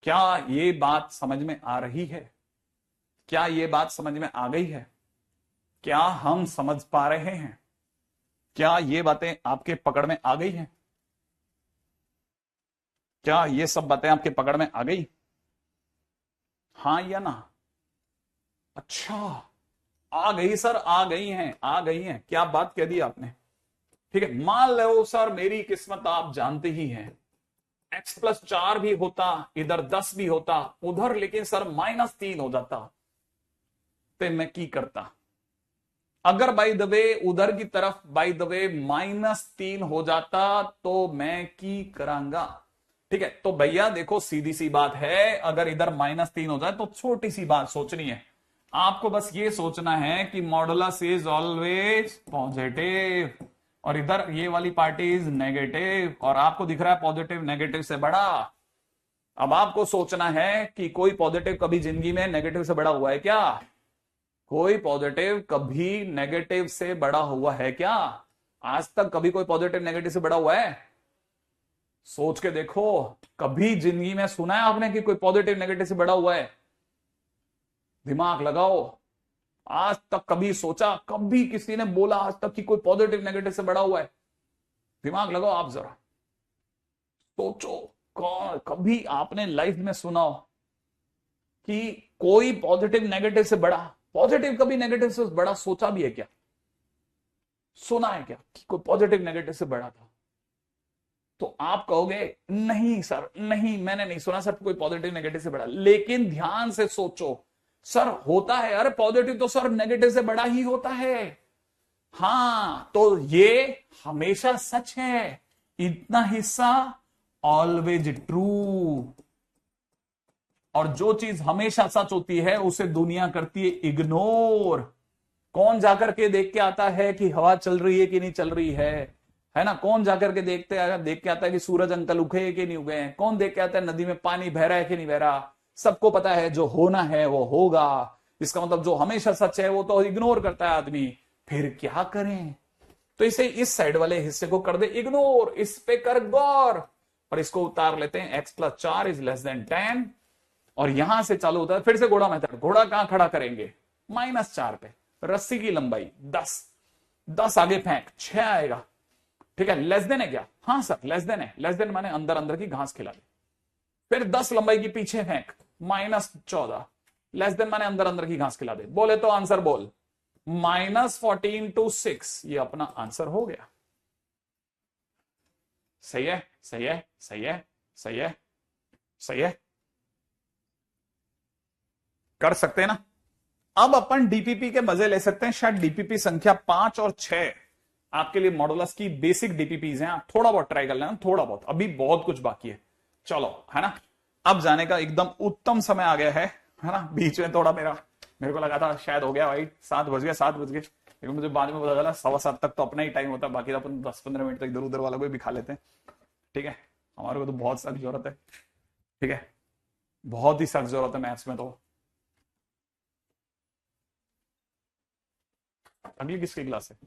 क्या ये बात समझ में आ रही है? क्या ये बात समझ में आ गई है? क्या हम समझ पा रहे हैं? क्या ये बातें आपके पकड़ में आ गई हैं? क्या ये सब बातें आपके पकड़ में आ गई? हाँ या ना? अच्छा, आ गई सर, आ गई हैं, आ गई हैं। क्या बात कह दी आपने? ठीक है, मान लो सर मेरी किस्मत आप जानते ही हैं, x+4 भी होता, इधर 10 भी होता, उधर लेकिन सर -3 हो जाता, तो मैं की करता? अगर बाय द वे उधर की तरफ बाय द वे -3 हो जाता तो मैं की करांगा? ठीक है, तो भैया देखो सीधी सी बात है, अगर इधर -3 हो जाए तो छोटी सी बात सोचनी है आपको, बस ये सोचना है कि मॉडुलस इज ऑलवेज पॉजिटिव, और इधर ये वाली पार्टी इज नेगेटिव, और आपको दिख रहा है पॉजिटिव नेगेटिव से बड़ा। अब आपको सोचना है कि कोई पॉजिटिव कभी जिंदगी में नेगेटिव से बड़ा हुआ है क्या? कोई पॉजिटिव कभी नेगेटिव से बड़ा हुआ है क्या? आज तक कभी कोई पॉजिटिव नेगेटिव से बड़ा हुआ है? सोच के देखो, कभी जिंदगी में सुना है आपने कि कोई पॉजिटिव नेगेटिव से बड़ा हुआ है? दिमाग लगाओ। आज तक कभी सोचा, कभी किसी ने बोला आज तक कि कोई पॉजिटिव नेगेटिव से बड़ा हुआ है? दिमाग लगाओ आप जरा, सोचो। कौन कभी आपने लाइफ में सुना हो कि कोई पॉजिटिव नेगेटिव से बड़ा, पॉजिटिव कभी नेगेटिव से बड़ा सोचा भी है क्या? सुना है क्या कि कोई पॉजिटिव नेगेटिव से बड़ा था? तो आप कहोगे नहीं सर, नहीं मैंने नहीं सुना सर कोई पॉजिटिव नेगेटिव से बड़ा। लेकिन ध्यान से सोचो, सर होता है। अरे पॉजिटिव तो सर नेगेटिव से बड़ा ही होता है। हां, तो ये हमेशा सच है, इतना हिस्सा ऑलवेज ट्रू। और जो चीज हमेशा सच होती है उसे दुनिया करती है इग्नोर। कौन जाकर के देख के आता है कि हवा चल रही है कि नहीं चल रही है ना? कौन जाकर के देख के आता है कि सूरज अंकल उगे हैं कि नहीं उगे हैं? कौन देख के आता है नदी में पानी बह रहा है कि नहीं बह रहा? सबको पता है जो होना है वो होगा। इसका मतलब जो हमेशा सच है वो तो इग्नोर करता है आदमी। फिर क्या करें? तो इसे इस साइड वाले हिस्से को कर दे इग्नोर, इस पे कर गौर, और इसको उतार लेते हैं। x+4 इज लेस देन 10, और यहां से चालू होता है फिर से घोड़ा मेथड। घोड़ा कहां खड़ा करेंगे? -4 पे। रस्सी की लंबाई 10 आगे फेंक, 6 आएगा। ठीक है, लेस देन है क्या? हाँ सर लेस देन है। लेस देन माने अंदर अंदर की घास खिला दे। फिर 10 लंबाई की पीछे फेंक, -14। लेस देन माने अंदर अंदर की घास खिला दे। बोले तो आंसर बोल। -14 to 6, ये अपना आंसर हो गया। सही है, सही है, सही है, सही है, सही है। कर सकते हैं ना? अब अपन डीपीपी के मजे ले सकते हैं। शायद डीपीपी संख्या 5 और 6 आपके लिए मॉडुलस की बेसिक डीपीपीज हैं। आप थोड़ा बहुत ट्राई कर लेना, थोड़ा बहुत, अभी बहुत कुछ बाकी है। चलो, है ना? अब जाने का एकदम उत्तम समय आ गया है ना? बीच में थोड़ा मेरे को लगा था शायद हो गया भाई, 7 बज गए, 7 बज गए, लेकिन मुझे बाद में पता चला 7:15 तक तो अपना ही टाइम होता है। बाकी अपन 10-15 मिनट तक इधर उधर वाला को भी खा लेते हैं। ठीक है, हमारे को तो बहुत सख्त जरूरत है। ठीक है, बहुत ही सख्त जरूरत है मैथ्स में। तो अगली किसकी क्लास है?